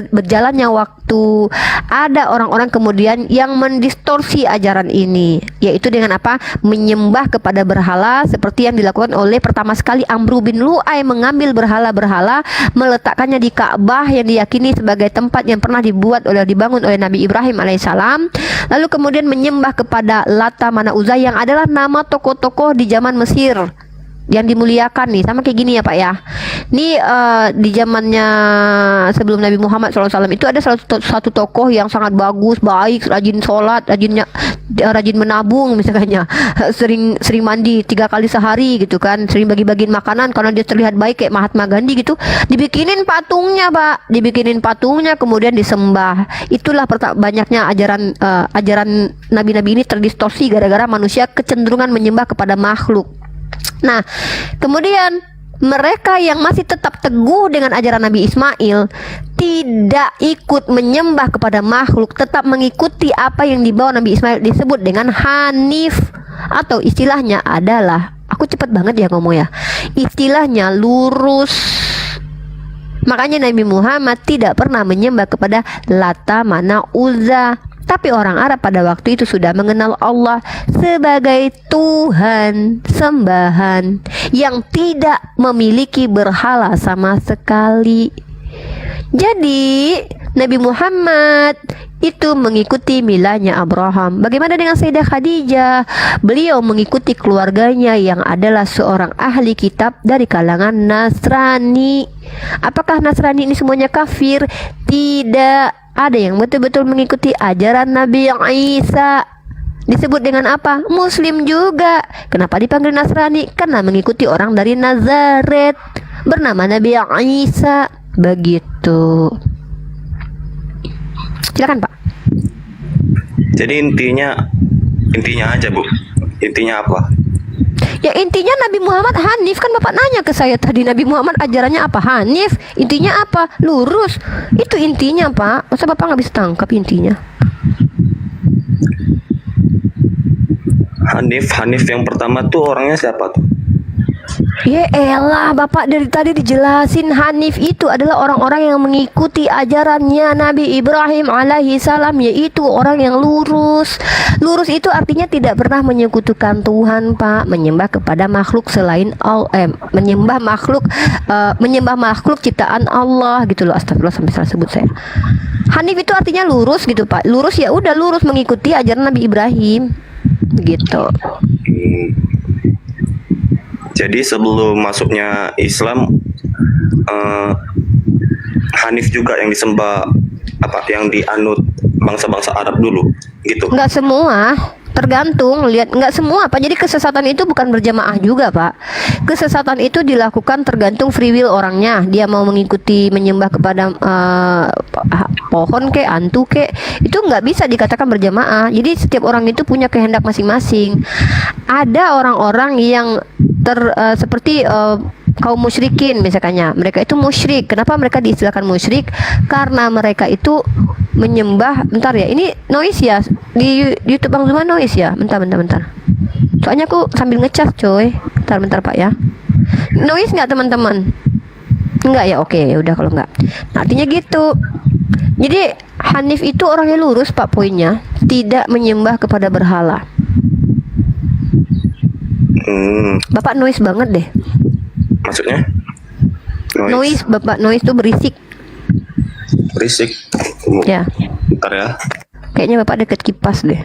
B: berjalannya waktu, ada orang-orang kemudian yang mendistorsi ajaran ini, yaitu dengan apa? Menyembah kepada berhala, seperti yang dilakukan oleh pertama sekali Amru bin Lu'ay, mengambil berhala-berhala, meletakkannya di Ka'bah yang diyakini sebagai tempat yang pernah dibangun oleh Nabi Ibrahim alaihissalam. Lalu kemudian menyembah kepada Lata, Mana, Uzza yang adalah nama tokoh-tokoh di zaman Mesir yang dimuliakan nih, sama kayak gini ya Pak ya. Ini di zamannya sebelum Nabi Muhammad SAW itu ada satu tokoh yang sangat bagus, baik, rajin sholat, rajin menabung misalnya, sering mandi 3 kali sehari gitu kan, sering bagi-bagiin makanan karena dia terlihat baik kayak Mahatma Gandhi gitu. Dibikinin patungnya Pak, kemudian disembah. Itulah banyaknya ajaran nabi-nabi ini terdistorsi gara-gara manusia kecenderungan menyembah kepada makhluk. Nah, kemudian mereka yang masih tetap teguh dengan ajaran Nabi Ismail tidak ikut menyembah kepada makhluk, tetap mengikuti apa yang dibawa Nabi Ismail, disebut dengan Hanif, atau istilahnya adalah, aku cepet banget ya ngomong ya, istilahnya lurus. Makanya Nabi Muhammad tidak pernah menyembah kepada Lata, Mana, Uzza. Tapi orang Arab pada waktu itu sudah mengenal Allah sebagai Tuhan sembahan yang tidak memiliki berhala sama sekali. Jadi Nabi Muhammad itu mengikuti milahnya Abraham. Bagaimana dengan Sayyidah Khadijah? Beliau mengikuti keluarganya yang adalah seorang ahli kitab dari kalangan Nasrani. Apakah Nasrani ini semuanya kafir? Tidak. Ada yang betul-betul mengikuti ajaran Nabi Isa. Disebut dengan apa? Muslim juga. Kenapa dipanggil Nasrani? Karena mengikuti orang dari Nazaret bernama Nabi Isa. Begitu. Silakan Pak.
D: Jadi intinya aja Bu. Intinya apa?
B: Ya intinya Nabi Muhammad Hanif, kan Bapak nanya ke saya tadi, Nabi Muhammad ajarannya apa? Hanif, intinya apa? Lurus. Itu intinya Pak. Masa Bapak nggak bisa tangkap intinya?
D: Hanif yang pertama tuh orangnya siapa tuh?
B: Ya elah, Bapak dari tadi dijelasin, Hanif itu adalah orang-orang yang mengikuti ajarannya Nabi Ibrahim alaihi salam, yaitu orang yang lurus. Lurus itu artinya tidak pernah menyekutukan Tuhan Pak, menyembah kepada makhluk selain Allah, menyembah makhluk ciptaan Allah gitu loh. Astagfirullah, sampai salah sebut saya. Hanif itu artinya lurus gitu Pak. Lurus ya udah, lurus mengikuti ajaran Nabi Ibrahim begitu.
D: Jadi sebelum masuknya Islam, Hanif juga yang disembah, yang dianut bangsa-bangsa Arab dulu, gitu?
B: Enggak semua, tergantung, lihat, enggak semua Pak. Jadi kesesatan itu bukan berjamaah juga Pak. Kesesatan itu dilakukan tergantung free will orangnya. Dia mau mengikuti menyembah kepada pohon kek, hantu kek, itu nggak bisa dikatakan berjamaah. Jadi setiap orang itu punya kehendak masing-masing. Ada orang-orang yang seperti kaum musyrikin misalnya, mereka itu musyrik. Kenapa mereka diistilahkan musyrik? Karena mereka itu menyembah, bentar ya, ini noise ya di YouTube Bang Zuma, noise ya, bentar. Soalnya aku sambil ngecas coy, bentar Pak ya. Noise nggak teman-teman? Enggak ya, oke ya udah kalau enggak. Nah, artinya gitu. Jadi Hanif itu orangnya lurus Pak, poinnya tidak menyembah kepada berhala. Bapak noise banget deh.
D: Maksudnya?
B: Noise Bapak, noise tuh berisik.
D: Berisik?
B: Ya.
D: Bentar ya.
B: Kayaknya Bapak deket kipas deh.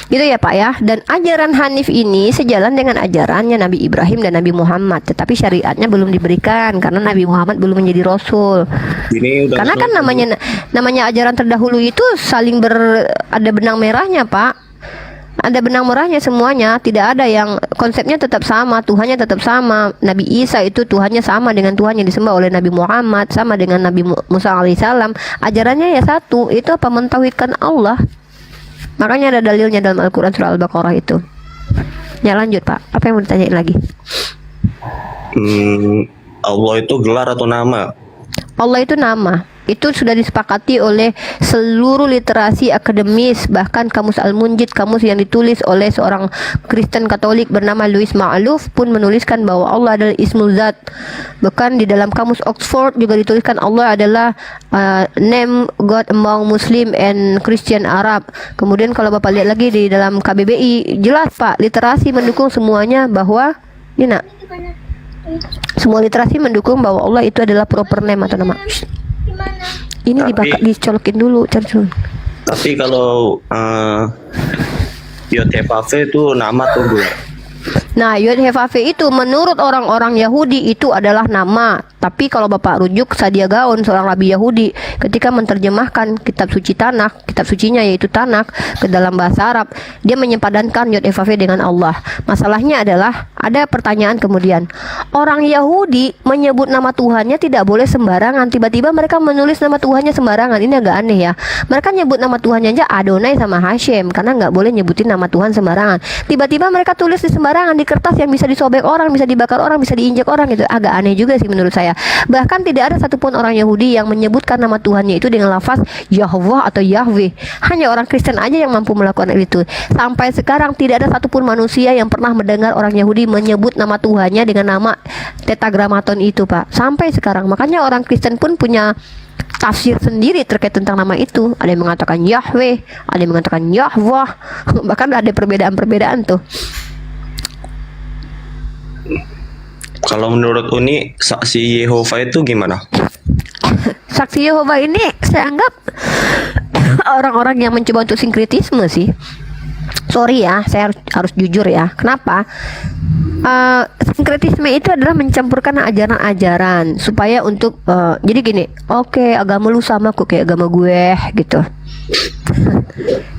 B: Gitu ya Pak ya. Dan ajaran Hanif ini sejalan dengan ajarannya Nabi Ibrahim dan Nabi Muhammad, tetapi syariatnya belum diberikan karena Nabi Muhammad belum menjadi Rasul.
D: Ini udah
B: Karena kan namanya ajaran terdahulu itu saling ada benang merahnya, Pak. Ada benang merahnya semuanya, tidak ada yang konsepnya tetap sama, Tuhannya tetap sama. Nabi Isa itu Tuhannya sama dengan Tuhan yang disembah oleh Nabi Muhammad, sama dengan Nabi Musa alaihissalam. Ajarannya ya satu, itu apa? Mentauhidkan Allah. Makanya ada dalilnya dalam Al-Quran surah Al-Baqarah itu. Ya lanjut Pak, apa yang mau ditanyain lagi?
D: Allah itu gelar atau nama?
B: Allah itu nama. Itu sudah disepakati oleh seluruh literasi akademis, bahkan kamus Al-Munjid, kamus yang ditulis oleh seorang Kristen Katolik bernama Louis Ma'luf pun menuliskan bahwa Allah adalah Ismul Zat. Bahkan di dalam kamus Oxford juga dituliskan Allah adalah name God among Muslim and Christian Arab. Kemudian kalau Bapak lihat lagi di dalam KBBI, jelas Pak, literasi mendukung semuanya bahwa ini nak. Semua literasi mendukung bahwa Allah itu adalah proper name atau nama. Ini dicolokin dulu, Carjun.
D: Tapi kalau Yod-Heh-Vav-Veh itu nama tuh Bu.
B: Nah, Yod-Heh-Vav-Veh itu menurut orang-orang Yahudi itu adalah nama. Tapi kalau Bapak rujuk Sadia Gaon, seorang rabi Yahudi, ketika menerjemahkan kitab suci Tanakh, kitab sucinya yaitu Tanakh ke dalam bahasa Arab, dia menyepadankan Yod-Heh-Vav-Veh dengan Allah. Masalahnya adalah ada pertanyaan kemudian, orang Yahudi menyebut nama Tuhannya tidak boleh sembarangan. Tiba-tiba mereka menulis nama Tuhannya sembarangan. Ini agak aneh ya. Mereka nyebut nama Tuhannya aja Adonai sama Hashem, karena nggak boleh nyebutin nama Tuhan sembarangan. Tiba-tiba mereka tulis di sembarangan di kertas yang bisa disobek orang, bisa dibakar orang, bisa diinjak orang. Itu agak aneh juga sih menurut saya. Bahkan tidak ada satupun orang Yahudi yang menyebutkan nama Tuhannya itu dengan lafaz Yahweh atau Yahweh. Hanya orang Kristen aja yang mampu melakukan itu. Sampai sekarang tidak ada satupun manusia yang pernah mendengar orang Yahudi menyebut nama Tuhannya dengan nama Tetragrammaton itu, Pak. Sampai sekarang. Makanya orang Kristen pun punya tafsir sendiri terkait tentang nama itu. Ada yang mengatakan Yahweh, ada yang mengatakan Yahweh. Bahkan ada perbedaan-perbedaan tuh.
D: Kalau menurut Uni, saksi Yehova itu gimana?
B: Saksi Yehova ini saya anggap orang-orang yang mencoba untuk sinkretisme sih. Sorry ya, saya harus jujur ya. Kenapa? Sinkretisme itu adalah mencampurkan ajaran-ajaran supaya untuk jadi gini, oke, agama lu sama kok kayak agama gue gitu.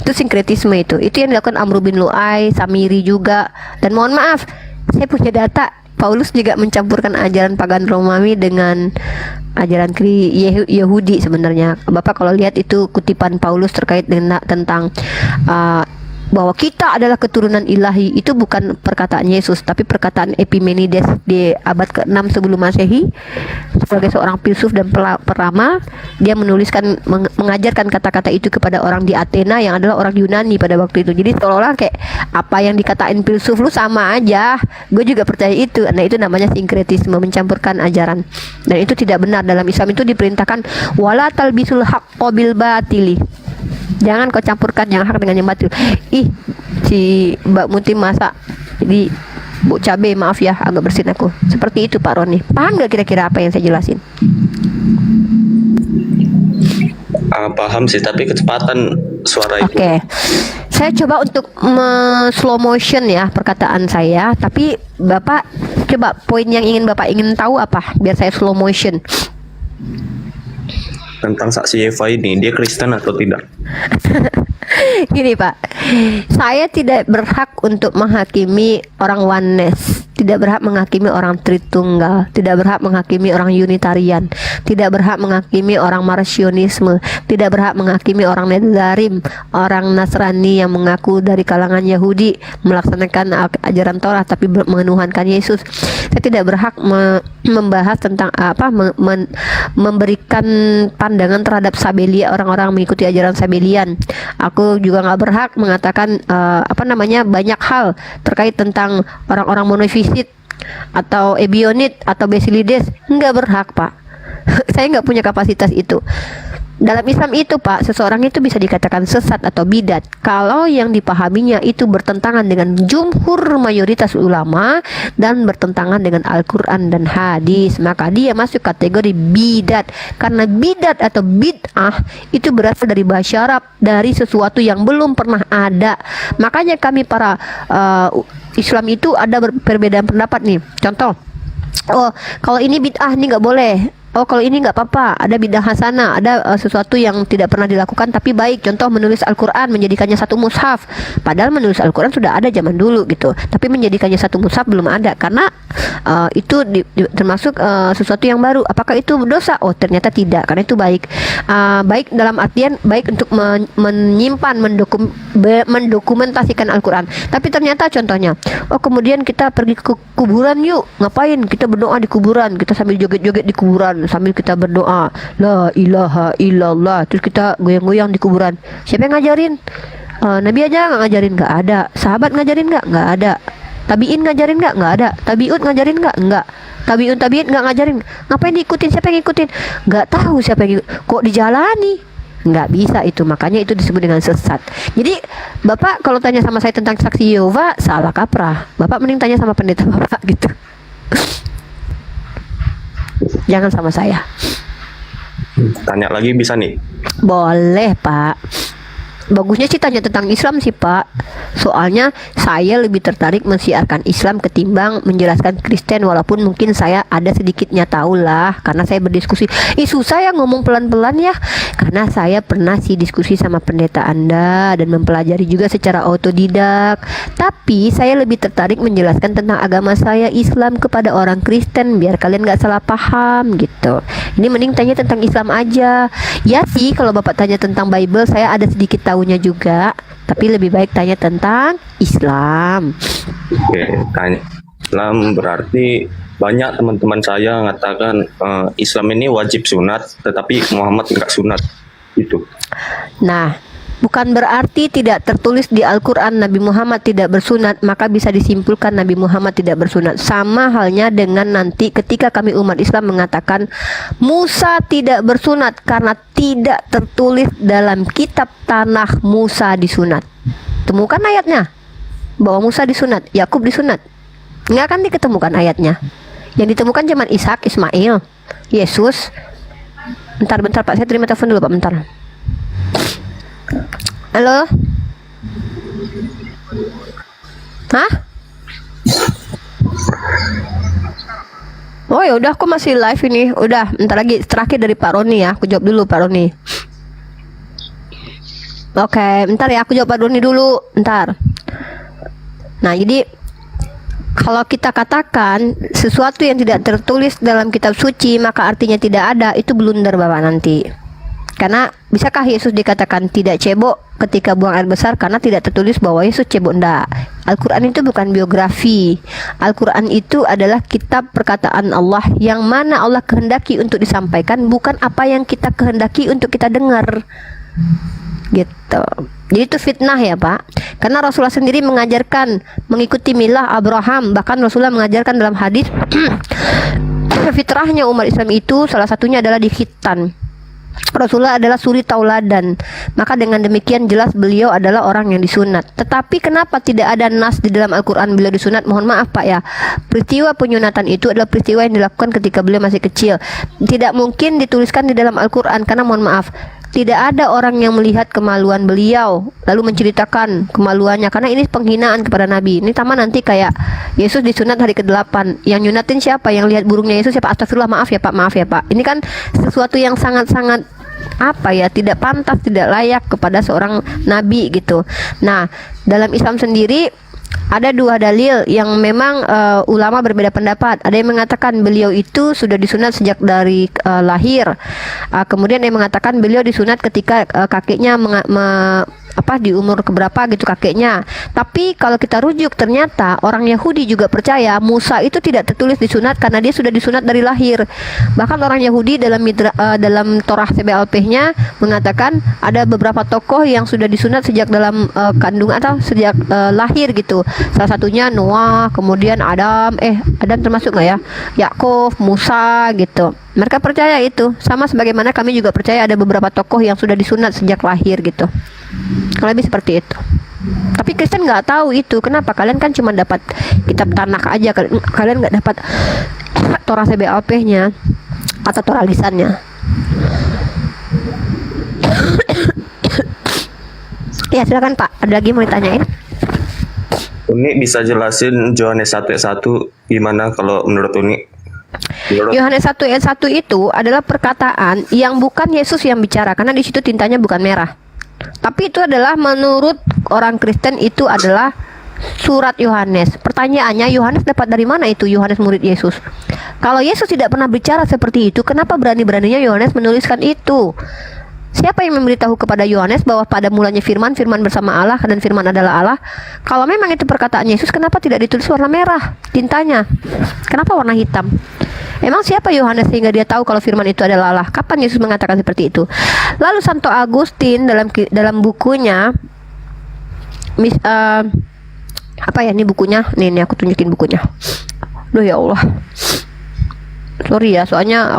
B: Itu sinkretisme itu yang dilakukan Amr bin Lu'ay, Samiri juga. Dan mohon maaf, saya punya data, Paulus juga mencampurkan ajaran pagan Romawi dengan ajaran Yahudi sebenarnya. Bapak kalau lihat itu kutipan Paulus terkait dengan tentang bahwa kita adalah keturunan ilahi, itu bukan perkataan Yesus tapi perkataan Epimenides di abad ke-6 sebelum Masehi. Sebagai seorang filsuf dan peramal, dia menuliskan mengajarkan kata-kata itu kepada orang di Athena yang adalah orang Yunani pada waktu itu. Jadi seolah-olah kayak apa yang dikatain filsuf lu sama aja, gue juga percaya itu. Nah, itu namanya sinkretisme, mencampurkan ajaran. Dan itu tidak benar. Dalam Islam itu diperintahkan wala talbisul haqqo bil batili. Jangan kau campurkan yang hak dengan yang batil. Ih, si Mbak Muti masak jadi bu cabe, maaf ya agak bersin aku. Seperti itu Pak Roni. Paham gak kira-kira apa yang saya jelasin?
D: Paham sih, tapi kecepatan suara itu.
B: Oke. Saya coba untuk slow motion ya perkataan saya, tapi Bapak coba poin yang Bapak ingin tahu apa biar saya slow motion.
D: Tentang saksi Yehova ini, dia Kristen atau tidak?
B: Gini Pak, saya tidak berhak untuk menghakimi orang oneness, tidak berhak menghakimi orang Tritunggal, tidak berhak menghakimi orang Unitarian, tidak berhak menghakimi orang Marcionisme, tidak berhak menghakimi orang Netzarim, orang Nasrani yang mengaku dari kalangan Yahudi melaksanakan ajaran Torah tapi menuhankan Yesus. Saya tidak berhak membahas tentang memberikan pandangan terhadap Sabelia, orang-orang mengikuti ajaran Sabelian. Aku juga nggak berhak mengatakan banyak hal terkait tentang orang-orang monofisit atau Ebionit atau Basilides. Nggak berhak Pak. Saya nggak punya kapasitas itu. Dalam Islam itu Pak, seseorang itu bisa dikatakan sesat atau bidat kalau yang dipahaminya itu bertentangan dengan jumhur mayoritas ulama dan bertentangan dengan Al-Quran dan hadis, maka dia masuk kategori bidat. Karena bidat atau bid'ah itu berasal dari bahasa Arab, dari sesuatu yang belum pernah ada. Makanya kami para Islam itu ada perbedaan pendapat nih. Contoh, oh kalau ini bid'ah, ini nggak boleh. Oh kalau ini nggak apa-apa, ada bidah hasanah, ada sesuatu yang tidak pernah dilakukan tapi baik. Contoh menulis Al-Quran, menjadikannya satu mushaf. Padahal menulis Al-Quran sudah ada zaman dulu gitu. Tapi menjadikannya satu mushaf belum ada, karena itu termasuk sesuatu yang baru. Apakah itu dosa? Oh ternyata tidak, karena itu baik. Baik dalam artian baik untuk menyimpan, mendokumentasikan Al-Quran. Tapi ternyata contohnya, oh kemudian kita pergi ke kuburan yuk. Ngapain? Kita berdoa di kuburan, kita sambil joget-joget di kuburan, sambil kita berdoa la ilaha illallah, terus kita goyang-goyang di kuburan. Siapa yang ngajarin? Nabi aja nggak ngajarin, nggak ada. Sahabat ngajarin nggak ada. Tabiin ngajarin nggak ada. Tabiut ngajarin nggak. Tabiin nggak ngajarin. Ngapain diikutin? Siapa yang ngikutin? Nggak tahu siapa yang kok dijalani. Nggak bisa itu, makanya itu disebut dengan sesat. Jadi Bapak kalau tanya sama saya tentang saksi Yehova, salah kaprah. Bapak mending tanya sama pendeta Bapak gitu. Jangan sama saya.
D: Tanya lagi bisa nih.
B: Boleh Pak. Bagusnya sih tanya tentang Islam sih Pak. Soalnya saya lebih tertarik mensiarkan Islam ketimbang menjelaskan Kristen, walaupun mungkin saya ada sedikitnya tahu lah, karena saya berdiskusi. Susah ya ngomong pelan-pelan ya, karena saya pernah sih diskusi sama pendeta Anda dan mempelajari juga secara otodidak. Tapi saya lebih tertarik menjelaskan tentang agama saya Islam kepada orang Kristen biar kalian gak salah paham gitu. Ini mending tanya tentang Islam aja. Ya sih kalau Bapak tanya tentang Bible, saya ada sedikit tahunya juga, tapi lebih baik tanya tentang Islam.
D: Oke, tanya Islam berarti banyak teman-teman saya mengatakan Islam ini wajib sunat, tetapi Muhammad nggak sunat itu.
B: Nah, bukan berarti tidak tertulis di Al-Quran Nabi Muhammad tidak bersunat, maka bisa disimpulkan Nabi Muhammad tidak bersunat. Sama halnya dengan nanti ketika kami umat Islam mengatakan Musa tidak bersunat karena tidak tertulis dalam kitab tanah Musa disunat. Temukan ayatnya bahwa Musa disunat, Yakub disunat. Nggak akan diketemukan ayatnya. Yang ditemukan cuma Ishak, Ismail, Yesus. Bentar Pak, saya terima telepon dulu Pak, bentar. Halo? Hah? Oh ya udah, aku masih live ini. Udah, bentar lagi terakhir dari Pak Roni ya. Aku jawab dulu Pak Roni. Oke, bentar ya, aku jawab Pak Roni dulu. Bentar. Nah, jadi kalau kita katakan sesuatu yang tidak tertulis dalam kitab suci maka artinya tidak ada, itu blunder Bapak nanti. Karena bisakah Yesus dikatakan tidak cebok ketika buang air besar karena tidak tertulis bahwa Yesus cebok? Enggak. Al-Quran itu bukan biografi. Al-Quran itu adalah kitab perkataan Allah yang mana Allah kehendaki untuk disampaikan, bukan apa yang kita kehendaki untuk kita dengar. Gitu. Jadi itu fitnah ya Pak. Karena Rasulullah sendiri mengajarkan mengikuti milah Abraham. Bahkan Rasulullah mengajarkan dalam hadis fitrahnya umat Islam itu salah satunya adalah dikhitan. Rasulullah adalah suri tauladan. Maka dengan demikian jelas beliau adalah orang yang disunat. Tetapi kenapa tidak ada nas di dalam Al-Quran beliau disunat? Mohon maaf Pak ya, peristiwa penyunatan itu adalah peristiwa yang dilakukan ketika beliau masih kecil. Tidak mungkin dituliskan di dalam Al-Quran, karena mohon maaf, tidak ada orang yang melihat kemaluan beliau lalu menceritakan kemaluannya, karena ini penghinaan kepada Nabi. Ini sama nanti kayak Yesus disunat hari ke-8. Yang nyunatin siapa? Yang lihat burungnya Yesus siapa? Astagfirullah, maaf ya Pak. Ini kan sesuatu yang sangat-sangat tidak pantas, tidak layak kepada seorang nabi gitu. Nah, dalam Islam sendiri ada dua dalil yang memang ulama berbeda pendapat. Ada yang mengatakan beliau itu sudah disunat sejak dari lahir. Kemudian yang mengatakan beliau disunat ketika kakeknya di umur keberapa gitu kakeknya. Tapi kalau kita rujuk, ternyata orang Yahudi juga percaya Musa itu tidak tertulis disunat karena dia sudah disunat dari lahir. Bahkan orang Yahudi dalam Torah CBLP-nya mengatakan ada beberapa tokoh yang sudah disunat sejak dalam kandungan atau sejak lahir gitu. Salah satunya Noah, kemudian Adam termasuk nggak ya? Yakub, Musa gitu. Mereka percaya itu, sama sebagaimana kami juga percaya ada beberapa tokoh yang sudah disunat sejak lahir gitu. Kalau lebih seperti itu. Tapi Kristen nggak tahu itu. Kenapa? Kalian kan cuma dapat kitab tanah aja. Kalian nggak dapat Torah CBLP-nya atau Torah lisannya. Ya silakan Pak. Ada lagi mau ditanyain?
D: Uni bisa jelasin Yohanes 1:1 gimana kalau menurut Uni? Menurut
B: Yohanes 1 ayat 1 itu adalah perkataan yang bukan Yesus yang bicara, karena di situ tintanya bukan merah. Tapi itu adalah menurut orang Kristen itu adalah surat Yohanes. Pertanyaannya, Yohanes dapat dari mana itu Yohanes murid Yesus? Kalau Yesus tidak pernah bicara seperti itu, kenapa berani-beraninya Yohanes menuliskan itu? Siapa yang memberitahu kepada Yohanes bahwa pada mulanya firman, firman bersama Allah, dan firman adalah Allah? Kalau memang itu perkataan Yesus, kenapa tidak ditulis warna merah tintanya? Kenapa warna hitam? Emang siapa Yohanes sehingga dia tahu kalau firman itu adalah Allah? Kapan Yesus mengatakan seperti itu? Lalu Santo Agustin dalam bukunya apa ya, ini bukunya? Nih aku tunjukin bukunya. Duh ya Allah. Sorry ya, soalnya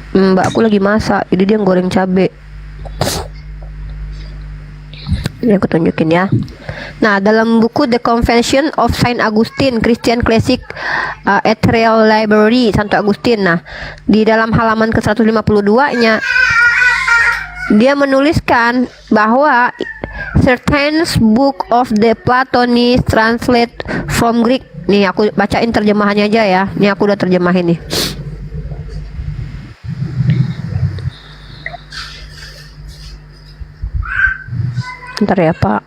B: mbak aku lagi masak, jadi dia goreng cabe. Ini aku tunjukin ya. Nah, dalam buku The Confession of Saint Augustine, Christian Classic Ethereal Library, Santo Agustin. Nah, di dalam halaman ke-152-nya dia menuliskan bahwa certain book of the Platonists translate from Greek. Nih, aku bacain terjemahannya aja ya. Nih aku udah terjemahin nih. Bentar ya Pak.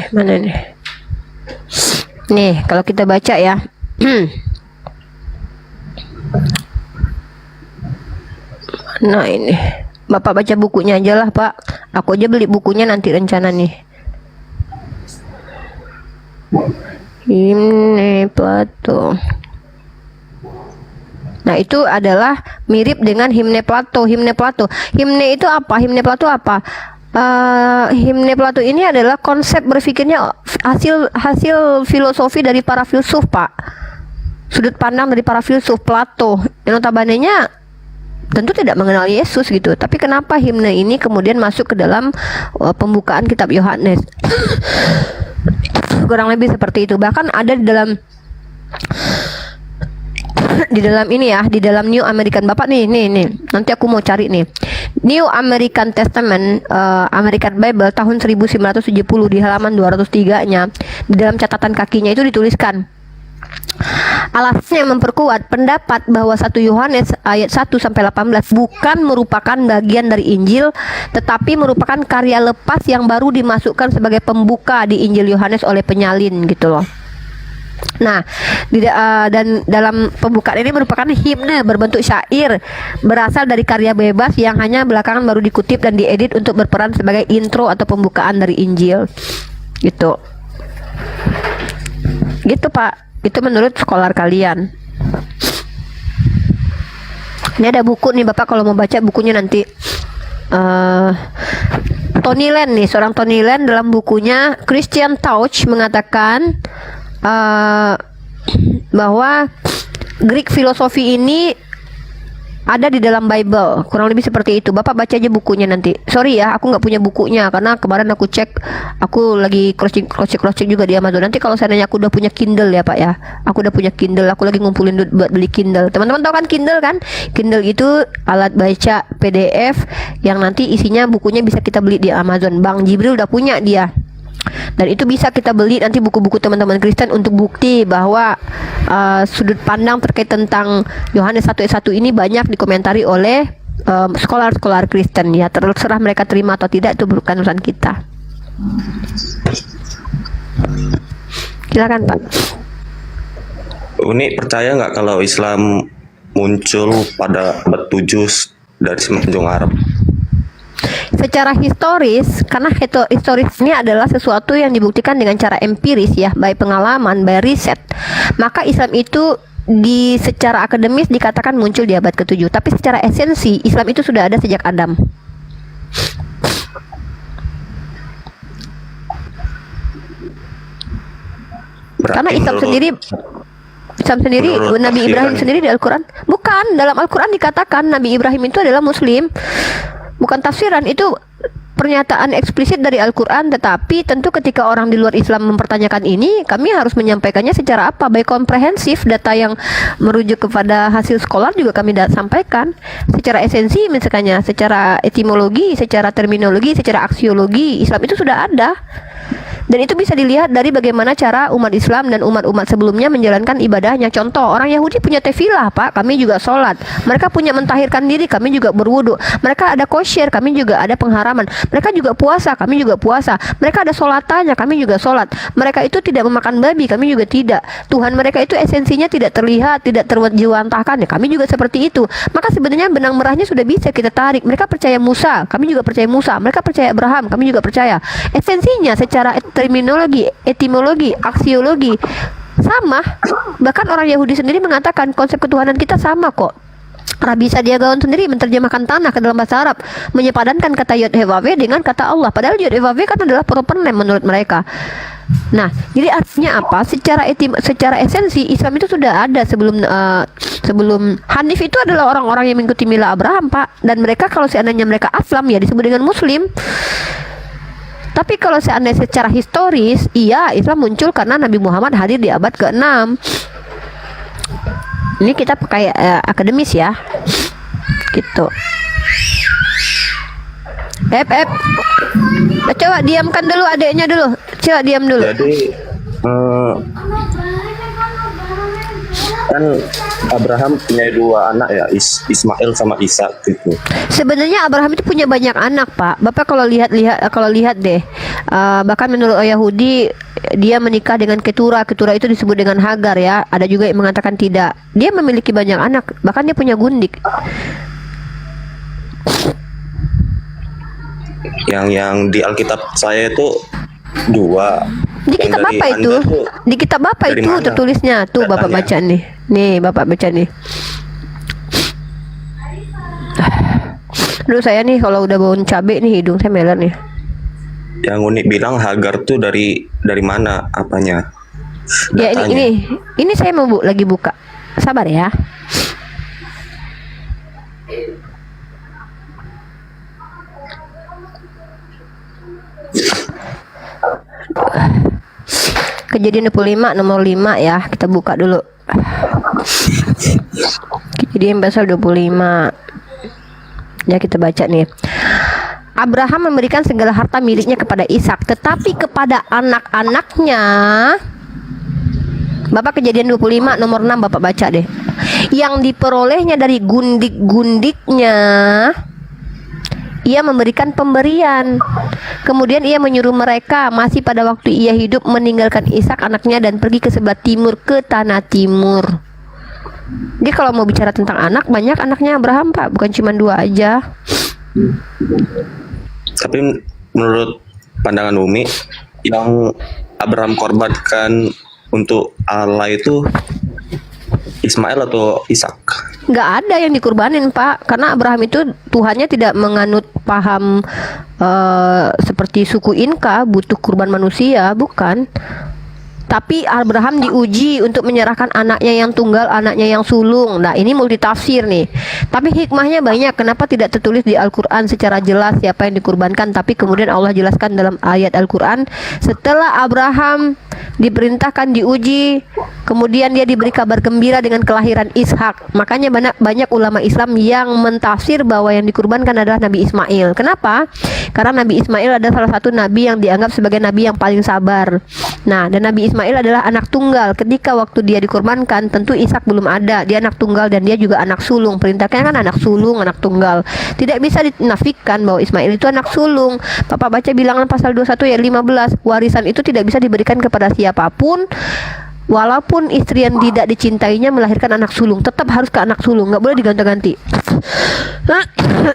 B: Mana nih? Nih, kalau kita baca ya. Nah ini, Bapak baca bukunya aja lah Pak. Aku aja beli bukunya nanti rencana nih. Himne Plato. Nah itu adalah mirip dengan himne Plato. Himne Plato. Himne itu apa? Himne Plato apa? Himne Plato ini adalah konsep berpikirnya hasil filosofi dari para filsuf Pak. Sudut pandang dari para filsuf Plato. Yang notabene-nya tentu tidak mengenal Yesus gitu. Tapi kenapa himne ini kemudian masuk ke dalam pembukaan kitab Yohanes? Kurang lebih seperti itu. Bahkan ada di dalam ini ya, di dalam New American, Bapak nih, nanti aku mau cari nih New American Testament, American Bible tahun 1970 di halaman 203-nya, di dalam catatan kakinya itu dituliskan alasnya memperkuat pendapat bahwa 1 Yohanes ayat 1 sampai 18 bukan merupakan bagian dari Injil, tetapi merupakan karya lepas yang baru dimasukkan sebagai pembuka di Injil Yohanes oleh penyalin gitu loh. Nah, dan dalam pembukaan ini merupakan himne berbentuk syair berasal dari karya bebas yang hanya belakangan baru dikutip dan diedit untuk berperan sebagai intro atau pembukaan dari Injil. Gitu Pak. Itu menurut skolar kalian. Ini ada buku nih Bapak, kalau mau baca bukunya nanti. Tony Land nih, seorang Tony Land dalam bukunya Christian Touch mengatakan bahwa Greek filosofi ini ada di dalam Bible, kurang lebih seperti itu. Bapak baca aja bukunya nanti. Sorry ya, aku nggak punya bukunya karena kemarin aku cek, aku lagi cross-check juga di Amazon. Nanti kalau seandainya aku udah punya Kindle ya Pak ya, aku udah punya Kindle, aku lagi ngumpulin duit buat beli Kindle. Teman-teman tahu kan Kindle kan? Kindle itu alat baca PDF yang nanti isinya bukunya bisa kita beli di Amazon. Bang Jibril udah punya dia. Dan itu bisa kita beli nanti buku-buku teman-teman Kristen untuk bukti bahwa sudut pandang terkait tentang Yohanes 1 ayat 1 ini banyak dikomentari oleh skolar-skolar Kristen ya. Terserah mereka terima atau tidak, itu bukan urusan kita. Silakan Pak.
D: Uni percaya nggak kalau Islam muncul pada abad 7 dari Semenanjung Arab?
B: Secara historis, karena historis ini adalah sesuatu yang dibuktikan dengan cara empiris ya, baik pengalaman, baik riset, maka Islam itu secara akademis dikatakan muncul di abad ke-7. Tapi secara esensi Islam itu sudah ada sejak Adam. Karena Islam sendiri Nabi Ibrahim sendiri di Al-Quran, bukan, dalam Al-Quran dikatakan Nabi Ibrahim itu adalah Muslim. Bukan tafsiran, itu pernyataan eksplisit dari Al-Quran. Tetapi tentu ketika orang di luar Islam mempertanyakan ini, kami harus menyampaikannya secara apa? Baik komprehensif, data yang merujuk kepada hasil sekolah juga kami sampaikan. Secara esensi misalnya, secara etimologi, secara terminologi, secara aksiologi, Islam itu sudah ada. Dan itu bisa dilihat dari bagaimana cara umat Islam dan umat-umat sebelumnya menjalankan ibadahnya. Contoh, orang Yahudi punya tefilah, Pak, kami juga sholat. Mereka punya mentahirkan diri, kami juga berwudu. Mereka ada kosher, kami juga ada pengharaman. Mereka juga puasa, kami juga puasa. Mereka ada sholatannya, kami juga sholat. Mereka itu tidak memakan babi, kami juga tidak. Tuhan mereka itu esensinya tidak terlihat, tidak terjiwantahkan, ya kami juga seperti itu. Maka sebenarnya benang merahnya sudah bisa kita tarik. Mereka percaya Musa, kami juga percaya Musa. Mereka percaya Abraham, kami juga percaya. Esensinya secara terminologi, etimologi, aksiologi sama. Bahkan orang Yahudi sendiri mengatakan konsep ketuhanan kita sama kok. Rabi Sadiagawan sendiri menerjemahkan tanah ke dalam bahasa Arab, menyepadankan kata Yod Hevav dengan kata Allah. Padahal Yod Hevav kan adalah proponem menurut mereka. Nah, jadi artinya apa? Secara esensi Islam itu sudah ada sebelum Hanif itu adalah orang-orang yang mengikuti mila Abraham, Pak. Dan mereka kalau seandainya mereka Aslam ya disebut dengan Muslim. Tapi kalau seandainya secara historis, iya Islam muncul karena Nabi Muhammad hadir di abad ke-6. Ini kita pakai akademis ya. Gitu. Coba diamkan dulu adiknya dulu. Coba diam dulu.
D: Jadi kan Abraham punya dua anak ya, Ismail sama Ishak gitu.
B: Sebenarnya Abraham itu punya banyak anak, Pak. Bapak kalau lihat deh, bahkan menurut Yahudi dia menikah dengan Ketura itu disebut dengan Hagar ya. Ada juga yang mengatakan tidak. Dia memiliki banyak anak, bahkan dia punya gundik.
D: Yang di Alkitab saya itu dua.
B: Di kitab Bapak itu, di kitab Bapak itu
D: mana?
B: tertulisnya. Tuh Bapak baca nih. Nih Bapak baca nih. Aduh saya nih kalau udah bau cabai nih hidung saya meler nih.
D: Yang unik bilang Hagar tuh dari mana apanya?
B: Ya
D: Datanya.
B: ini saya mau lagi buka. Sabar ya. Kejadian 25 nomor 5 ya, kita buka dulu. Kejadian pasal 25. Ya kita baca nih. Abraham memberikan segala harta miliknya kepada Ishak, tetapi kepada anak-anaknya. Bapak Kejadian 25 nomor 6 Bapak baca deh. Yang diperolehnya dari gundik-gundiknya, ia memberikan pemberian. Kemudian ia menyuruh mereka masih pada waktu ia hidup meninggalkan Ishak anaknya dan pergi ke sebelah timur, ke tanah timur. Jadi kalau mau bicara tentang anak, banyak anaknya Abraham, Pak, bukan cuma 2 aja.
D: Tapi menurut pandangan Umi, yang Abraham korbankan untuk Allah itu Ismail atau Ishak?
B: Nggak ada yang dikurbanin, Pak, karena Abraham itu Tuhannya tidak menganut paham seperti suku Inka butuh kurban manusia, bukan. Tapi Abraham diuji untuk menyerahkan anaknya yang tunggal, anaknya yang sulung. Nah ini multitafsir nih. Tapi hikmahnya banyak. Kenapa tidak tertulis di Al-Quran secara jelas siapa yang dikurbankan? Tapi kemudian Allah jelaskan dalam ayat Al-Quran. Setelah Abraham diperintahkan diuji, kemudian dia diberi kabar gembira dengan kelahiran Ishak. Makanya banyak ulama Islam yang mentafsir bahwa yang dikurbankan adalah Nabi Ismail. Kenapa? Karena Nabi Ismail adalah salah satu nabi yang dianggap sebagai nabi yang paling sabar. Nah, dan Nabi Ismail adalah anak tunggal. Ketika waktu dia dikurbankan, tentu Ishak belum ada. Dia anak tunggal dan dia juga anak sulung. Perintahnya kan anak sulung, anak tunggal. Tidak bisa dinafikan bahwa Ismail itu anak sulung. Bapak baca bilangan pasal 21 ayat 15. Warisan itu tidak bisa diberikan kepada siapapun, walaupun istri yang tidak dicintainya melahirkan anak sulung, tetap harus ke anak sulung, nggak boleh diganti-ganti.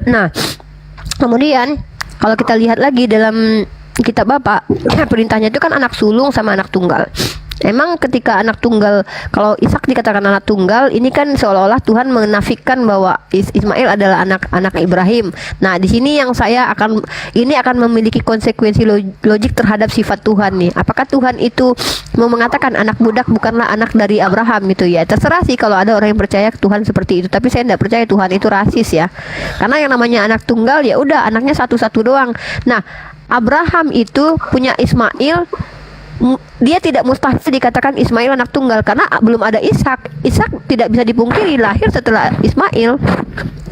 B: Nah, kemudian kalau kita lihat lagi dalam kitab Bapak, perintahnya itu kan anak sulung sama anak tunggal. Emang ketika anak tunggal, kalau Ishak dikatakan anak tunggal, ini kan seolah-olah Tuhan menafikan bahwa Ismail adalah anak Ibrahim. Nah, di sini yang ini akan memiliki konsekuensi logik terhadap sifat Tuhan nih. Apakah Tuhan itu mau mengatakan anak budak bukanlah anak dari Abraham gitu ya? Terserah sih kalau ada orang yang percaya Tuhan seperti itu. Tapi saya tidak percaya Tuhan itu rasis ya. Karena yang namanya anak tunggal ya udah anaknya satu-satu doang. Nah, Abraham itu punya Ismail. Dia tidak mustahil dikatakan Ismail anak tunggal karena belum ada Ishak. Ishak tidak bisa dipungkiri lahir setelah Ismail.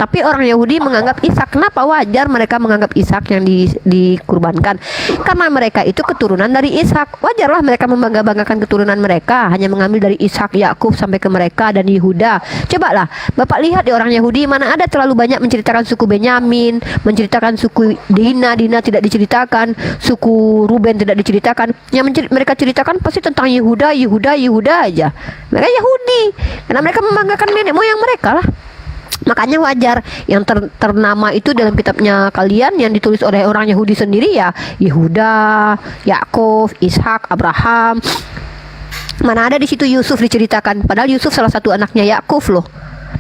B: Tapi orang Yahudi menganggap Ishak. Kenapa wajar mereka menganggap Ishak yang dikurbankan? Karena mereka itu keturunan dari Ishak. Wajarlah mereka membangga-banggakan keturunan mereka, hanya mengambil dari Ishak, Yakub sampai ke mereka dan Yehuda. Cobalah Bapak lihat di orang Yahudi, mana ada terlalu banyak menceritakan suku Benyamin, menceritakan suku Dina tidak diceritakan, suku Ruben tidak diceritakan. Yang mereka ceritakan pasti tentang Yehuda aja. Mereka Yahudi karena mereka membanggakan nenek moyang mereka lah. Makanya wajar yang ternama itu dalam kitabnya kalian yang ditulis oleh orang Yahudi sendiri ya Yehuda, Yakub, Ishak, Abraham. Mana ada di situ Yusuf diceritakan? Padahal Yusuf salah satu anaknya Yakub loh.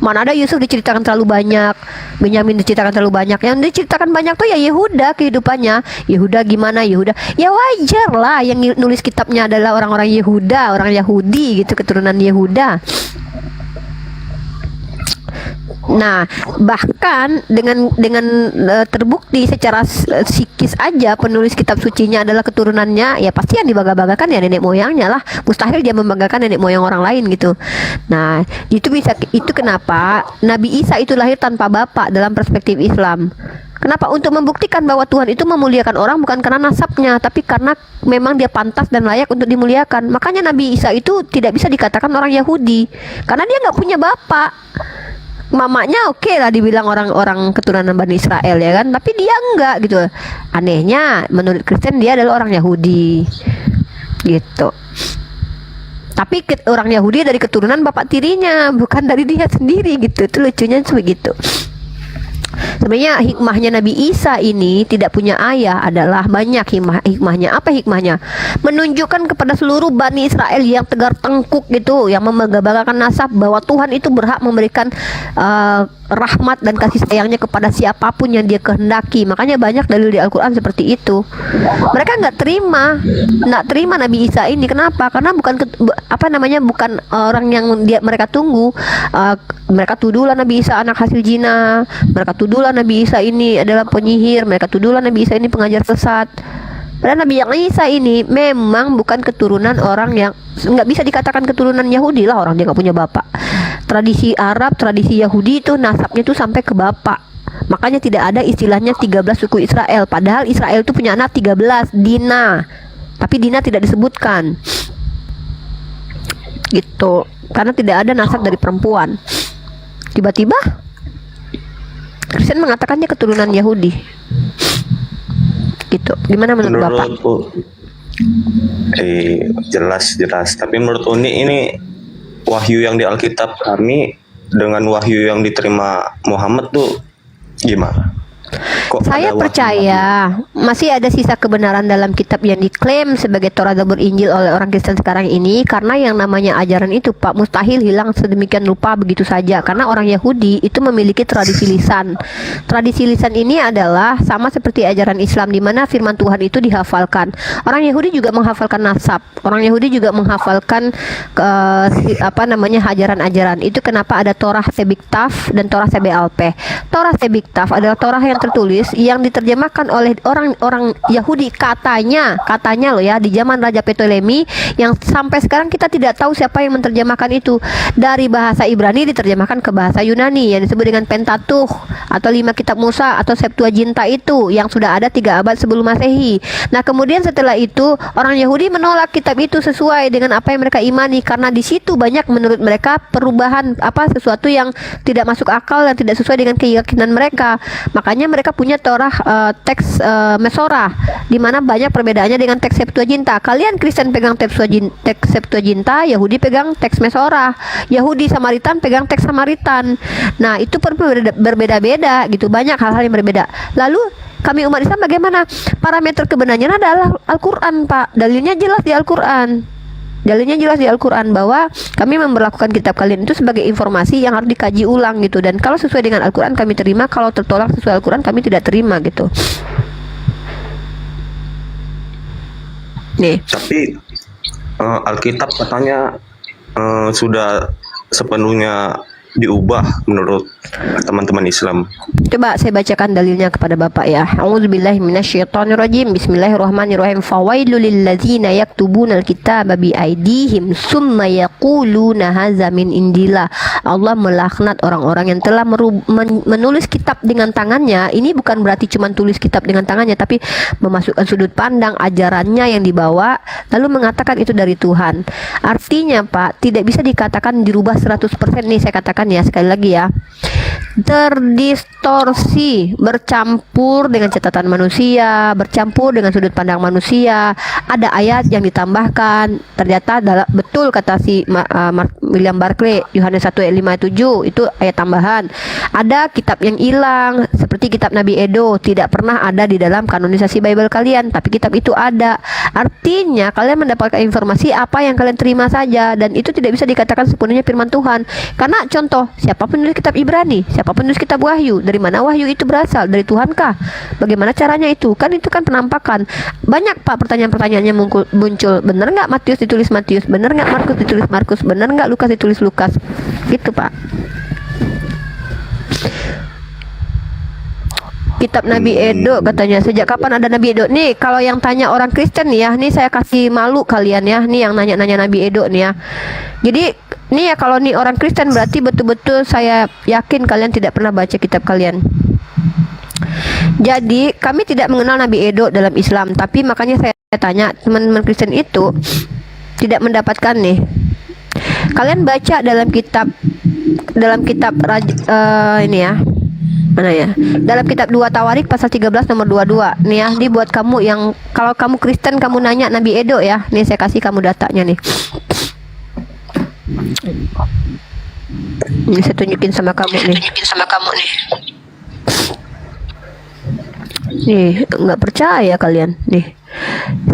B: Mana ada Yusuf diceritakan terlalu banyak, Benyamin diceritakan terlalu banyak. Yang diceritakan banyak tuh ya Yehuda kehidupannya. Yehuda gimana Yehuda? Ya wajar lah yang nulis kitabnya adalah orang-orang Yehuda, orang Yahudi gitu, keturunan Yehuda. Nah, bahkan dengan terbukti secara psikis aja penulis kitab sucinya adalah keturunannya, ya pasti yang dibangga-banggakan ya nenek moyangnya lah. Mustahil dia membanggakan nenek moyang orang lain gitu. Nah, itu kenapa Nabi Isa itu lahir tanpa bapak dalam perspektif Islam. Kenapa? Untuk membuktikan bahwa Tuhan itu memuliakan orang bukan karena nasabnya, tapi karena memang dia pantas dan layak untuk dimuliakan. Makanya Nabi Isa itu tidak bisa dikatakan orang Yahudi karena dia nggak punya bapak. Mamanya oke lah dibilang orang-orang keturunan Bani Israel ya kan, tapi dia enggak gitu. Anehnya menurut Kristen dia adalah orang Yahudi gitu. Tapi orang Yahudi dari keturunan bapak tirinya, bukan dari dia sendiri gitu. Itu lucunya begitu. Sebenarnya hikmahnya Nabi Isa ini tidak punya ayah adalah banyak hikmahnya. Apa hikmahnya? Menunjukkan kepada seluruh Bani Israel yang tegar tengkuk gitu, yang membanggakan nasab, bahwa Tuhan itu berhak memberikan rahmat dan kasih sayangnya kepada siapapun yang dia kehendaki. Makanya banyak dalil di Al-Quran seperti itu. Mereka nggak terima Nabi Isa ini. Kenapa? Karena bukan bukan orang yang mereka tunggu. Mereka tuduhlah Nabi Isa anak hasil zina. Mereka tuduhlah Nabi Isa ini adalah penyihir. Mereka tuduhlah Nabi Isa ini pengajar sesat. Padahal Nabi Isa ini memang bukan keturunan orang yang nggak bisa dikatakan keturunan Yahudi lah, orang dia nggak punya bapak. Tradisi Arab, tradisi Yahudi itu nasabnya itu sampai ke bapak. Makanya tidak ada istilahnya 13 suku Israel. Padahal Israel itu punya anak 13, Dina. Tapi Dina tidak disebutkan. Gitu. Karena tidak ada nasab dari perempuan. Tiba-tiba Kristen mengatakannya keturunan Yahudi. Gitu. Gimana menurut Bapak?
D: Jelas. Tapi menurut Uni ini wahyu yang di Alkitab kami dengan wahyu yang diterima Muhammad tuh gimana? Kok
B: saya percaya masih ada sisa kebenaran dalam kitab yang diklaim sebagai Torah, Zabur, Injil oleh orang Kristen sekarang ini, karena yang namanya ajaran itu Pak mustahil hilang sedemikian rupa begitu saja, karena orang Yahudi itu memiliki tradisi lisan. Tradisi lisan ini adalah sama seperti ajaran Islam di mana firman Tuhan itu dihafalkan. Orang Yahudi juga menghafalkan nasab. Orang Yahudi juga menghafalkan ajaran-ajaran. Itu kenapa ada Torah Sebiktaf dan Torah Sebealpeh. Torah Sebiktaf adalah Torah yang tertulis yang diterjemahkan oleh orang Yahudi katanya loh ya, di zaman Raja Ptolemy, yang sampai sekarang kita tidak tahu siapa yang menerjemahkan itu. Dari bahasa Ibrani diterjemahkan ke bahasa Yunani yang disebut dengan Pentateuch atau 5 kitab Musa atau Septuaginta itu yang sudah ada 3 abad sebelum Masehi. Nah, kemudian setelah itu orang Yahudi menolak kitab itu sesuai dengan apa yang mereka imani, karena di situ banyak menurut mereka perubahan sesuatu yang tidak masuk akal dan tidak sesuai dengan keyakinan mereka. Makanya mereka punya Torah teks Mesorah, di mana banyak perbedaannya dengan teks Septuaginta. Kalian Kristen pegang teks Septuaginta, Yahudi pegang teks Mesorah. Yahudi Samaritan pegang teks Samaritan. Nah, itu berbeda-beda gitu, banyak hal-hal yang berbeda. Lalu kami umat Islam bagaimana? Parameter kebenarannya adalah Al-Quran, Pak. Dalilnya jelas di Al-Quran bahwa kami memperlakukan kitab kalian itu sebagai informasi yang harus dikaji ulang gitu, dan kalau sesuai dengan Al-Quran kami terima, kalau tertolak sesuai Al-Quran kami tidak terima gitu. Nih.
D: Tapi Alkitab katanya sudah sepenuhnya diubah menurut teman-teman Islam?
B: Coba saya bacakan dalilnya kepada Bapak ya. A'udzubillahi minasyaitonirrajim. Bismillahirrahmanirrahim. Fawailul lilladzina yaktubunal kitaba biaidihim summa yaquluna hadza min indillah. Allah melaknat orang-orang yang telah menulis kitab dengan tangannya. Ini bukan berarti cuma tulis kitab dengan tangannya, tapi memasukkan sudut pandang ajarannya yang dibawa lalu mengatakan itu dari Tuhan. Artinya Pak, tidak bisa dikatakan dirubah 100%. Nih saya katakan ya sekali lagi ya, terdistorsi, bercampur dengan catatan manusia, bercampur dengan sudut pandang manusia. Ada ayat yang ditambahkan, ternyata betul kata si William Barclay, Yohanes 1 ayat 57 itu ayat tambahan. Ada kitab yang hilang seperti kitab Nabi Edo, tidak pernah ada di dalam kanonisasi Bible kalian, tapi kitab itu ada. Artinya kalian mendapatkan informasi apa yang kalian terima saja, dan itu tidak bisa dikatakan sepenuhnya firman Tuhan. Karena contoh, siapa penulis kitab Ibrani, siapa penulis kitab Wahyu, dari mana Wahyu itu berasal, dari Tuhan kah? Bagaimana caranya itu? Kan itu kan penampakan. Banyak Pak pertanyaan-pertanyaannya muncul. Benar nggak Matius ditulis Matius? Benar nggak Markus ditulis Markus? Benar nggak Lukas ditulis Lukas? Gitu Pak. Kitab Nabi Edo katanya, sejak kapan ada Nabi Edo? Nih kalau yang tanya orang Kristen nih ya, nih saya kasih malu kalian ya, nih yang nanya-nanya Nabi Edo nih ya. Jadi nih ya, kalau nih orang Kristen berarti betul-betul saya yakin kalian tidak pernah baca kitab kalian. Jadi kami tidak mengenal Nabi Edo dalam Islam, tapi makanya saya tanya teman-teman Kristen itu tidak mendapatkan nih. Kalian baca dalam kitab ini ya. Mana ya? Dalam kitab 2 Tawarik pasal 13 nomor 22. Nih ya, ini buat kamu yang kalau kamu Kristen kamu nanya Nabi Edo ya. Nih saya kasih kamu datanya nih. Ini saya tunjukin sama kamu nih. Nih, nggak percaya kalian nih.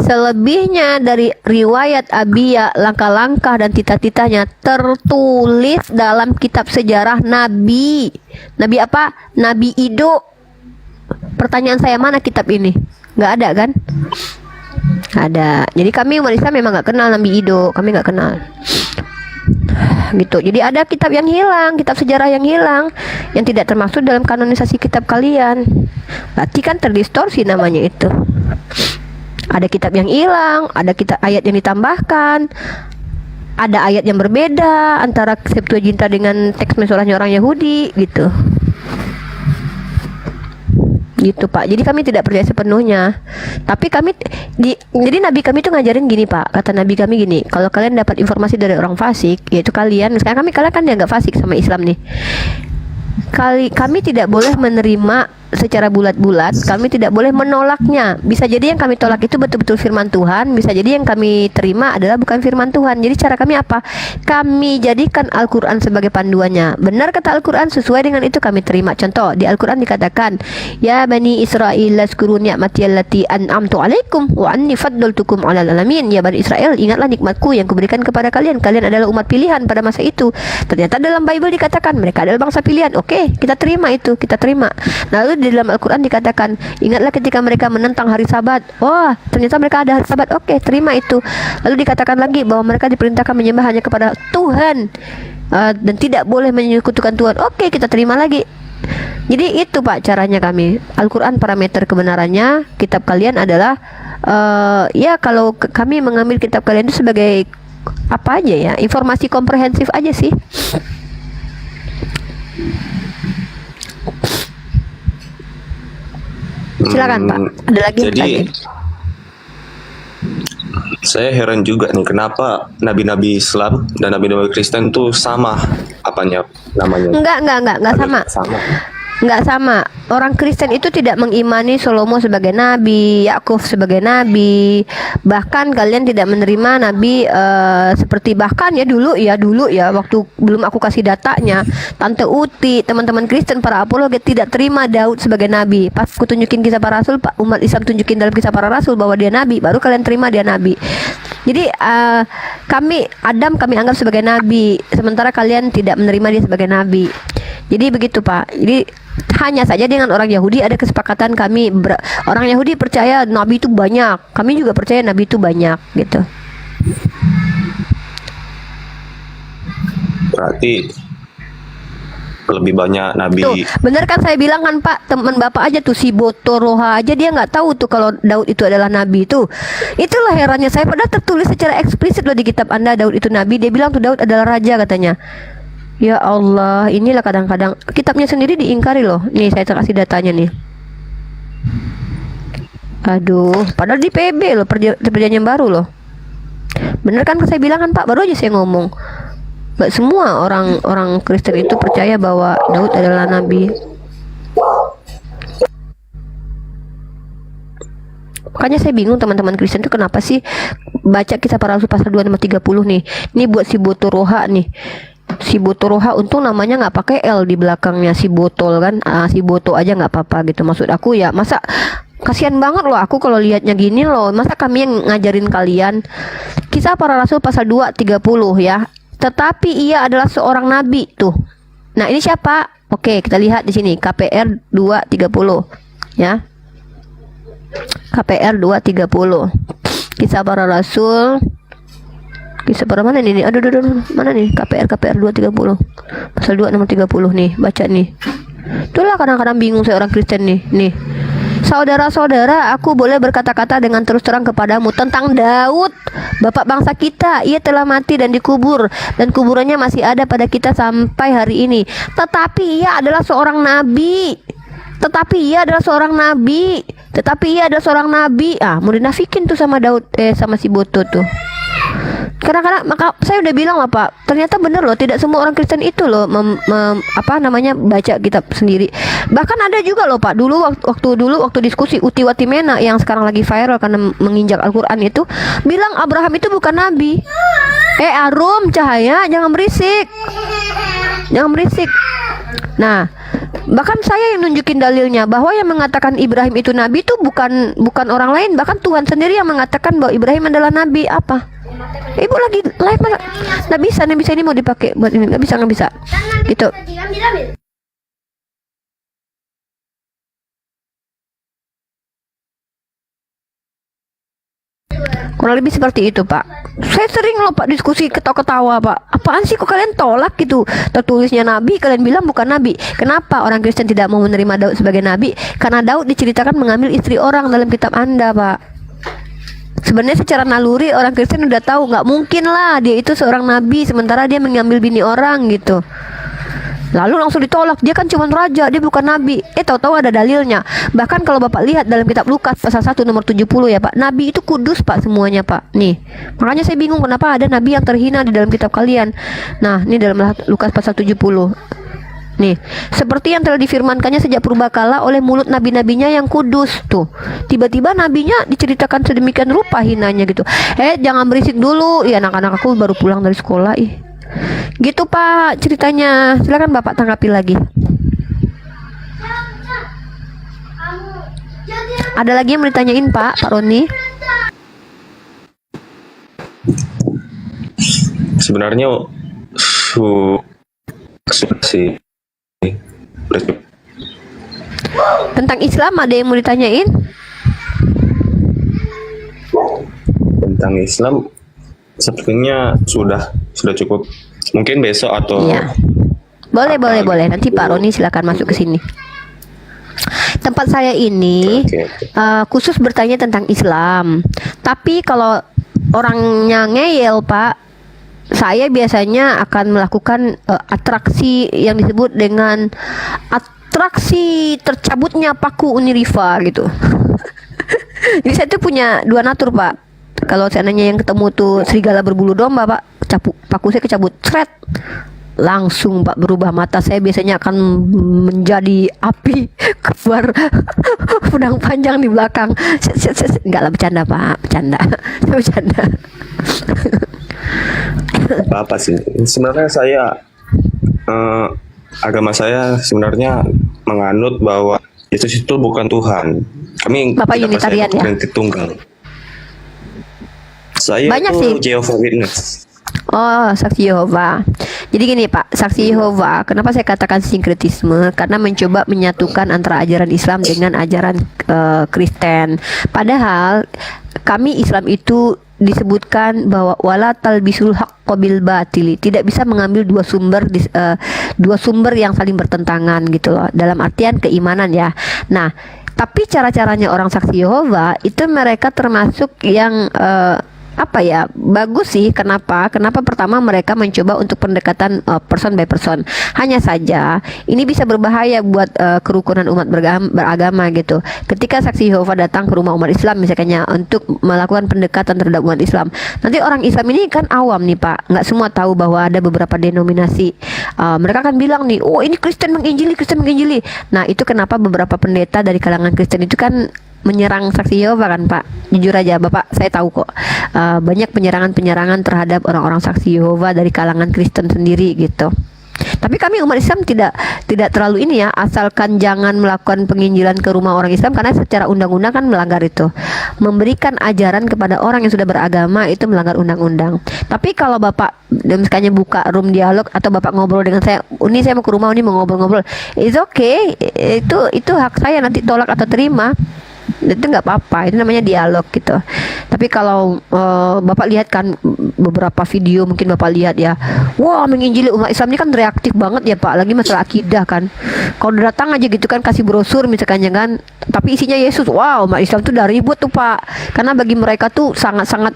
B: Selebihnya dari riwayat Abiya, langkah-langkah dan tita-titanya tertulis dalam kitab sejarah Nabi. Nabi apa? Nabi Ido. Pertanyaan saya, mana kitab ini? Nggak ada kan? Ada. Jadi kami umat Islam memang nggak kenal Nabi Ido. Kami nggak kenal. Gitu. Jadi ada kitab yang hilang, kitab sejarah yang hilang, yang tidak termasuk dalam kanonisasi kitab kalian. Berarti kan terdistorsi namanya itu. Ada kitab yang hilang, ada kitab ayat yang ditambahkan, ada ayat yang berbeda antara Septuaginta dengan teks mesorahnya orang Yahudi gitu. Gitu Pak. Jadi kami tidak percaya sepenuhnya. Tapi jadi Nabi kami itu ngajarin gini Pak. Kata Nabi kami gini, kalau kalian dapat informasi dari orang fasik, yaitu kalian kan dianggap fasik sama Islam nih. Kami tidak boleh menerima secara bulat-bulat, kami tidak boleh menolaknya. Bisa jadi yang kami tolak itu betul-betul firman Tuhan, bisa jadi yang kami terima adalah bukan firman Tuhan. Jadi cara kami apa? Kami jadikan Al-Quran sebagai panduannya. Benar kata Al-Quran, sesuai dengan itu kami terima. Contoh, di Al-Quran dikatakan, Ya Bani Israel laskuru ni'mati allati an'amtu alaikum wa anni faddaltukum 'alal alamin. Ya Bani Israel, ingatlah nikmatku yang kuberikan kepada kalian. Kalian adalah umat pilihan pada masa itu. Ternyata dalam Bible dikatakan mereka adalah bangsa pilihan. Oke, kita terima itu, kita terima. Lalu di dalam Al-Quran dikatakan, ingatlah ketika mereka menentang hari Sabat. Wah, ternyata mereka ada hari Sabat. Oke, terima itu. Lalu dikatakan lagi bahwa mereka diperintahkan menyembah hanya kepada Tuhan dan tidak boleh menyekutukan Tuhan. Oke, kita terima lagi. Jadi itu Pak caranya kami. Al-Quran parameter kebenarannya, kitab kalian adalah ya kalau kami mengambil kitab kalian itu sebagai apa aja ya, informasi komprehensif aja sih. Silakan Pak. Ada lagi?
D: Jadi saya heran juga nih, kenapa nabi-nabi Islam dan nabi-nabi Kristen tuh sama namanya?
B: Enggak sama. Enggak sama. Orang Kristen itu tidak mengimani Salomo sebagai nabi, Yakub sebagai nabi. Bahkan kalian tidak menerima nabi seperti bahkan ya dulu ya waktu belum aku kasih datanya, Tante Uti, teman-teman Kristen para apologet tidak terima Daud sebagai nabi. Pas aku tunjukin kisah para rasul, Pak, umat Islam tunjukin dalam kisah para rasul bahwa dia nabi, baru kalian terima dia nabi. Jadi Adam kami anggap sebagai nabi, sementara kalian tidak menerima dia sebagai nabi. Jadi begitu Pak. Jadi hanya saja dengan orang Yahudi ada kesepakatan kami. Orang Yahudi percaya nabi itu banyak, kami juga percaya nabi itu banyak gitu.
D: Berarti lebih banyak nabi.
B: Tuh, bener kan saya bilang kan Pak, teman Bapak aja tuh si Boto Roha aja dia nggak tahu tuh kalau Daud itu adalah nabi tuh. Itulah herannya saya, padahal tertulis secara eksplisit loh di kitab Anda Daud itu nabi. Dia bilang tuh Daud adalah raja katanya. Ya Allah, inilah kadang-kadang kitabnya sendiri diingkari loh. Nih saya kasih datanya nih. Aduh, padahal di PB loh, perjanjian baru loh. Bener kan saya bilang kan Pak, baru aja saya ngomong. Gak semua orang Kristen itu percaya bahwa Daud adalah nabi. Makanya saya bingung teman-teman Kristen itu kenapa sih baca kisah para rasul pasal 2 nomor 30 nih. Ini buat si Boto Roha nih. Si Boto Roha untung namanya nggak pakai L di belakangnya, si botol kan. Si Boto aja nggak apa-apa gitu. Maksud aku ya, masa kasihan banget loh aku kalau lihatnya gini loh. Masa kami yang ngajarin kalian. Kisah para rasul pasal 2 30 ya. Tetapi ia adalah seorang nabi tuh. Nah, ini siapa? Oke, kita lihat di sini KPR 230 ya. KPR 230. Kisah para rasul. Kisah para mana nih? Aduh, mana nih? KPR 230. Pasal 2 nomor 30 nih, baca nih. Itulah kadang-kadang bingung saya orang Kristen nih. Nih. Saudara-saudara, aku boleh berkata-kata dengan terus terang kepadamu tentang Daud, bapak bangsa kita. Ia telah mati dan dikubur, dan kuburannya masih ada pada kita sampai hari ini. Tetapi ia adalah seorang nabi. Mau dinafikin tuh sama Daud, sama si Boto tuh. Kadang-kadang maka saya udah bilang lah Pak, ternyata bener loh, tidak semua orang Kristen itu loh baca kitab sendiri. Bahkan ada juga loh Pak, waktu diskusi Uti Watimena yang sekarang lagi viral karena menginjak Al-Quran itu, bilang Abraham itu bukan nabi. Arum Cahaya, jangan berisik. Nah, bahkan saya yang nunjukin dalilnya bahwa yang mengatakan Ibrahim itu nabi itu bukan orang lain, bahkan Tuhan sendiri yang mengatakan bahwa Ibrahim adalah nabi. Apa? Ibu lagi live masa nggak bisa ini mau dipakai buat ini, nggak bisa gitu. Kurang lebih seperti itu Pak. Saya sering loh Pak diskusi ketawa-ketawa Pak. Apaan sih kok kalian tolak gitu? Tertulisnya nabi, kalian bilang bukan nabi. Kenapa orang Kristen tidak mau menerima Daud sebagai nabi? Karena Daud diceritakan mengambil istri orang dalam kitab Anda Pak. Sebenarnya secara naluri orang Kristen udah tahu nggak mungkin lah dia itu seorang nabi sementara dia mengambil bini orang gitu. Lalu langsung ditolak, dia kan cuma raja, dia bukan nabi. Tahu-tahu ada dalilnya. Bahkan kalau Bapak lihat dalam kitab Lukas pasal 1 nomor 70 ya Pak, nabi itu kudus Pak semuanya Pak. Nih, makanya saya bingung kenapa ada nabi yang terhina di dalam kitab kalian. Nah, ini dalam Lukas pasal 70. Nih, seperti yang telah difirmankannya sejak purbakala oleh mulut nabi-nabinya yang kudus tuh. Tiba-tiba nabinya diceritakan sedemikian rupa hinanya gitu. Jangan berisik dulu. Ya anak-anak aku baru pulang dari sekolah Gitu Pak ceritanya. Silakan Bapak tanggapi lagi. Ada lagi yang mau ditanyain Pak Roni?
D: Sebenarnya sih
B: Tentang Islam ada yang mau ditanyain?
D: tentang Islam sepertinya sudah cukup. Mungkin besok atau
B: Iya. Boleh. Nanti Pak Roni silakan masuk ke sini. Tempat saya ini
D: Oke.
B: khusus bertanya tentang Islam. Tapi kalau orangnya ngeyel Pak, saya biasanya akan melakukan atraksi yang disebut dengan atraksi tercabutnya paku Uniriva gitu. Jadi saya tuh punya dua natur Pak. Kalau seandainya yang ketemu tuh serigala berbulu domba Pak, paku saya kecabut, cret, langsung Pak berubah, mata saya biasanya akan menjadi api, keluar pedang panjang di belakang. Enggak lah, bercanda Pak, bercanda.
D: apa sih? Sebenarnya saya agama saya sebenarnya menganut bahwa Yesus itu bukan Tuhan. Kami
B: Bapak
D: tidak percaya
B: Unitarian ya?
D: Trinity Tunggal. Saya
B: Banyak
D: itu
B: sih.
D: Jehovah Witness.
B: Oh, saksi Yehova. Jadi gini Pak, saksi Yehova, kenapa saya katakan sinkretisme? Karena mencoba menyatukan antara ajaran Islam dengan ajaran Kristen. Padahal kami Islam itu disebutkan bahwa wala talbisul haqqo bil batili, tidak bisa mengambil dua sumber yang saling bertentangan gitu loh, dalam artian keimanan ya. Nah, tapi cara-caranya orang saksi Yehova itu mereka termasuk yang apa ya, bagus sih. Kenapa? Pertama, mereka mencoba untuk pendekatan person by person. Hanya saja ini bisa berbahaya buat kerukunan umat beragama gitu. Ketika saksi Yehova datang ke rumah umat Islam misalnya untuk melakukan pendekatan terhadap umat Islam, nanti orang Islam ini kan awam nih Pak, nggak semua tahu bahwa ada beberapa denominasi. Mereka akan bilang nih, oh ini Kristen menginjili, Kristen menginjili. Nah, itu kenapa beberapa pendeta dari kalangan Kristen itu kan menyerang saksi Yehova kan Pak. Jujur aja Bapak, saya tahu kok banyak penyerangan terhadap orang-orang saksi Yehova dari kalangan Kristen sendiri gitu. Tapi kami umat Islam tidak terlalu ini ya, asalkan jangan melakukan penginjilan ke rumah orang Islam, karena secara undang-undang kan melanggar itu. Memberikan ajaran kepada orang yang sudah beragama itu melanggar undang-undang. Tapi kalau Bapak misalnya buka room dialog atau Bapak ngobrol dengan saya, ini saya mau ke rumah, ini mau ngobrol-ngobrol, it's okay, itu hak saya, nanti tolak atau terima itu nggak apa-apa, itu namanya dialog gitu. Tapi kalau Bapak lihat kan beberapa video, mungkin Bapak lihat ya, wah menginjili umat Islam ini kan reaktif banget ya Pak, lagi masalah akidah kan. Kalau udah datang aja gitu kan, kasih brosur misalkan kan, tapi isinya Yesus, wow, umat Islam tuh udah ribut tuh Pak, karena bagi mereka tuh sangat-sangat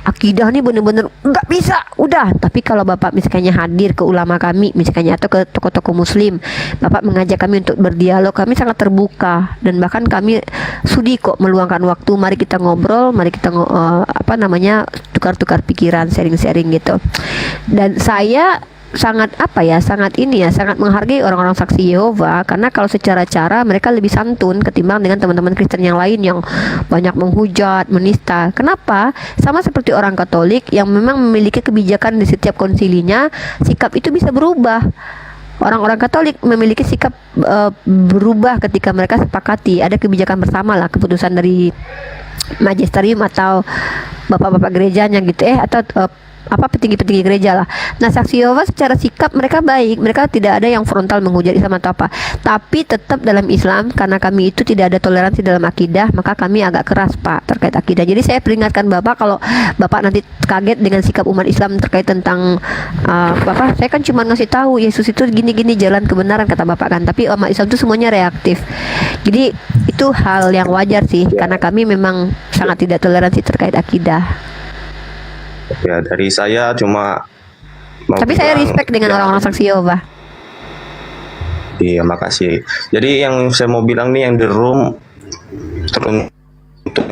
B: akidah nih bener-bener nggak bisa udah. Tapi kalau Bapak misalnya hadir ke ulama kami misalnya atau ke tokoh-tokoh Muslim, Bapak mengajak kami untuk berdialog, kami sangat terbuka, dan bahkan kami sudi kok meluangkan waktu, mari kita ngobrol, mari kita tukar-tukar pikiran, sharing-sharing gitu. Dan saya sangat sangat menghargai orang-orang saksi Yehova, karena kalau secara cara mereka lebih santun ketimbang dengan teman-teman Kristen yang lain yang banyak menghujat, menista. Kenapa? Sama seperti orang Katolik yang memang memiliki kebijakan di setiap konsilinya, sikap itu bisa berubah. Orang-orang Katolik memiliki sikap berubah ketika mereka sepakati ada kebijakan bersama lah, keputusan dari magisterium atau bapak-bapak gerejanya gitu atau petinggi-petinggi gereja lah. Nah, saksi Yehova secara sikap mereka baik, mereka tidak ada yang frontal menghujat Islam atau apa. Tapi tetap dalam Islam, karena kami itu tidak ada toleransi dalam akidah, maka kami agak keras Pak terkait akidah. Jadi saya peringatkan Bapak, kalau Bapak nanti kaget dengan sikap umat Islam terkait tentang Bapak, saya kan cuma ngasih tahu Yesus itu gini-gini jalan kebenaran kata Bapak kan. Tapi umat Islam itu semuanya reaktif. Jadi itu hal yang wajar sih, karena kami memang sangat tidak toleransi terkait akidah.
D: Ya, dari saya cuma
B: tapi saya respect dengan orang-orang saksi Yehova.
D: Iya, makasih. Jadi yang saya mau bilang nih, yang di room untuk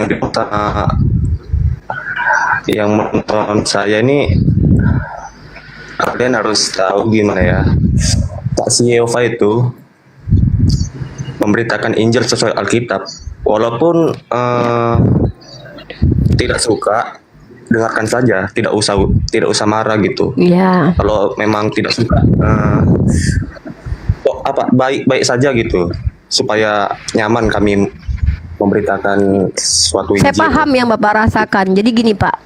D: yang menonton saya ini, kalian harus tahu gimana ya, saksi Yehova itu memberitakan Injil sesuai Alkitab. Walaupun tidak suka, dengarkan saja, tidak usah marah gitu.
B: Iya.
D: Kalau memang tidak suka, baik-baik saja gitu, supaya nyaman kami memberitakan suatu Injil.
B: Saya paham yang Bapak rasakan. Jadi gini Pak,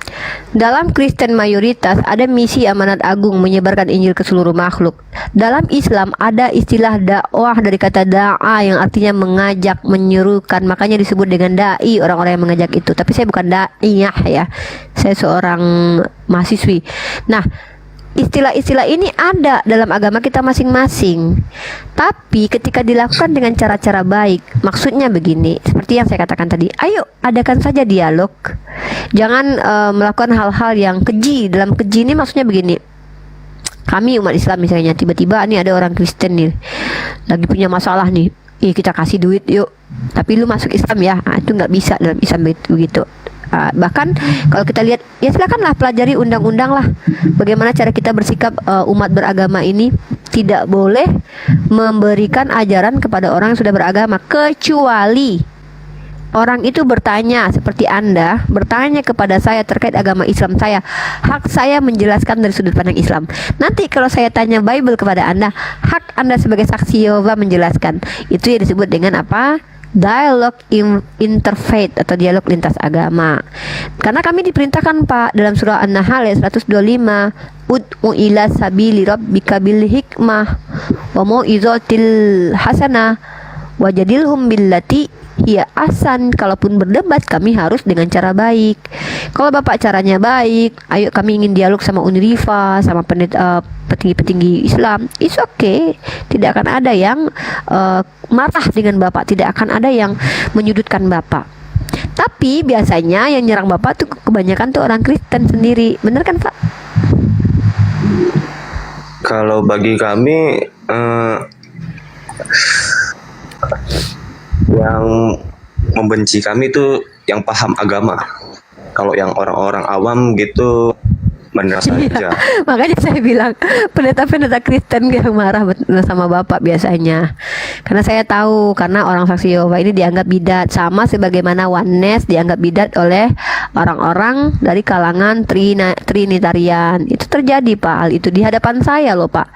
B: dalam Kristen mayoritas ada misi amanat agung menyebarkan Injil ke seluruh makhluk. Dalam Islam ada istilah dakwah dari kata da'a yang artinya mengajak, menyerukan. Makanya disebut dengan dai orang-orang yang mengajak itu. Tapi saya bukan daiyah ya. Saya seorang mahasiswi. Nah, istilah-istilah ini ada dalam agama kita masing-masing. Tapi ketika dilakukan dengan cara-cara baik, maksudnya begini, seperti yang saya katakan tadi, ayo adakan saja dialog. Jangan melakukan hal-hal yang keji. Dalam keji ini maksudnya begini, kami umat Islam misalnya, tiba-tiba nih ada orang Kristen nih lagi punya masalah nih, kita kasih duit yuk, tapi lu masuk Islam ya. Itu nggak bisa dalam Islam begitu. Bahkan kalau kita lihat, ya silakanlah pelajari undang-undang lah, bagaimana cara kita bersikap. Umat beragama ini tidak boleh memberikan ajaran kepada orang yang sudah beragama, kecuali orang itu bertanya seperti Anda bertanya kepada saya terkait agama Islam saya. Hak saya menjelaskan dari sudut pandang Islam. Nanti kalau saya tanya Bible kepada Anda, hak Anda sebagai saksi Yehova menjelaskan. Itu yang disebut dengan apa? Dialog interfaith atau dialog lintas agama. Karena kami diperintahkan Pak dalam surah An-Nahl ayat 125, ud'u ila sabili rabbika bil hikmah wa mau'izatil hasanah Wajadilhum billati hiya ahsan. Kalaupun berdebat kami harus dengan cara baik. Kalau Bapak caranya baik, ayo kami ingin dialog sama Unrifa, sama petinggi-petinggi Islam, it's okay. Tidak akan ada yang marah dengan Bapak, tidak akan ada yang menyudutkan Bapak. Tapi biasanya yang nyerang Bapak tuh kebanyakan tuh orang Kristen sendiri. Bener kan, Pak?
D: Kalau bagi kami yang membenci kami itu yang paham agama. Kalau yang orang-orang awam gitu benar saja.
B: Makanya saya bilang pendeta-pendeta Kristen yang marah sama Bapak biasanya. Karena saya tahu, karena orang saksi Yehova ini dianggap bidat, sama sebagaimana oneness dianggap bidat oleh orang-orang dari kalangan Trinitarian. Itu terjadi, Pak, hal itu di hadapan saya loh, Pak.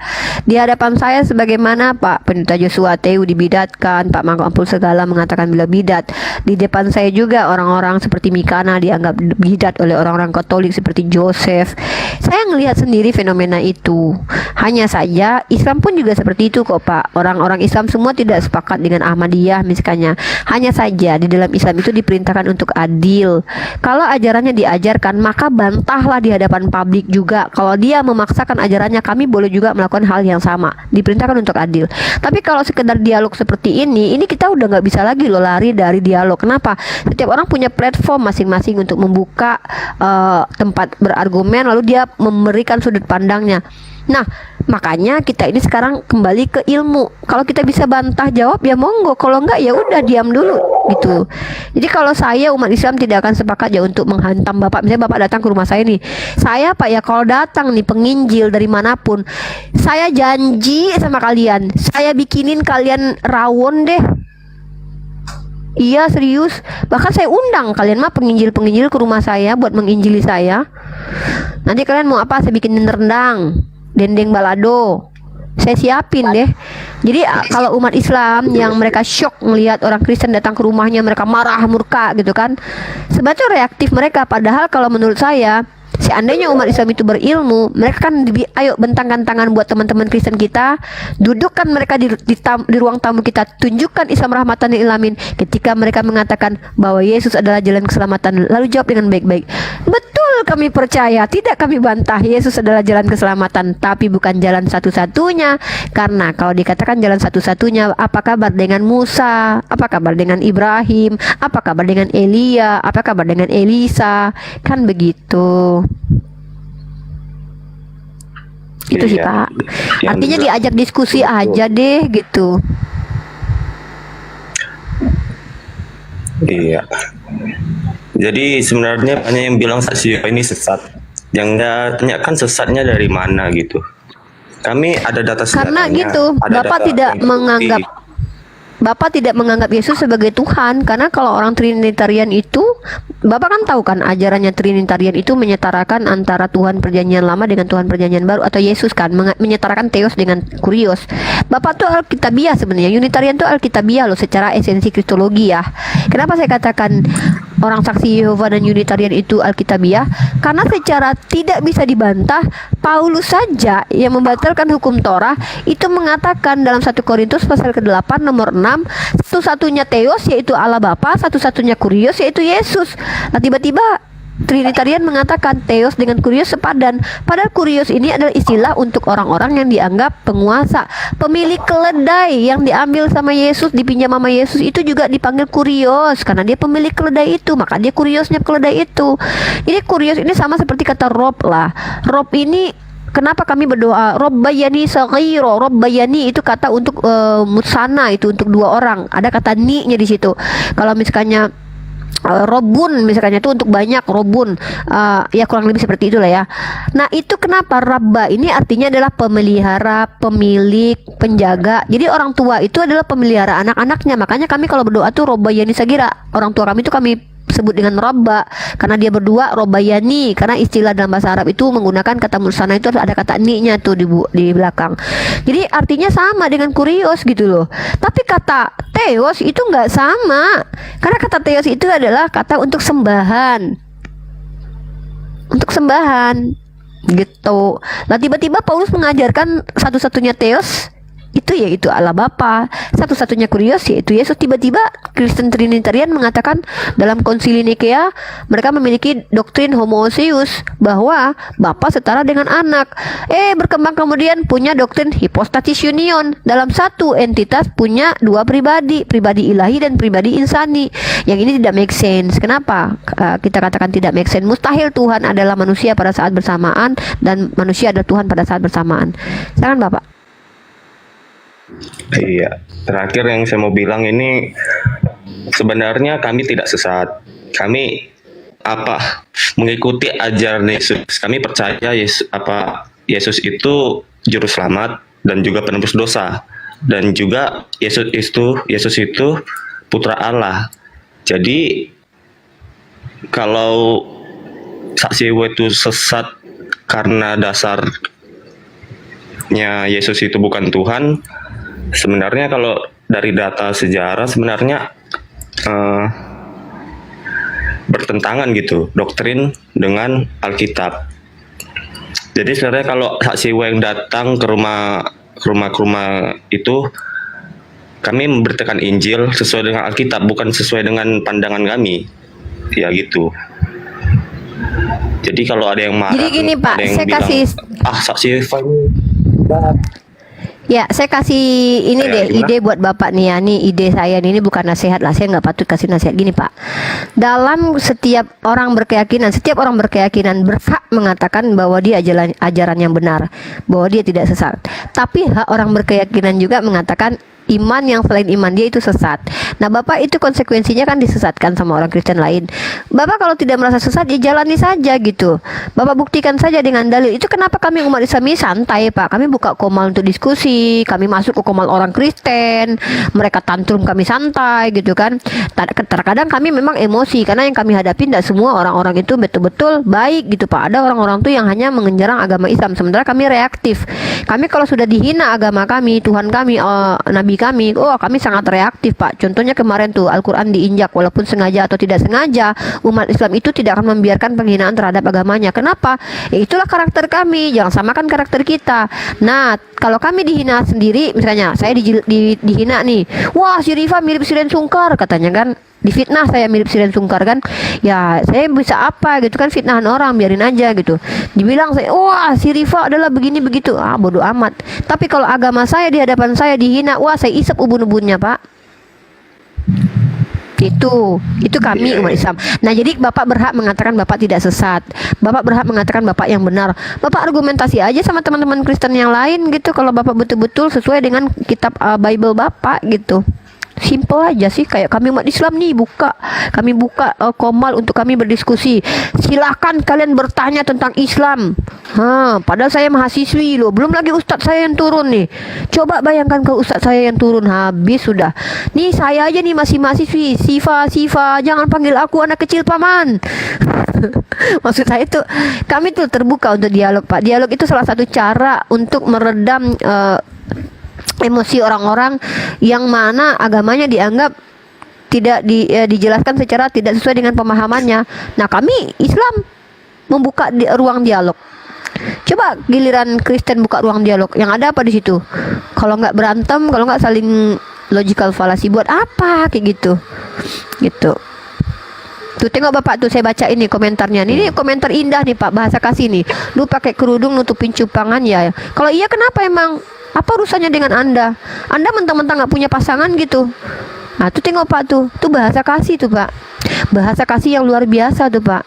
B: Di hadapan saya sebagaimana Pak Pendeta Joshua Teu dibidatkan, Pak Mangko Ampul Segala mengatakan bila bidat. Di depan saya juga orang-orang seperti Mikana dianggap bidat oleh orang-orang Katolik seperti Joseph. Saya ngelihat sendiri fenomena itu. Hanya saja Islam pun juga seperti itu kok, Pak. Orang-orang Islam semua tidak sepakat dengan Ahmadiyah misalnya. Hanya saja di dalam Islam itu diperintahkan untuk adil. Kalau ajarannya diajarkan, maka bantahlah di hadapan publik juga. Kalau dia memaksakan ajarannya, kami boleh juga melakukan hal yang sama. Diperintahkan untuk adil. Tapi kalau sekedar dialog seperti ini kita udah nggak bisa lagi loh lari dari dialog. Kenapa? Setiap orang punya platform masing-masing untuk membuka tempat berargumen, lalu dia memberikan sudut pandangnya. Nah, makanya kita ini sekarang kembali ke ilmu. Kalau kita bisa bantah jawab ya monggo, kalau enggak ya udah diam dulu gitu. Jadi kalau saya umat Islam tidak akan sepakat ya untuk menghantam Bapak. Misalnya Bapak datang ke rumah saya nih, saya Pak ya kalau datang nih penginjil dari manapun, saya janji sama kalian, saya bikinin kalian rawon deh. Iya serius. Bahkan saya undang kalian mah penginjil-penginjil ke rumah saya buat menginjili saya. Nanti kalian mau apa? Saya bikinin rendang, dendeng balado, saya siapin deh. Jadi kalau umat Islam yang mereka shock melihat orang Kristen datang ke rumahnya, mereka marah, murka gitu kan, sebetulnya reaktif mereka. Padahal kalau menurut saya, seandainya umat Islam itu berilmu, mereka kan ayo bentangkan tangan buat teman-teman Kristen kita, dudukkan mereka di ruang tamu kita, tunjukkan Islam rahmatan lil alamin. Ketika mereka mengatakan bahwa Yesus adalah jalan keselamatan, lalu jawab dengan baik-baik, betul kami percaya, tidak kami bantah, Yesus adalah jalan keselamatan, tapi bukan jalan satu-satunya. Karena kalau dikatakan jalan satu-satunya, apa kabar dengan Musa? Apa kabar dengan Ibrahim? Apa kabar dengan Elia? Apa kabar dengan Elisa? Kan begitu. Itu sih,
D: Iya,
B: Pak.
D: yang
B: Artinya
D: juga-
B: diajak diskusi aja deh gitu.
D: Iya. Jadi sebenarnya banyak yang bilang saksi Yehova ini sesat. Yang nggak tanyakan sesatnya dari mana gitu. Kami ada data
B: Karena
D: sejarahnya,
B: gitu,
D: ada
B: Bapak
D: data
B: tidak
D: yang terbukti.
B: menganggap Bapak tidak menganggap Yesus sebagai Tuhan. Karena kalau orang Trinitarian itu, Bapak kan tahu kan ajarannya Trinitarian itu menyetarakan antara Tuhan Perjanjian Lama dengan Tuhan Perjanjian Baru, atau Yesus kan menyetarakan Theos dengan Kurios. Bapak tuh Alkitabiah sebenarnya. Unitarian tuh Alkitabiah loh secara esensi kristologi ya. Kenapa saya katakan orang saksi Yehova dan Unitarian itu Alkitabiah? Karena secara tidak bisa dibantah, Paulus saja yang membatalkan hukum Torah itu mengatakan dalam 1 Korintus pasal ke-8 nomor 6, satu-satunya Theos yaitu Allah Bapa, satu-satunya Kurios yaitu Yesus. Nah tiba-tiba Trinitarian mengatakan Theos dengan Kurios sepadan. Padahal Kurios ini adalah istilah untuk orang-orang yang dianggap penguasa. Pemilik keledai yang diambil sama Yesus, dipinjam sama Yesus itu juga dipanggil Kurios karena dia pemilik keledai itu, maka dia Kuriosnya keledai itu. Jadi Kurios ini sama seperti kata Rob lah. Rob ini kenapa kami berdoa Robbayani saghiro? Robbayani itu kata untuk musana, itu untuk dua orang. Ada kata ni-nya di situ. Kalau misalnya Robun misalnya itu untuk banyak, Robun ya kurang lebih seperti itulah ya. Nah itu kenapa Rabba ini artinya adalah pemelihara, pemilik, penjaga. Jadi orang tua itu adalah pemelihara anak-anaknya. Makanya kami kalau berdoa tuh Robbayani sagira. Orang tua kami itu kami sebut dengan Rabba karena dia berdua Robbayani, karena istilah dalam bahasa Arab itu menggunakan kata musana itu ada kata ni-nya tuh di belakang. Jadi artinya sama dengan Kurios gitu loh. Tapi kata Theos itu nggak sama, karena kata Theos itu adalah kata untuk sembahan, untuk sembahan gitu. Nah tiba-tiba Paulus mengajarkan satu-satunya Theos itu yaitu Allah Bapa. Satu-satunya kurios yaitu Yesus. Tiba-tiba Kristen Trinitarian mengatakan dalam konsili Nikea mereka memiliki doktrin homoousius bahwa Bapa setara dengan anak. Berkembang kemudian punya doktrin hypostatis union, dalam satu entitas punya dua pribadi, pribadi ilahi dan pribadi insani. Yang ini tidak make sense. Kenapa kita katakan tidak make sense? Mustahil Tuhan adalah manusia pada saat bersamaan dan manusia adalah Tuhan pada saat bersamaan. Silakan Bapak.
D: Iya, terakhir yang saya mau bilang ini, sebenarnya kami tidak sesat. Kami mengikuti ajaran Yesus. Kami percaya Yesus itu juru selamat dan juga penebus dosa, dan juga Yesus itu putra Allah. Jadi kalau saksi Yehova itu sesat karena dasarnya Yesus itu bukan Tuhan, sebenarnya kalau dari data sejarah sebenarnya bertentangan gitu doktrin dengan Alkitab. Jadi sebenarnya kalau saksi Yehova yang datang ke rumah itu, kami memberitakan Injil sesuai dengan Alkitab, bukan sesuai dengan pandangan kami. Ya gitu. Jadi kalau ada yang marah,
B: Jadi gini Pak,
D: ada yang
B: saya
D: bilang,
B: kasih
D: saksi Yehova ini jahat.
B: Ya, saya kasih ini deh
D: Gimana?
B: ide buat Bapak nih ya. Nih ide saya nih, ini bukan nasihat lah. Saya nggak patut kasih nasihat gini Pak. Dalam setiap orang berkeyakinan berhak mengatakan bahwa dia ajaran yang benar, bahwa dia tidak sesat. Tapi hak orang berkeyakinan juga mengatakan iman yang selain iman dia itu sesat. Nah Bapak, itu konsekuensinya kan disesatkan sama orang Kristen lain. Bapak kalau tidak merasa sesat ya jalani saja gitu. Bapak buktikan saja dengan dalil. Itu kenapa kami umat Islam ini santai Pak. Kami buka komal untuk diskusi, kami masuk ke komal orang Kristen, mereka tantrum kami santai gitu kan. Terkadang kami memang emosi karena yang kami hadapi tidak semua orang-orang itu betul-betul baik gitu Pak. Ada orang-orang tuh yang hanya mengejarang agama Islam, sementara kami reaktif. Kami kalau sudah dihina agama kami, Tuhan kami, Nabi kami, kami sangat reaktif Pak. Contohnya kemarin tuh Al-Quran diinjak, walaupun sengaja atau tidak sengaja, umat Islam itu tidak akan membiarkan penghinaan terhadap agamanya. Kenapa? Ya itulah karakter kami, jangan samakan karakter kita. Nah, kalau kami dihina sendiri, misalnya saya dihina nih, wah si Rifa mirip Siren Sungkar katanya kan, difitnah saya mirip Siren Sungkar kan, ya saya bisa apa gitu kan, fitnahan orang, biarin aja gitu. Dibilang saya, wah si Rifa adalah begini begitu, bodoh amat. Tapi kalau agama saya di hadapan saya dihina, wah saya isap ubun-ubunnya Pak. Itu kami umat Islam. Nah jadi Bapak berhak mengatakan Bapak tidak sesat, Bapak berhak mengatakan Bapak yang benar. Bapak argumentasi aja sama teman-teman Kristen yang lain gitu, kalau Bapak betul-betul sesuai dengan kitab Bible Bapak gitu. Simple aja sih, kayak kami umat Islam nih kami buka komal untuk kami berdiskusi. Silakan kalian bertanya tentang Islam. Padahal saya mahasiswi loh, belum lagi ustadz saya yang turun nih. Coba bayangkan kalau ustadz saya yang turun, habis sudah. Nih saya aja nih masih mahasiswi. Siva, jangan panggil aku anak kecil paman. Maksud saya itu, kami tuh terbuka untuk dialog Pak. Dialog itu salah satu cara untuk meredam emosi orang-orang yang mana agamanya dianggap tidak dijelaskan secara tidak sesuai dengan pemahamannya. Nah kami Islam membuka ruang dialog. Coba giliran Kristen buka ruang dialog, yang ada apa di situ? Kalau nggak berantem, kalau nggak saling logical fallacy, buat apa kayak gitu? Tuh tengok Bapak tuh, saya baca ini komentarnya. Ini komentar indah nih Pak, bahasa kasih nih. Lu pakai kerudung nutupin cupangan ya. Kalau iya kenapa emang? Apa urusannya dengan Anda? Anda mentang-mentang nggak punya pasangan gitu. Nah tuh tengok Pak tuh bahasa kasih tuh Pak. Bahasa kasih yang luar biasa tuh Pak.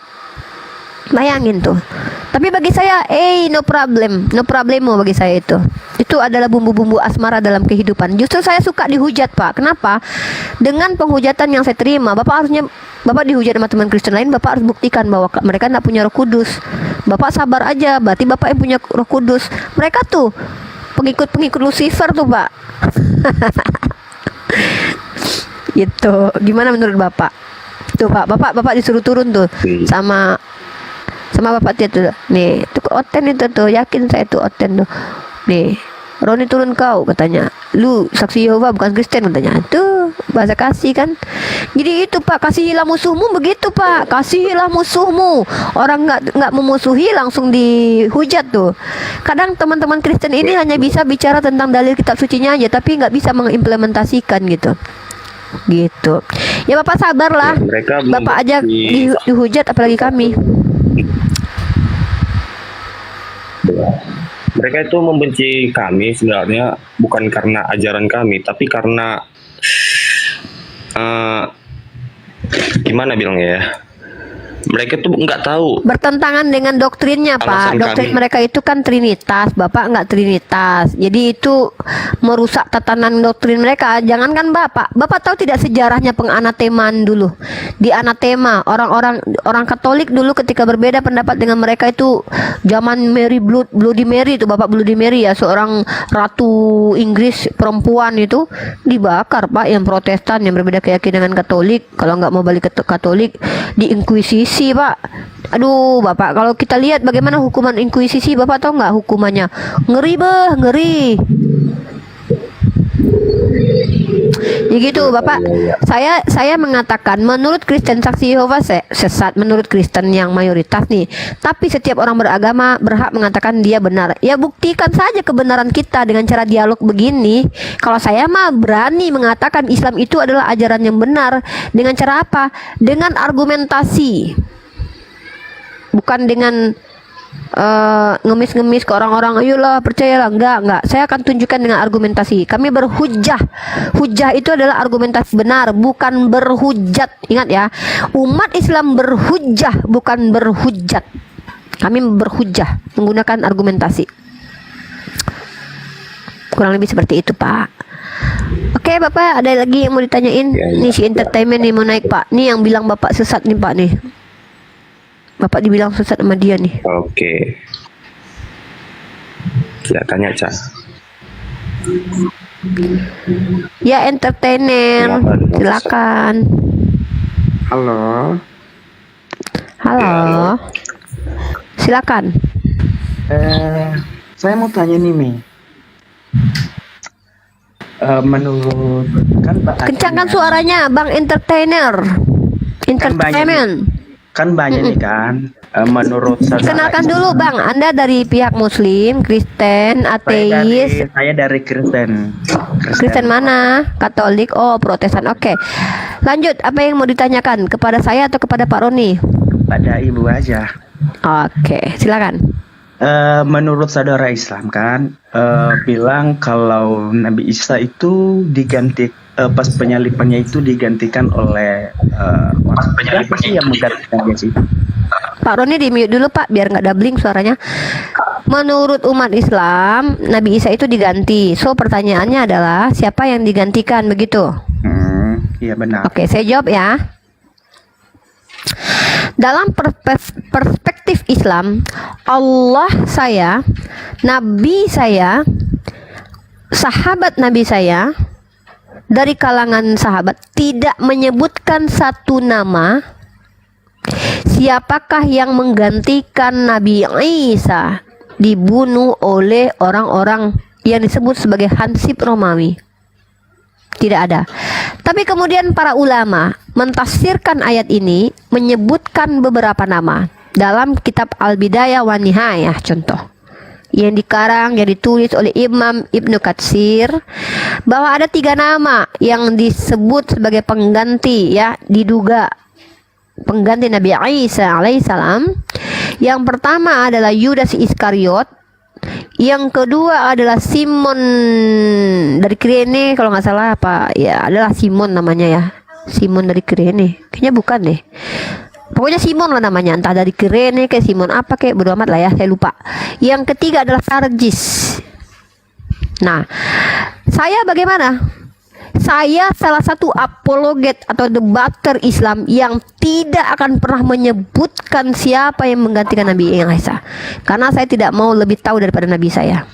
B: Bayangin tuh. Tapi bagi saya, no problemo bagi saya itu. Itu adalah bumbu-bumbu asmara dalam kehidupan. Justru saya suka dihujat Pak. Kenapa? Dengan penghujatan yang saya terima, Bapak dihujat sama teman Kristen lain, Bapak harus buktikan bahwa mereka tidak punya Roh Kudus. Bapak sabar aja, berarti Bapak yang punya Roh Kudus. Mereka tuh pengikut Lucifer tuh Pak. Gitu. Gimana menurut Bapak? Tuh Pak, Bapak disuruh turun tuh sama Bapak dia tuh. Nih, itu Oten itu tuh, yakin saya tuh Oten tuh. Nih, Roni turun kau katanya. Lu saksi Yehova bukan Kristen katanya. Tuh. bahasa kasih kan. Jadi itu Pak, kasihilah musuhmu, begitu Pak, kasihilah musuhmu. Orang nggak memusuhi langsung dihujat tuh. Kadang teman-teman Kristen ini hanya bisa bicara tentang dalil kitab sucinya aja, tapi nggak bisa mengimplementasikan gitu. Ya Bapak sabarlah,
D: Mereka
B: Bapak aja dihujat apalagi kami.
D: Mereka itu membenci kami sebenarnya bukan karena ajaran kami, tapi karena gimana bilangnya ya? Mereka tuh nggak tahu.
B: Bertentangan dengan doktrinnya Pak.
D: Alasan
B: Doktrin
D: kami.
B: mereka itu kan Trinitas, Bapak nggak Trinitas. Jadi itu merusak tatanan doktrin mereka. Jangankan Bapak tahu tidak sejarahnya penganatemaan dulu. Di anatema orang Katolik dulu ketika berbeda pendapat dengan mereka itu zaman Bloody Mary itu, Bapak Bloody Mary ya, seorang ratu Inggris perempuan itu dibakar Pak, yang Protestan yang berbeda keyakinan dengan Katolik. Kalau nggak mau balik ke Katolik, diinkuisisi Pak. Aduh Bapak, kalau kita lihat bagaimana hukuman inkuisisi, Bapak tahu nggak hukumannya? Ngeri ngeri. Ya gitu Bapak. Saya mengatakan menurut Kristen Saksi Yehova sesat, menurut Kristen yang mayoritas nih. Tapi setiap orang beragama berhak mengatakan dia benar. Ya buktikan saja kebenaran kita dengan cara dialog begini. Kalau saya mah berani mengatakan Islam itu adalah ajaran yang benar. Dengan cara apa? Dengan argumentasi. Bukan dengan ngemis-ngemis ke orang-orang, ayolah percayalah, enggak, saya akan tunjukkan dengan argumentasi. Kami berhujah. Hujah itu adalah argumentasi benar, bukan berhujat. Ingat ya, umat Islam berhujah, bukan berhujat. Kami berhujah menggunakan argumentasi. Kurang lebih seperti itu Pak. Oke Bapak, ada lagi yang mau ditanyain? Nih si entertainment nih mau naik Pak. Nih yang bilang Bapak sesat nih Pak nih. Bapak dibilang sesat sama dia nih.
D: Oke. Kita tanya, Ca.
B: Ya entertainer, silakan.
E: Halo.
B: Halo. Silakan.
E: Saya mau tanya nih, Mi. Menurut kan Pak
B: Kencangkan
E: adanya-
B: suaranya, Bang entertainer. Entertainment.
E: kan banyak nih kan. Menurut saudara
B: Kenalkan dulu Bang, Anda dari pihak Muslim, Kristen, ateis.
E: saya dari Kristen.
B: Kristen mana? Katolik, oh Protestan. Oke. Lanjut, apa yang mau ditanyakan kepada saya atau kepada Pak Roni?
E: Pada ibu aja.
B: Oke, silakan.
E: Menurut saudara Islam kan bilang kalau Nabi Isa itu diganti pas penyalipannya itu digantikan oleh orang siapa sih yang menggantikan dia sih?
B: Pak Roni di mute dulu Pak, biar nggak doubling suaranya. Menurut umat Islam, Nabi Isa itu diganti. So pertanyaannya adalah siapa yang digantikan begitu?
E: Iya benar.
B: Oke, saya jawab ya. Dalam perspektif Islam, Allah saya, Nabi saya, sahabat Nabi saya, dari kalangan sahabat tidak menyebutkan satu nama siapakah yang menggantikan Nabi Isa dibunuh oleh orang-orang yang disebut sebagai Hansip Romawi. Tidak ada. Tapi kemudian para ulama mentafsirkan ayat ini menyebutkan beberapa nama dalam kitab Al-Bidayah wa Nihayah contoh yang dikarang, yang ditulis oleh Imam Ibnu Katsir, bahwa ada 3 nama yang disebut sebagai pengganti, ya, diduga pengganti Nabi Isa alaihissalam. Yang pertama adalah Yudas Iskariot, yang kedua adalah Simon dari Kirene kalau nggak salah, apa ya, adalah Simon namanya ya, Simon dari Kirene, kayaknya bukan deh. Pokoknya Simon lah namanya, entah dari Kirene kayak Simon apa kayak, bodo amat lah ya, saya lupa. Yang ketiga adalah Sarjis. Nah, saya bagaimana? Saya salah satu apologet atau debater Islam yang tidak akan pernah menyebutkan siapa yang menggantikan Nabi Isa, karena saya tidak mau lebih tahu daripada Nabi saya.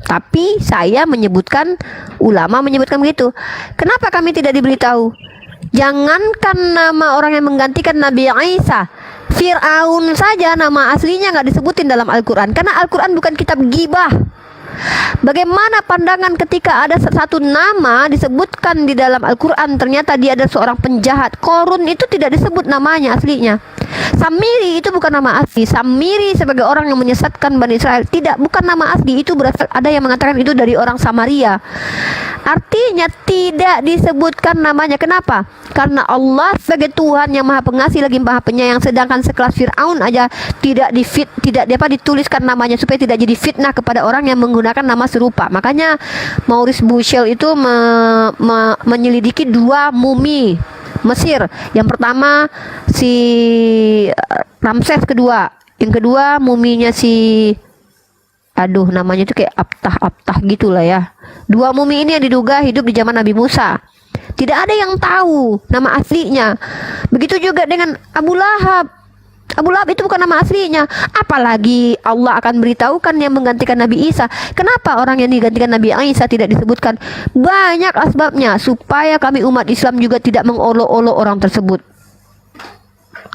B: Tapi saya menyebutkan, ulama menyebutkan begitu. Kenapa kami tidak diberitahu? Jangankan nama orang yang menggantikan Nabi Isa, Fir'aun saja nama aslinya nggak disebutin dalam Al-Quran, karena Al-Quran bukan kitab gibah. Bagaimana pandangan ketika ada satu nama disebutkan di dalam Al-Quran, ternyata dia ada seorang penjahat. Korun itu tidak disebut namanya aslinya. Samiri itu bukan nama asli. Samiri sebagai orang yang menyesatkan Bani Israel, tidak, bukan nama asli. Itu berasal, ada yang mengatakan itu dari orang Samaria. Artinya tidak disebutkan namanya. Kenapa? Karena Allah sebagai Tuhan yang Maha Pengasih lagi Maha Penyayang, sedangkan sekelas Fir'aun aja tidak dituliskan namanya supaya tidak jadi fitnah kepada orang yang menggunakan nama serupa. Makanya Maurice Bushell itu menyelidiki 2 mumi Mesir. Yang pertama si Ramses kedua, yang kedua muminya si, aduh namanya itu kayak Abtah gitulah ya. 2 mumi ini yang diduga hidup di zaman Nabi Musa. Tidak ada yang tahu nama aslinya. Begitu juga dengan Abu Lahab. Abu Lahab itu bukan nama aslinya. Apalagi Allah akan beritahukan yang menggantikan Nabi Isa. Kenapa orang yang digantikan Nabi Isa tidak disebutkan? Banyak asbabnya, supaya kami umat Islam juga tidak mengolok-olok orang tersebut.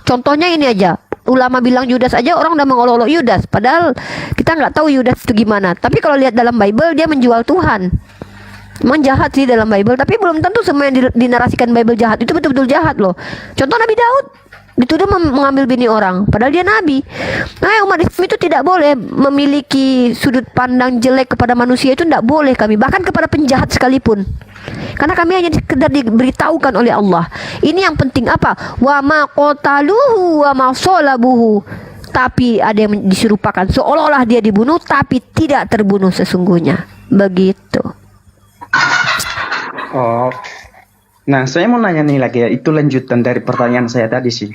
B: Contohnya ini aja, ulama bilang Yudas aja orang udah mengolok-olok Yudas, padahal kita nggak tahu Yudas itu gimana. Tapi kalau lihat dalam Bible, dia menjual Tuhan. Memang jahat sih dalam Bible, tapi belum tentu semua yang dinarasikan Bible jahat itu betul-betul jahat loh. Contoh Nabi Daud dituduh mengambil bini orang, padahal dia nabi. Nah, umat Islam itu tidak boleh memiliki sudut pandang jelek kepada manusia, itu tidak boleh kami, bahkan kepada penjahat sekalipun. Karena kami hanya sekedar diberitahukan oleh Allah. Ini yang penting apa? Wa ma qataluhu wa ma salabuhu. Tapi ada yang diserupakan seolah-olah dia dibunuh, tapi tidak terbunuh sesungguhnya. Begitu.
E: Oh. Nah, saya mau nanya nih lagi ya, itu lanjutan dari pertanyaan saya tadi sih.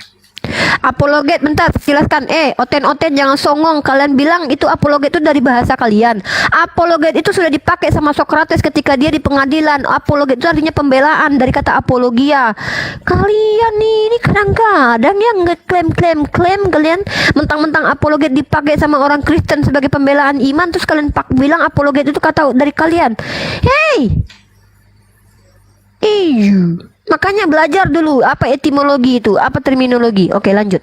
B: Apologet, bentar, jelaskan. Oten-oten jangan songong. Kalian bilang itu apologet itu dari bahasa kalian. Apologet itu sudah dipakai sama Socrates ketika dia di pengadilan. Apologet itu artinya pembelaan, dari kata apologia. Kalian ini kadang-kadang yang ngeklaim kalian mentang-mentang apologet dipakai sama orang Kristen sebagai pembelaan iman, terus kalian bilang apologet itu kata dari kalian. Hey, makanya belajar dulu apa etimologi itu, apa terminologi. Oke, lanjut.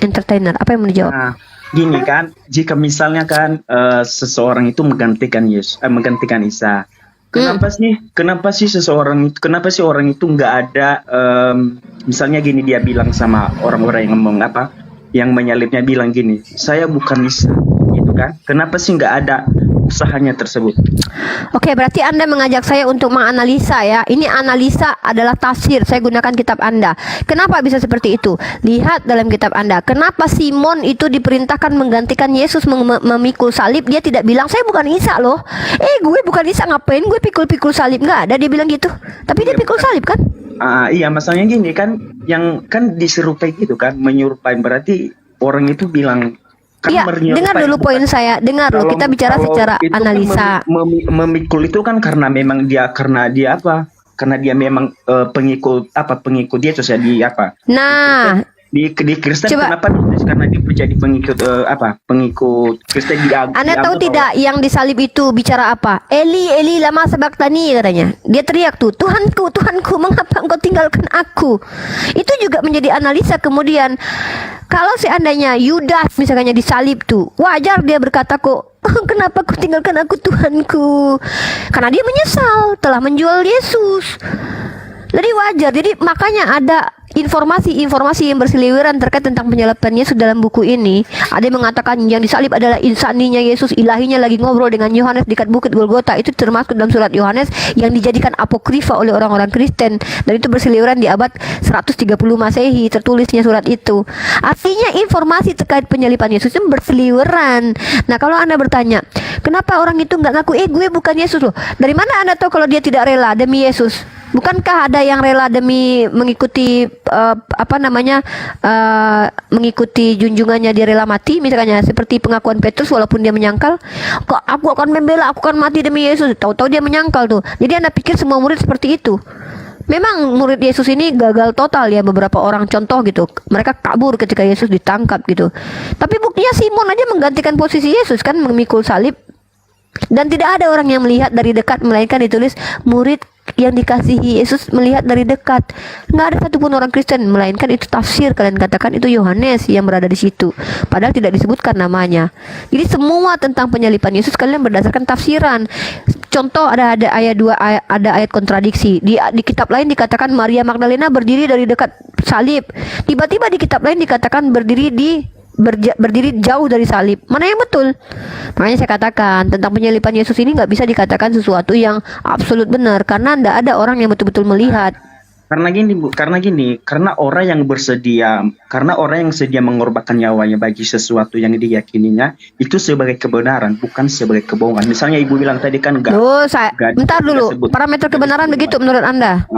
B: Entertainer, apa yang mau dijawab?
E: Nah, gini kan, jika misalnya kan seseorang itu menggantikan menggantikan Isa, kenapa sih seseorang itu, kenapa sih orang itu nggak ada, misalnya gini, dia bilang sama orang-orang yang ngomong apa, yang menyalibnya bilang gini, saya bukan Isa, gitu kan? Kenapa sih nggak ada usahanya tersebut?
B: Oke, berarti Anda mengajak saya untuk menganalisa ya. Ini analisa adalah tafsir. Saya gunakan kitab Anda. Kenapa bisa seperti itu? Lihat dalam kitab Anda. Kenapa Simon itu diperintahkan menggantikan Yesus memikul salib? Dia tidak bilang, saya bukan Isa loh. Gue bukan Isa, ngapain gue pikul-pikul salib? Nggak ada dia bilang gitu. Tapi dia pikul salib kan?
E: Iya, masalahnya gini kan, yang kan diserupai gitu kan, menyerupai, berarti orang itu bilang kan.
B: Iya, dengar dulu poin saya. Dengar loh, kita bicara secara analisa.
E: Kan memikul itu kan karena memang dia, karena dia apa? Karena dia memang pengikut Yesus ya, di apa?
B: Nah,
E: di Kristen
B: coba,
E: kenapa? Karena dia menjadi pengikut pengikut Kristen di
B: Anda tahu tidak yang disalib itu bicara apa? Eli Eli lama sabaktani katanya. Dia teriak tuh, Tuhanku Tuhanku mengapa engkau tinggalkan aku? Itu juga menjadi analisa kemudian. Kalau seandainya Yudas misalnya disalib tuh, wajar dia berkata kok, kenapa kau tinggalkan aku Tuhanku? Karena dia menyesal telah menjual Yesus. Jadi wajar. Jadi makanya ada informasi-informasi yang berseliweran terkait tentang penyaliban Yesus dalam buku ini. Ada yang mengatakan yang disalib adalah insaninya Yesus, ilahinya lagi ngobrol dengan Yohanes di dekat bukit Golgota. Itu termasuk dalam surat Yohanes yang dijadikan apokrifa oleh orang-orang Kristen, dan itu berseliweran di abad 130 Masehi tertulisnya surat itu. Artinya informasi terkait penyaliban Yesus itu berseliweran. Nah, kalau Anda bertanya, kenapa orang itu nggak ngaku, gue bukan Yesus loh. Dari mana Anda tahu kalau dia tidak rela demi Yesus? Bukankah ada yang rela demi mengikuti mengikuti junjungannya, dia rela mati misalnya, seperti pengakuan Petrus walaupun dia menyangkal, kok aku akan membela, aku akan mati demi Yesus. Tahu-tahu dia menyangkal tuh. Jadi Anda pikir semua murid seperti itu? Memang murid Yesus ini gagal total ya, beberapa orang contoh gitu. Mereka kabur ketika Yesus ditangkap gitu. Tapi buktinya Simon aja menggantikan posisi Yesus kan, memikul salib. Dan tidak ada orang yang melihat dari dekat, melainkan ditulis murid yang dikasihi Yesus melihat dari dekat. Nggak ada satupun orang Kristen, melainkan itu tafsir. Kalian katakan itu Yohanes yang berada di situ, padahal tidak disebutkan namanya. Jadi semua tentang penyalipan Yesus kalian berdasarkan tafsiran. Contoh, ada ayat 2, ada ayat kontradiksi. Di kitab lain dikatakan Maria Magdalena berdiri dari dekat salib. Tiba-tiba di kitab lain dikatakan berdiri jauh dari salib. Mana yang betul? Makanya saya katakan tentang penyalipan Yesus ini nggak bisa dikatakan sesuatu yang absolut benar, karena tidak ada orang yang betul-betul melihat.
E: Karena gini Bu, karena orang yang sedia mengorbankan nyawanya bagi sesuatu yang diyakininya itu sebagai kebenaran, bukan sebagai kebohongan. Misalnya Ibu bilang tadi kan
B: Bentar dulu, parameter kebenaran begitu menurut Anda.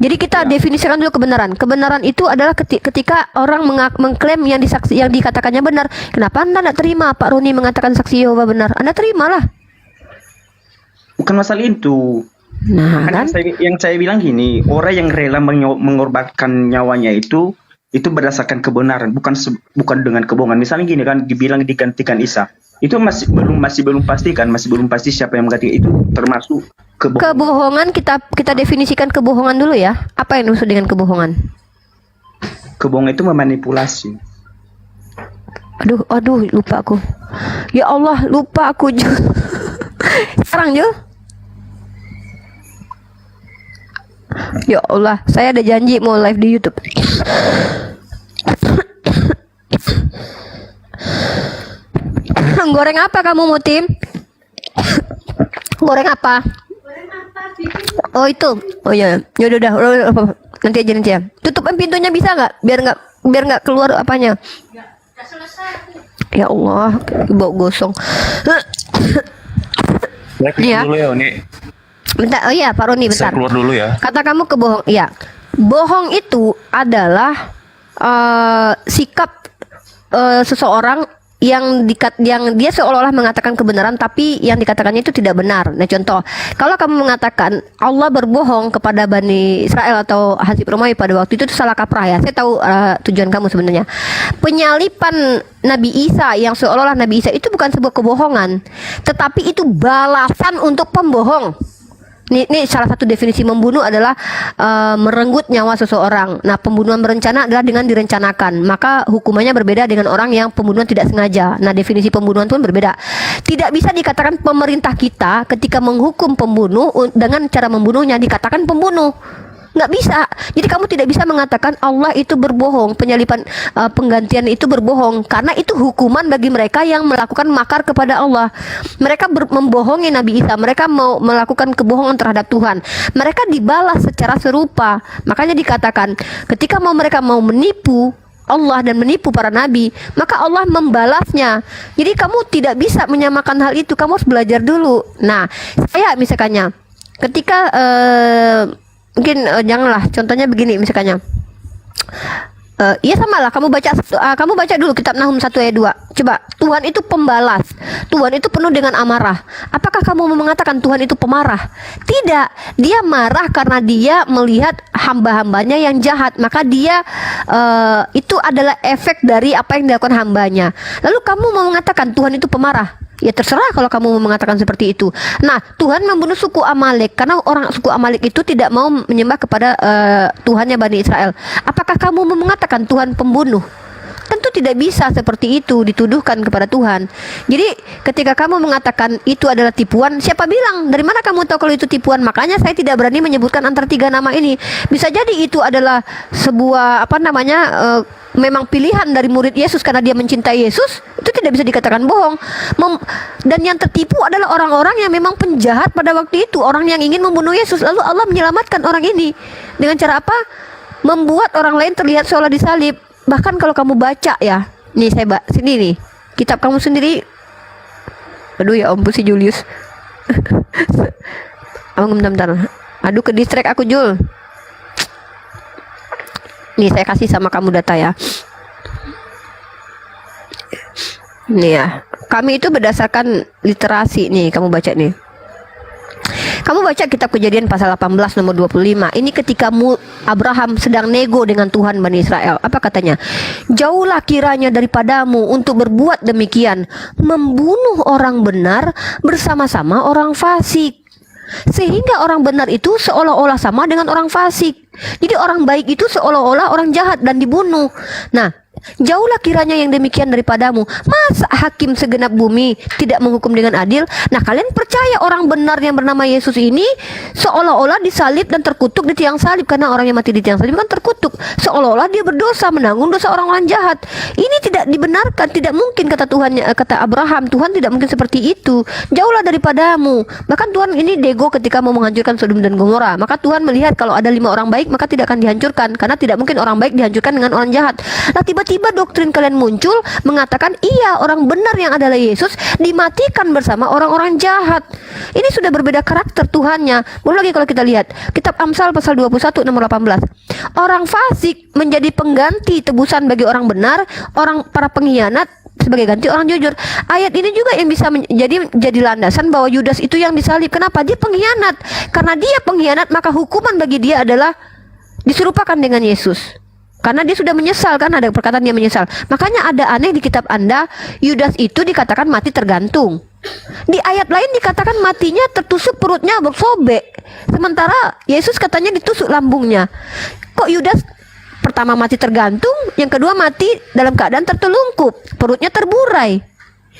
B: Jadi kita definisikan dulu kebenaran. Kebenaran itu adalah ketika orang mengklaim yang dikatakannya benar. Kenapa Anda tidak terima Pak Roni mengatakan saksi Yehova benar? Anda terimalah.
E: Bukan masalah itu.
B: Nah, kan?
E: Yang saya bilang gini, orang yang rela mengorbankan nyawanya itu berdasarkan kebenaran, bukan dengan kebohongan. Misalnya gini kan, dibilang digantikan Isa, itu masih belum pasti kan, masih belum pasti siapa yang menggantikan, itu termasuk kebohongan. Kebohongan
B: kita definisikan kebohongan dulu ya. Apa yang dimaksud dengan kebohongan?
E: Kebohongan itu memanipulasi.
B: Aduh, lupa aku. Ya Allah, lupa aku. Serang Jul. Ya Allah, saya ada janji mau live di YouTube. Goreng apa kamu, Mutim? Goreng apa? Oh itu. Oh ya, udah. Nanti aja nanti ya. Tutupin pintunya bisa nggak? Biar nggak keluar apanya. Ya Allah, bau gosong.
D: Ya, dulu ya, Uni.
B: Bentar, oh iya Pak Roni, bentar.
D: Saya keluar dulu ya.
B: Kata kamu kebohong, ya. Bohong itu adalah sikap seseorang yang dia seolah-olah mengatakan kebenaran tapi yang dikatakannya itu tidak benar. Nah contoh, kalau kamu mengatakan Allah berbohong kepada Bani Israel atau Hasib Romawi pada waktu itu salah kaprah ya. Saya tahu tujuan kamu sebenarnya. Penyalipan Nabi Isa yang seolah-olah Nabi Isa itu bukan sebuah kebohongan, tetapi itu balasan untuk pembohong. Ini salah satu definisi membunuh adalah merenggut nyawa seseorang. Nah, pembunuhan berencana adalah dengan direncanakan. Maka hukumannya berbeda dengan orang yang pembunuhan tidak sengaja. Nah, definisi pembunuhan itu berbeda. Tidak bisa dikatakan pemerintah kita ketika menghukum pembunuh dengan cara membunuhnya dikatakan pembunuh. Nggak bisa. Jadi kamu tidak bisa mengatakan Allah itu berbohong, penyalipan penggantian itu berbohong, karena itu hukuman bagi mereka yang melakukan makar kepada Allah. Mereka membohongi Nabi Isa, mereka mau melakukan kebohongan terhadap Tuhan. Mereka dibalas secara serupa. Makanya dikatakan ketika mereka mau menipu Allah dan menipu para nabi, maka Allah membalasnya. Jadi kamu tidak bisa menyamakan hal itu, kamu harus belajar dulu. Nah, saya misalkannya ketika mungkin janganlah contohnya begini misalkannya. Iya samalah kamu baca dulu kitab Nahum 1 ayat 2. Coba, Tuhan itu pembalas. Tuhan itu penuh dengan amarah. Apakah kamu mau mengatakan Tuhan itu pemarah? Tidak. Dia marah karena dia melihat hamba-hambanya yang jahat. Maka dia itu adalah efek dari apa yang dilakukan hambanya. Lalu kamu mau mengatakan Tuhan itu pemarah? Ya terserah kalau kamu mau mengatakan seperti itu. Nah, Tuhan membunuh suku Amalek karena orang suku Amalek itu tidak mau menyembah kepada Tuhannya Bani Israel. Apakah kamu mau mengatakan Tuhan pembunuh? Tentu tidak bisa seperti itu dituduhkan kepada Tuhan. Jadi ketika kamu mengatakan itu adalah tipuan, siapa bilang? Dari mana kamu tahu kalau itu tipuan? Makanya saya tidak berani menyebutkan antara 3 nama ini. Bisa jadi itu adalah sebuah memang pilihan dari murid Yesus karena dia mencintai Yesus, itu tidak bisa dikatakan bohong. Dan yang tertipu adalah orang-orang yang memang penjahat pada waktu itu, orang yang ingin membunuh Yesus. Lalu Allah menyelamatkan orang ini dengan cara apa? Membuat orang lain terlihat seolah disalib. Bahkan kalau kamu baca ya, nih saya sini nih, kitab kamu sendiri. Aduh ya ampun si Julius. Bentar. Aduh ke distract aku Jul. Nih saya kasih sama kamu data ya. Nih ya, kami itu berdasarkan literasi nih, kamu baca nih. Kamu baca kitab Kejadian pasal 18 nomor 25. Ini ketika Abraham sedang nego dengan Tuhan Bani Israel. Apa katanya? Jauhlah kiranya daripadamu untuk berbuat demikian, membunuh orang benar bersama-sama orang fasik.
A: Sehingga orang benar itu seolah-olah sama dengan orang fasik. Jadi orang baik itu seolah-olah orang jahat dan dibunuh. Nah, jauhlah kiranya yang demikian daripadamu. Masa hakim segenap bumi tidak menghukum dengan adil? Nah, kalian percaya orang benar yang bernama Yesus ini seolah-olah disalib dan terkutuk di tiang salib, karena orang yang mati di tiang salib kan terkutuk. Seolah-olah dia berdosa, menanggung dosa orang-orang jahat. Ini tidak dibenarkan, tidak mungkin, kata Tuhan, kata Abraham. Tuhan tidak mungkin seperti itu. Jauhlah daripadamu. Bahkan Tuhan ini dego ketika mau menghancurkan Sodom dan Gomora. Maka Tuhan melihat kalau ada 5 orang baik, maka tidak akan dihancurkan, karena tidak mungkin orang baik dihancurkan dengan orang jahat. Nah, tiba-tiba doktrin kalian muncul mengatakan iya, orang benar yang adalah Yesus dimatikan bersama orang-orang jahat. Ini sudah berbeda karakter Tuhannya. Belum lagi kalau kita lihat kitab Amsal pasal 21 nomor 18. Orang fasik menjadi pengganti tebusan bagi orang benar, orang para pengkhianat sebagai ganti orang jujur. Ayat ini juga yang bisa jadi landasan bahwa Yudas itu yang disalib. Kenapa? Dia pengkhianat. Karena dia pengkhianat, maka hukuman bagi dia adalah diserupakan dengan Yesus. Karena dia sudah menyesal, kan ada perkataan dia menyesal. Makanya ada aneh di kitab Anda, Yudas itu dikatakan mati tergantung. Di ayat lain dikatakan matinya tertusuk perutnya bersobek. Sementara Yesus katanya ditusuk lambungnya. Kok Yudas pertama mati tergantung, yang kedua mati dalam keadaan tertelungkup, perutnya terburai?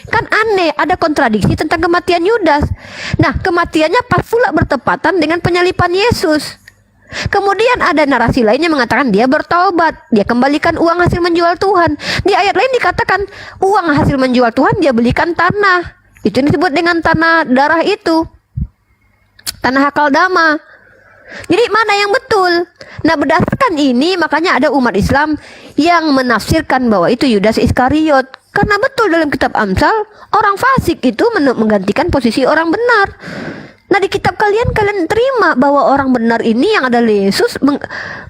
A: Kan aneh, ada kontradiksi tentang kematian Yudas. Nah, kematiannya pas pula bertepatan dengan penyalipan Yesus. Kemudian ada narasi lainnya mengatakan dia bertaubat, dia kembalikan uang hasil menjual Tuhan. Di ayat lain dikatakan uang hasil menjual Tuhan dia belikan tanah. Itu disebut dengan tanah darah itu, tanah Hakaldama. Jadi mana yang betul? Nah, berdasarkan ini makanya ada umat Islam yang menafsirkan bahwa itu Yudas Iskariot. Karena betul dalam kitab Amsal orang fasik itu menggantikan posisi orang benar. Nah, di kitab kalian terima bahwa orang benar ini yang adalah Yesus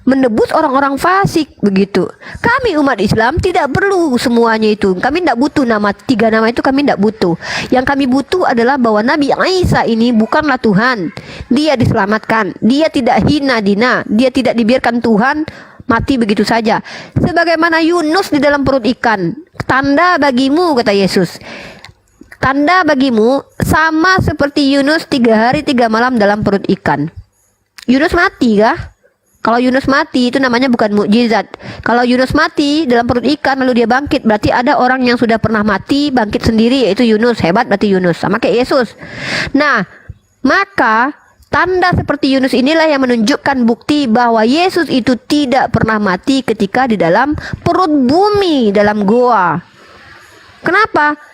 A: menebus orang-orang fasik, begitu. Kami umat Islam tidak perlu semuanya itu. Kami tidak butuh tiga nama itu, kami tidak butuh. Yang kami butuh adalah bahwa Nabi Isa ini bukanlah Tuhan. Dia diselamatkan, dia tidak hina dina, dia tidak dibiarkan Tuhan mati begitu saja. Sebagaimana Yunus di dalam perut ikan, tanda bagimu, kata Yesus. Tanda bagimu sama seperti Yunus 3 hari 3 malam dalam perut ikan. Yunus mati kah? Kalau Yunus mati itu namanya bukan mukjizat. Kalau Yunus mati dalam perut ikan lalu dia bangkit, berarti ada orang yang sudah pernah mati bangkit sendiri, yaitu Yunus. Hebat berarti Yunus, sama kayak Yesus. Nah, maka tanda seperti Yunus inilah yang menunjukkan bukti bahwa Yesus itu tidak pernah mati ketika di dalam perut bumi, dalam goa. Kenapa?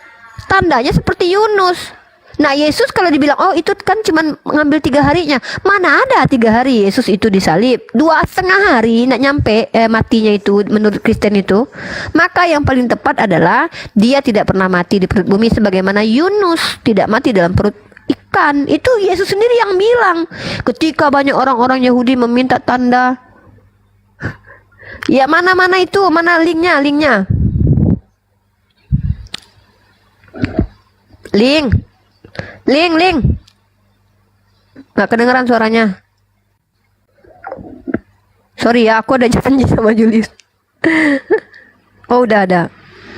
A: Tandanya seperti Yunus. Nah, Yesus kalau dibilang oh itu kan cuma ngambil 3 harinya, mana ada 3 hari Yesus itu disalib, 2,5 hari nak nyampe matinya itu menurut Kristen itu. Maka yang paling tepat adalah dia tidak pernah mati di perut bumi sebagaimana Yunus tidak mati dalam perut ikan. Itu Yesus sendiri yang bilang ketika banyak orang-orang Yahudi meminta tanda. Ya, mana itu, mana linknya Link. Nggak kedengeran suaranya. Sorry ya, aku ada janji sama Julius. Oh, udah ada.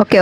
A: Oke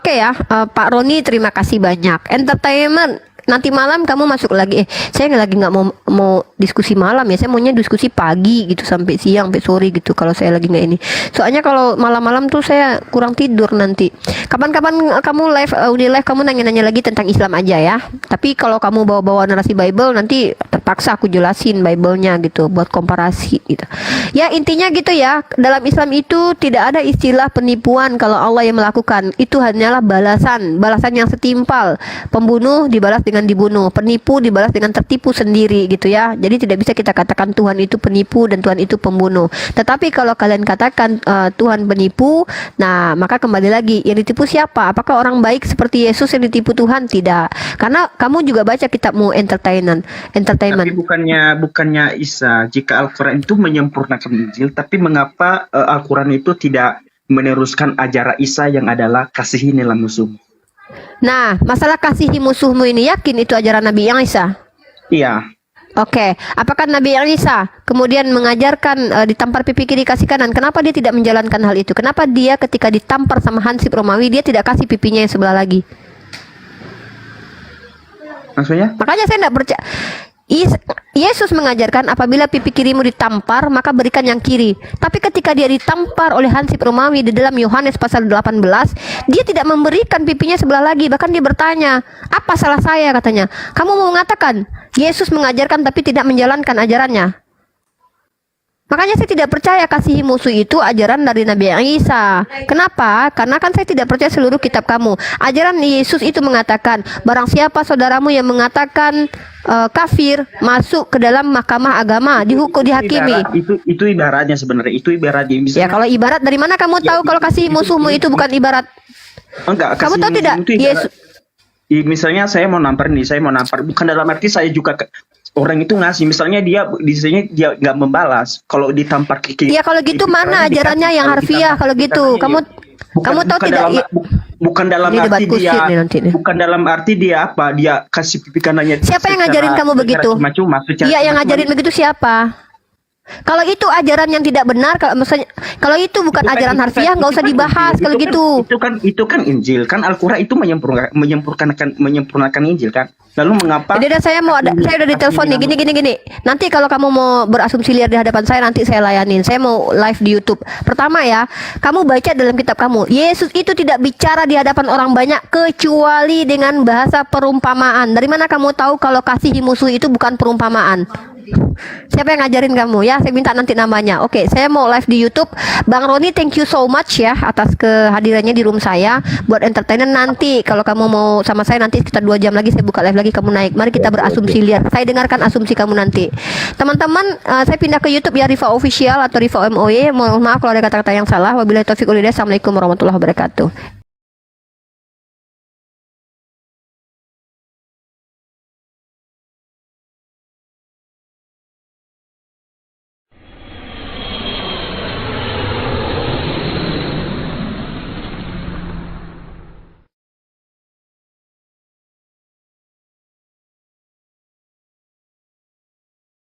A: ya, Pak Roni, terima kasih banyak. Entertainment. Nanti malam kamu masuk lagi. Saya lagi nggak mau diskusi malam ya. Saya maunya diskusi pagi gitu sampai siang, sampai sore gitu. Kalau saya lagi nggak ini. Soalnya kalau malam-malam tuh saya kurang tidur nanti. Kapan-kapan kamu live kamu nanya-nanya lagi tentang Islam aja ya. Tapi kalau kamu bawa-bawa narasi Bible nanti terpaksa aku jelasin Bible-nya gitu buat komparasi gitu. Ya, intinya gitu ya. Dalam Islam itu tidak ada istilah penipuan kalau Allah yang melakukan. Itu hanyalah balasan yang setimpal. Pembunuh dibalas dengan dibunuh, penipu dibalas dengan tertipu sendiri gitu ya. Jadi tidak bisa kita katakan Tuhan itu penipu dan Tuhan itu pembunuh. Tetapi kalau kalian katakan Tuhan penipu, nah maka kembali lagi yang ditipu siapa? Apakah orang baik seperti Yesus yang ditipu Tuhan? Tidak. Karena kamu juga baca kitabmu entertainment.
E: Tapi bukannya Isa, jika Al-Quran itu menyempurnakan Injil, tapi mengapa Al-Quran itu tidak meneruskan ajaran Isa yang adalah kasihinilah musuhmu?
A: Nah, masalah kasihi musuhmu ini, yakin itu ajaran Nabi Isa?
E: Iya.
A: Oke, apakah Nabi Isa kemudian mengajarkan ditampar pipi kiri kasih kanan? Kenapa dia tidak menjalankan hal itu? Kenapa dia ketika ditampar sama Hansip Romawi dia tidak kasih pipinya yang sebelah lagi?
E: Maksudnya?
B: Makanya saya tidak percaya. Yesus mengajarkan apabila pipi kirimu ditampar maka berikan yang kiri. Tapi ketika dia ditampar oleh Hansip Romawi di dalam Yohanes pasal 18, dia tidak memberikan pipinya sebelah lagi. Bahkan dia bertanya, apa salah saya katanya. Kamu mau mengatakan Yesus mengajarkan tapi tidak menjalankan ajarannya. Makanya saya tidak percaya kasihi musuh itu ajaran dari Nabi Isa. Kenapa? Karena kan saya tidak percaya seluruh kitab kamu. Ajaran Yesus itu mengatakan, barang siapa saudaramu yang mengatakan kafir masuk ke dalam mahkamah agama, dihukum, dihakimi.
E: Itu ibaratnya sebenarnya. Itu ibaratnya.
B: Ya kalau ibarat dari mana kamu tahu kalau kasihi musuhmu itu bukan ibarat?
E: Enggak.
B: Kamu tahu tidak? Yesus.
E: Misalnya saya mau nampar, bukan dalam arti saya juga orang itu ngasih, misalnya dia di sini dia nggak membalas, kalau ditampar kiki.
B: Ya kalau gitu mana ajarannya yang harfiah kalau gitu? Kamu tahu tidak?
E: Bukan dalam arti dia, bukan dalam arti dia apa? Dia kasih pipi kanannya.
B: Siapa yang ngajarin kamu begitu? Iya, yang ngajarin begitu siapa? Kalau itu ajaran yang tidak benar, kalau itu bukan ajaran harfiah, nggak usah dibahas. Kalau gitu,
E: itu kan Injil, kan Al-Quran itu menyempurnakan Injil kan. Lalu mengapa?
B: Jadi saya udah ditelepon nih, gini. Nanti kalau kamu mau berasumsi liar di hadapan saya, nanti saya layanin. Saya mau live di YouTube. Pertama ya, kamu baca dalam kitab kamu, Yesus itu tidak bicara di hadapan orang banyak kecuali dengan bahasa perumpamaan. Dari mana kamu tahu kalau kasihi musuh itu bukan perumpamaan? Siapa yang ngajarin kamu ya? Saya minta nanti namanya. Oke, saya mau live di YouTube. Bang Roni, thank you so much ya atas kehadirannya di room saya buat entertainer. Nanti kalau kamu mau sama saya nanti sekitar 2 jam lagi saya buka live lagi, kamu naik. Mari kita berasumsi liar. Saya dengarkan asumsi kamu nanti. Teman-teman, saya pindah ke YouTube ya, Rifa Official atau Rifa MOY. Mohon maaf kalau ada kata-kata yang salah. Wabillahi taufiq wal hidayah. Assalamualaikum warahmatullahi wabarakatuh.